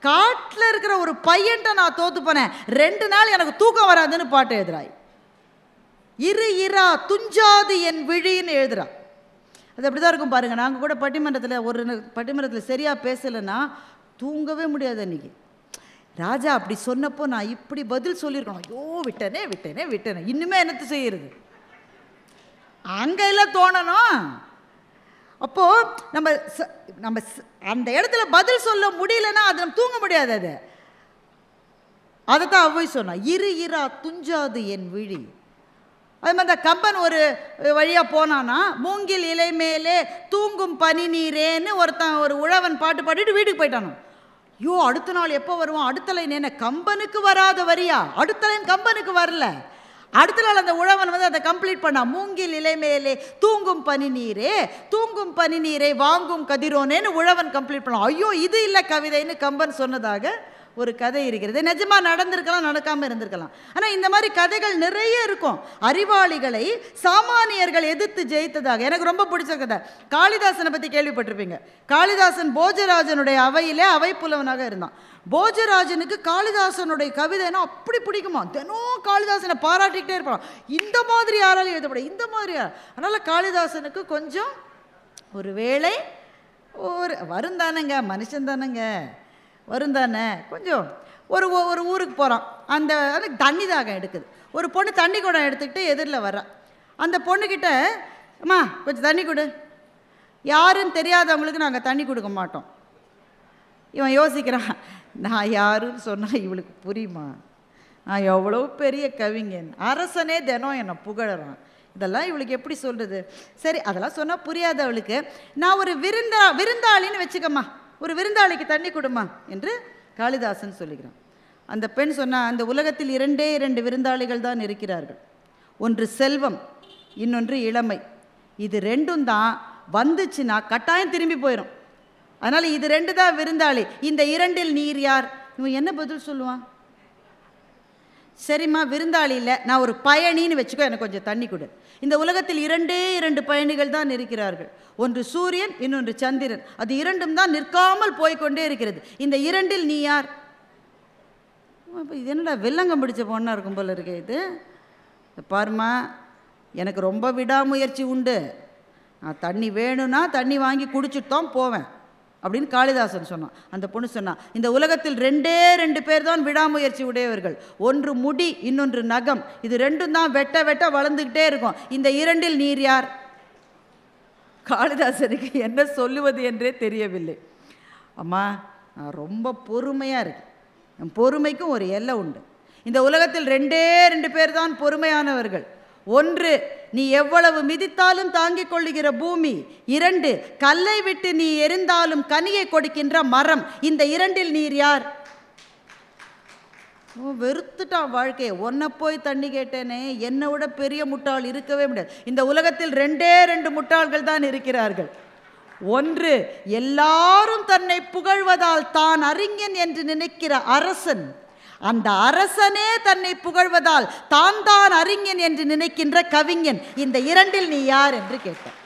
காட்டில் இருக்கிற ஒரு பையன்ட்ட நான் தோத்து போனேன், 2 நாள் எனக்கு தூக்கம் வராதுன்னு பாட்டு எழுதுறாய். இரு இரா துஞ்சாது என் விழின்னு எழுதுறான். அது அப்படி தான் இருக்கும் பாருங்கள். நாங்கள் கூட பட்டிமன்றத்தில் சரியாக பேசலைன்னா தூங்கவே முடியாது. அன்றைக்கி ராஜா அப்படி சொன்னப்போ நான் இப்படி பதில் சொல்லியிருக்கணும், ஐயோ விட்டேனே இன்னுமே என்னத்து செய்கிறது, அங்கே எல்லாம் தோணணும். அப்போது நம்ம அந்த இடத்துல பதில் சொல்ல முடியலன்னா அது நம்ம தூங்க முடியாது. அதைத்தான் அவ்வை சொன்னா, இரு இரா துஞ்சாது என் விழி. அது மாதிரி தான் கம்பன் ஒரு வழியாக போனான்னா, மூங்கில் இலை மேலே தூங்கும் பனி நீரேன்னு ஒரு உழவன் பாட்டு பாடிட்டு வீட்டுக்கு போயிட்டானோ. ஐயோ அடுத்த நாள் எப்போ வருவான், அடுத்த லைன் என்ன கம்பனுக்கு வராத வரியா, அடுத்த லைன் கம்பனுக்கு வரல. அடுத்த நாள் அந்த உழவன் அதை கம்ப்ளீட் பண்ணான். மூங்கில் இலை மேலே தூங்கும் பனி நீரை வாங்கும் கதிரோனேன்னு உழவன் கம்ப்ளீட் பண்ணான். ஐயோ இது இல்லை கவிதைன்னு கம்பன் சொன்னதாக ஒரு கதை இருக்கிறது. நிஜமாக நடந்திருக்கலாம், நடக்காமல் இருந்திருக்கலாம். ஆனால் இந்த மாதிரி கதைகள் நிறைய இருக்கும். அறிவாளிகளை சாமானியர்கள் எதிர்த்து ஜெயித்ததாக. எனக்கு ரொம்ப பிடிச்ச கதை, காளிதாசனை பற்றி கேள்விப்பட்டிருப்பீங்க. காளிதாசன் போஜராஜனுடைய அவையிலே அவை புலவனாக இருந்தான். போஜராஜனுக்கு காளிதாசனுடைய கவிதைனா அப்படி பிடிக்குமா, தினம் காளிதாசனை பாராட்டிக்கிட்டே இருப்பான். இந்த மாதிரி யாராலும் எழுதப்பட, இந்த மாதிரி அதனால் காளிதாசனுக்கு கொஞ்சம் ஒரு வேளை வரும் தானேங்க, மனுஷன் தானேங்க வரும் தானே, கொஞ்சம் ஒரு ஊருக்கு போகிறான். அந்த தண்ணி தாகம் எடுக்குது. ஒரு பொண்ணு தண்ணி குடம் எடுத்துக்கிட்டு எதிரில் வர்றான். அந்த பொண்ணுக்கிட்ட, அம்மா கொஞ்சம் தண்ணி கொடு. யாருன்னு தெரியாதவங்களுக்கு நாங்கள் தண்ணி கொடுக்க மாட்டோம். இவன் யோசிக்கிறான், நான் யாருன்னு சொன்னால் இவளுக்கு புரியுமா, நான் எவ்வளோ பெரிய கவிஞன், அரசனே தினம் என்னை புகழறான், இதெல்லாம் இவளுக்கு எப்படி சொல்கிறது. சரி அதெல்லாம் சொன்னால் புரியாத அவளுக்கு, நான் ஒரு விருந்தாளின்னு வச்சுக்கம்மா, ஒரு விருந்தாளிக்கு தண்ணி கொடுமா என்று காளிதாசன் சொல்லுகிறான். அந்த பெண் சொன்னால், அந்த உலகத்தில் 2 விருந்தாளிகள் தான் இருக்கிறார்கள். ஒன்று செல்வம், இன்னொன்று இளமை. இது 2ம் தான் வந்துச்சுன்னா கட்டாயம் திரும்பி போயிடும். அதனால் இது 2 தான் விருந்தாளி. இந்த 2ல் நீர் யார்? இவன் என்ன பதில் சொல்லுவான்? சரிம்மா விருந்தாளி இல்லை, நான் ஒரு பயணின்னு வச்சுக்கோ, எனக்கு கொஞ்சம் தண்ணி கொடு. இந்த உலகத்தில் 2 பயணிகள் தான் இருக்கிறார்கள். ஒன்று சூரியன், இன்னொன்று சந்திரன். அது 2ம் தான் நிற்காமல் போய்கொண்டே இருக்கிறது. இந்த 2ல் நீ யார்? இப்போ இது என்னடா வெள்ளங்கம் பிடிச்ச பொண்ணாக இருக்கும் போல இருக்கு இது. பாருமா, எனக்கு ரொம்ப விடாமுயற்சி உண்டு, நான் தண்ணி வேணும்னா தண்ணி வாங்கி குடிச்சிட்டு தான் போவேன் அப்படின்னு காளிதாசன் சொன்னான். அந்த பொண்ணு சொன்னான், இந்த உலகத்தில் 2 பேர் தான் விடாமுயற்சி உடையவர்கள். ஒன்று முடி, இன்னொன்று நகம். இது 2ம் தான் வெட்ட வளர்ந்துக்கிட்டே இருக்கும். இந்த 2ல் நீர் யார்? காளிதாசனுக்கு என்ன சொல்லுவது என்றே தெரியவில்லை. அம்மா நான் ரொம்ப பொறுமையாக இருக்கேன். என் பொறுமைக்கும் ஒரு எல்லை உண்டு. இந்த உலகத்தில் 2 பேர் தான் பொறுமையானவர்கள். 1, நீ எவ்வளவு மிதித்தாலும் தாங்கிக் கொள்ளுகிற பூமி. 2, கல்லை விட்டு நீ எரிந்தாலும் கனியை கொடுக்கின்ற மரம். இந்த 2ல் நீர் யார்? வெறுத்துட்டான் வாழ்க்கையை. ஒன்றை போய் தண்ணி கேட்டேனே, என்னை விட பெரிய முட்டாள் இருக்கவே முடியாது. இந்த உலகத்தில் 2 முட்டாள்கள் தான் இருக்கிறார்கள். 1, எல்லாரும் தன்னை புகழ்வதால் தான் அறிஞன் என்று நினைக்கிற அரசன். அந்த அரசனே தன்னை புகழ்வதால் தான் தான் அறிஞன் என்று நினைக்கின்ற கவிஞன். இந்த 2ல் நீ யார் என்று கேட்டார்.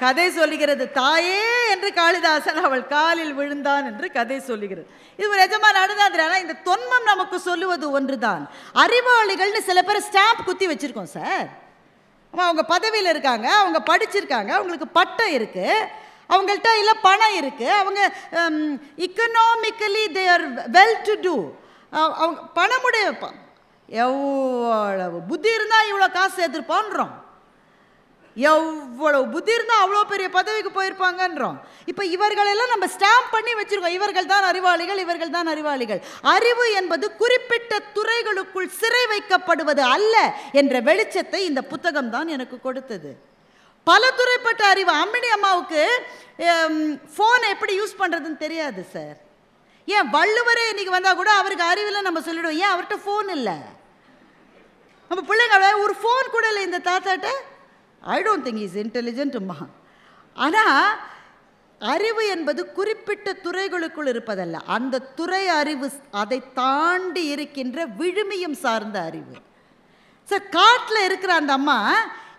கதை சொல்லுகிறது, தாயே என்று காளிதாசன் அவள் காலில் விழுந்தான் என்று கதை சொல்லுகிறது. இது ஒரு நிஜமா நடந்தாதுனா இந்த தொன்மம் நமக்கு சொல்லுவது ஒன்றுதான். அறிவாளிகள்னு சில பேர் ஸ்டாம்ப் குத்தி வச்சிருக்கோம் சார். அவங்க பதவியில் இருக்காங்க, அவங்க படிச்சிருக்காங்க, அவங்களுக்கு பட்டம் இருக்கு, அவங்கள்ட்ட இல்லை பணம் இருக்கு, அவங்க economically they are well to do, அவங்க பணமுடைய எவ்வளவு புத்தி இருந்தால் இவ்வளோ காசு சேர்த்துருப்பான்றோம், எவ்வளவு புத்தி இருந்தால் அவ்வளோ பெரிய பதவிக்கு போயிருப்பாங்கன்றோம். இப்போ இவர்களெல்லாம் நம்ம ஸ்டாம்ப் பண்ணி வச்சிருக்கோம், இவர்கள் தான் அறிவாளிகள், இவர்கள் தான் அறிவாளிகள். அறிவு என்பது குறிப்பிட்ட துறைகளுக்குள் சிறை வைக்கப்படுவது அல்ல என்ற வெளிச்சத்தை இந்த புத்தகம் தான் எனக்கு கொடுத்தது. பல துறைப்பட்ட அறிவு. அம்மினி அம்மாவுக்கு ஃபோனை எப்படி யூஸ் பண்ணுறதுன்னு தெரியாது சார். ஏன் வள்ளுவரே இன்னைக்கு வந்தால் கூட அவருக்கு அறிவில் நம்ம சொல்லிடுவோம், ஏன் அவர்கிட்ட ஃபோன் இல்லை. நம்ம பிள்ளைங்கள ஒரு ஃபோன் கூட இல்லை இந்த தாத்தாட்ட. ஐ டோன்ட் திங்க் இஸ் இன்டெலிஜென்ட்மா. ஆனால் அறிவு என்பது குறிப்பிட்ட துறைகளுக்குள் இருப்பதல்ல, அந்த துறை அறிவு அதை தாண்டி இருக்கின்ற விழுமியம் சார்ந்த அறிவு. சார் காட்டில் இருக்கிற அந்த அம்மா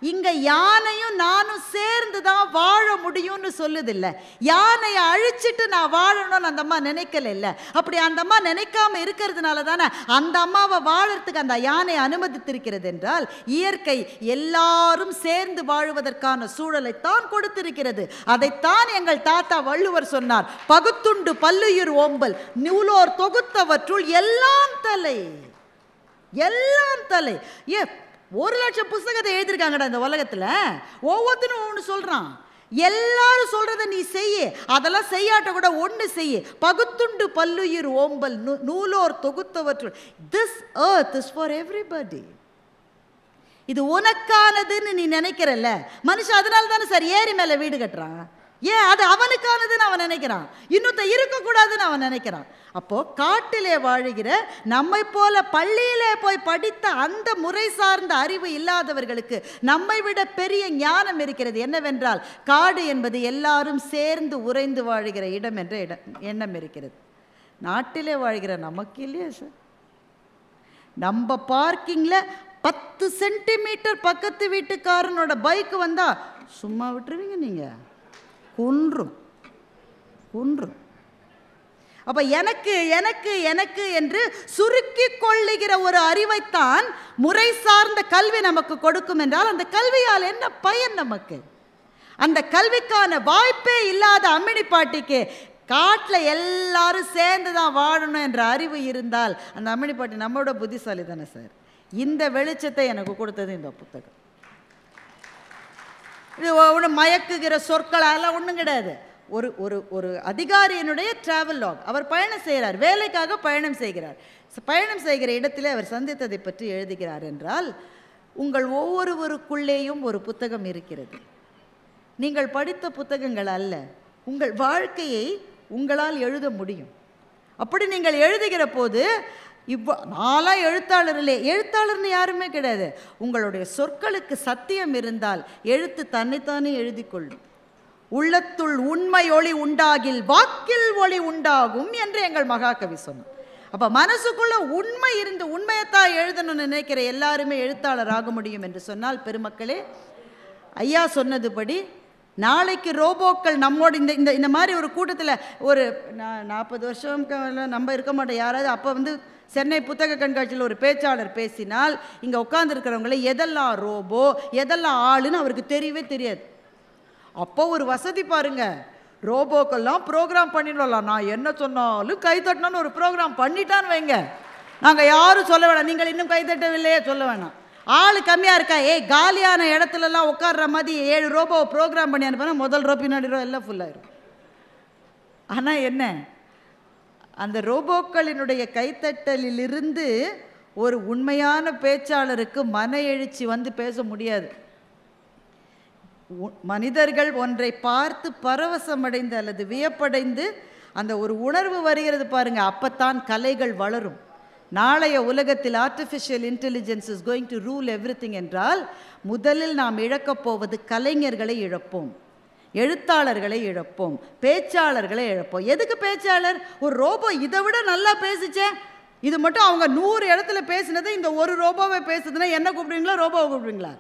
இங்கே யானையும் நானும் சேர்ந்து தான் வாழ முடியும்னு சொல்லுதில்லை. யானையை அழிச்சிட்டு நான் வாழணும்னு அந்த அம்மா நினைக்கல இல்லை. அப்படி அந்த அம்மா நினைக்காம இருக்கிறதுனால தானே அந்த அம்மாவை வாழறதுக்கு அந்த யானையை அனுமதித்திருக்கிறது என்றால் இயற்கை எல்லாரும் சேர்ந்து வாழுவதற்கான சூழலைத்தான் கொடுத்திருக்கிறது. அதைத்தான் எங்கள் தாத்தா வள்ளுவர் சொன்னார், பகுத்துண்டு பல்லுயிர் ஓம்பல் நூலோர் தொகுத்தவற்றுள் எல்லாம் தலை. எல்லாம் தலை. 1,00,000 புத்தகத்தை எழுதியிருக்காங்கடா இந்த உலகத்தில். ஒவ்வொருத்தரும் ஒன்று சொல்கிறான். எல்லாரும் சொல்கிறத நீ செய்ய, அதெல்லாம் செய்யாட்ட கூட ஒன்று செய்ய. பகுத்துண்டு பல்லுயிர் ஓம்பல் நூலோர் தொகுத்தவற்றுள். This earth is for everybody. இது உனக்கானதுன்னு நீ நினைக்கிறல்ல மனுஷன், அதனால தானே சார் ஏரி மேலே வீடு கட்டுறான். ஏன் அது அவனுக்கானதுன்னு அவன் நினைக்கிறான், இன்னொருத்த இருக்கக்கூடாதுன்னு அவன் நினைக்கிறான். அப்போ காட்டிலே வாழுகிற நம்மை போல பள்ளியிலே போய் படித்த அந்த முறை சார்ந்த அறிவு இல்லாதவர்களுக்கு நம்மை விட பெரிய ஞானம் இருக்கிறது. என்னவென்றால் காடு என்பது எல்லாரும் சேர்ந்து உறைந்து வாழுகிற இடம் என்ற எண்ணம் இருக்கிறது. நாட்டிலே வாழ்கிற நமக்கு இல்லையா சார்? நம்ம பார்க்கிங்கில் 10 சென்டிமீட்டர் பக்கத்து வீட்டுக்காரனோட பைக்கு வந்தா சும்மா விட்டுருவீங்க நீங்கள்? குன்றும் குன்றும். அப்ப எனக்கு எனக்கு எனக்கு என்று சுருக்கி கொள்ளுகிற ஒரு அறிவைத்தான் முறை சார்ந்த கல்வி நமக்கு கொடுக்கும் என்றால் அந்த கல்வியால் என்ன பயன் நமக்கு? அந்த கல்விக்கான வாய்ப்பே இல்லாத அம்மினி பாட்டிக்கு காட்டில் எல்லாரும் சேர்ந்து தான் வாழணும் என்ற அறிவு இருந்தால் அந்த அம்மினி பாட்டி நம்மளோட புத்திசாலி தானே சார். இந்த வெளிச்சத்தை எனக்கு கொடுத்தது இந்த புத்தகம். இது ஒன்று மயக்குகிற சொற்களால் ஒன்றும் கிடையாது. ஒரு ஒரு ஒரு அதிகாரியினுடைய டிராவல் லாக். அவர் பயணம் செய்கிறார், வேலைக்காக பயணம் செய்கிறார். பயணம் செய்கிற இடத்துல அவர் சந்தித்ததை பற்றி எழுதுகிறார் என்றால் உங்கள் ஒவ்வொருவருக்குள்ளேயும் ஒரு புத்தகம் இருக்கிறது. நீங்கள் படித்த புத்தகங்கள் அல்ல, உங்கள் வாழ்க்கையை உங்களால் எழுத முடியும். அப்படி நீங்கள் எழுதுகிற போது நான்லாம் எழுத்தாளர் இல்லை, எழுத்தாளர்னு யாருமே கிடையாது. உங்களுடைய சொற்களுக்கு சத்தியம் இருந்தால் எழுத்து தன்னைத்தானே எழுதி கொள்ளும். உள்ளத்துள் உண்மை ஒளி உண்டாகில் வாக்கில் ஒளி உண்டாகும் என்று எங்கள் மகாகவி சொன்னார். அப்போ மனசுக்குள்ள உண்மை இருந்து உண்மையத்தான் எழுதணும்னு நினைக்கிற எல்லாருமே எழுத்தாளர் ஆக முடியும் என்று சொன்னால் பெருமக்களே, ஐயா சொன்னதுபடி நாளைக்கு ரோபோக்கள் நம்மோட இந்த இந்த மாதிரி ஒரு கூட்டத்தில் ஒரு 40 வருஷம் நம்ம இருக்க மாட்டோம் யாராவது. அப்போ சென்னை புத்தக கண்காட்சியில் ஒரு பேச்சாளர் பேசினால் இங்கே உட்காந்துருக்கிறவங்கள எதெல்லாம் ரோபோ எதெல்லாம் ஆளுன்னு அவருக்கு தெரியவே தெரியாது. அப்போ ஒரு வசதி பாருங்க, ரோபோக்கெல்லாம் ப்ரோக்ராம் பண்ணிடலாம். நான் என்ன சொன்னாலும் கைத்தட்டணும்னு ஒரு ப்ரோக்ராம் பண்ணிட்டான்னு வைங்க, நாங்கள் யாரும் சொல்ல வேணாம், நீங்கள் இன்னும் கைத்தட்டவில்லையே சொல்ல வேணாம். ஆள் கம்மியாக இருக்கா, காலியான இடத்துலலாம் உட்கார்ற மாதிரி 7 ரோபோவை ப்ரோக்ராம் பண்ணி அனுப்பினா முதல் ரோ பின்னாடி ரோ எல்லாம் ஃபுல்லாகிடும். ஆனால் என்ன, அந்த ரோபோக்களினுடைய கைத்தட்டலிலிருந்து ஒரு உண்மையான பேச்சாளருக்கு மன எழுச்சி வந்து பேச முடியாது. மனிதர்கள் ஒன்றை பார்த்து பரவசமடைந்து அல்லது வியப்படைந்து அந்த ஒரு உணர்வு வருகிறது பாருங்க, அப்பத்தான் கலைகள் வளரும். நாளைய உலகத்தில் artificial intelligence is going to rule everything என்றால் முதலில் நாம் இழக்கப் போவது கலைஞர்களை இழப்போம், எழுத்தாளர்களை இழப்போம், பேச்சாளர்களை இழப்போம். எதுக்கு பேச்சாளர்? ஒரு ரோபோ இதை விட நல்லா பேசிச்சே, இது மட்டும் அவங்க 100 இடத்துல பேசினது இந்த ஒரு ரோபோவை பேசுதுன்னா என்ன கூப்பிடுவீங்களா, ரோபோவை கூப்பிடுவீங்களா?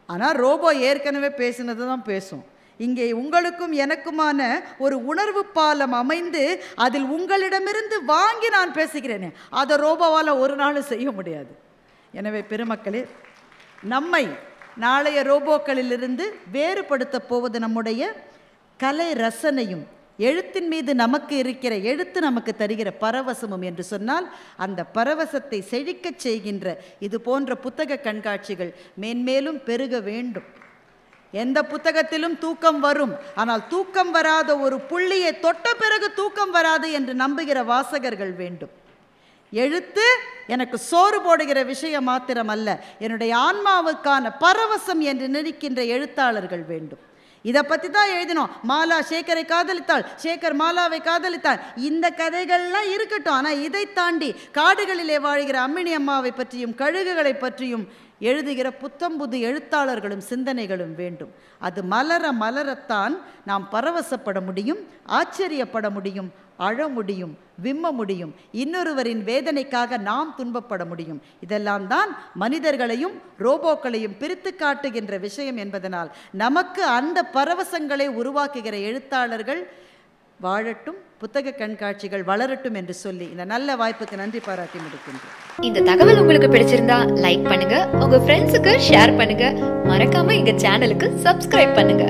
ஆனால் ரோபோ ஏற்கனவே பேசினது தான் பேசும். இங்கே உங்களுக்கும் எனக்குமான ஒரு உணர்வு பாலம் அமைந்து அதில் உங்களிடமிருந்து வாங்கி நான் பேசுகிறேனே, அதை ரோபோவால் ஒரு நாள் செய்ய முடியாது. எனவே பெருமக்களே, நம்மை நாளைய ரோபோக்களிலிருந்து வேறுபடுத்த போவது நம்முடைய கலை ரசனையும் எழுத்தின் மீது நமக்கு இருக்கிற, எழுத்து நமக்கு தருகிற பரவசமும் என்று சொன்னால், அந்த பரவசத்தை செழிக்கச் செய்கின்ற இது போன்ற புத்தக கண்காட்சிகள் மேன்மேலும் பெருக வேண்டும். எந்த புத்தகத்திலும் தூக்கம் வரும், ஆனால் தூக்கம் வராத ஒரு புள்ளியை தொட்ட பிறகு தூக்கம் வராது என்று நம்புகிற வாசகர்கள் வேண்டும். எழுத்து எனக்கு சோறு போடுகிற விஷயம் மாத்திரம் அல்ல, என்னுடைய ஆன்மாவுக்கான பரவசம் என்று நினைக்கின்ற எழுத்தாளர்கள் வேண்டும். இதை பற்றி தான் எழுதினோம். மாலா சேகரை காதலித்தாள், சேகர் மாலாவை காதலித்தாள். இந்த கதைகள்லாம் இருக்கட்டும், ஆனால் இதை தாண்டி காடுகளிலே வாழ்கிற அம்மினி அம்மாவை பற்றியும் கழுகுகளை பற்றியும் எழுதுகிற புத்தம்புது எழுத்தாளர்களும் சிந்தனைகளும் வேண்டும். அது மலர மலரத்தான் நாம் பரவசப்பட முடியும், ஆச்சரியப்பட முடியும், அழ முடியும், விம்ம முடியும், இன்னொருவரின் வேதனைக்காக நாம் துன்பப்பட முடியும். இதெல்லாம் தான் மனிதர்களையும் ரோபோக்களையும் பிரித்து காட்டுகின்ற விஷயம் என்பதனால் நமக்கு அந்த பரவசங்களை உருவாக்குகிற எழுத்தாளர்கள் வாழட்டும், புத்தக கண்காட்சிகள் வளரட்டும் என்று சொல்லி இந்த நல்ல வாய்ப்புக்கு நன்றி பாராட்டி முடிக்கின்றேன். இந்த தகவல் உங்களுக்கு பிடிச்சிருந்தா லைக் பண்ணுங்க, உங்க ஃப்ரெண்ட்ஸுக்கு ஷேர் பண்ணுங்க, மறக்காம எங்க சேனலுக்கு சப்ஸ்கிரைப் பண்ணுங்க.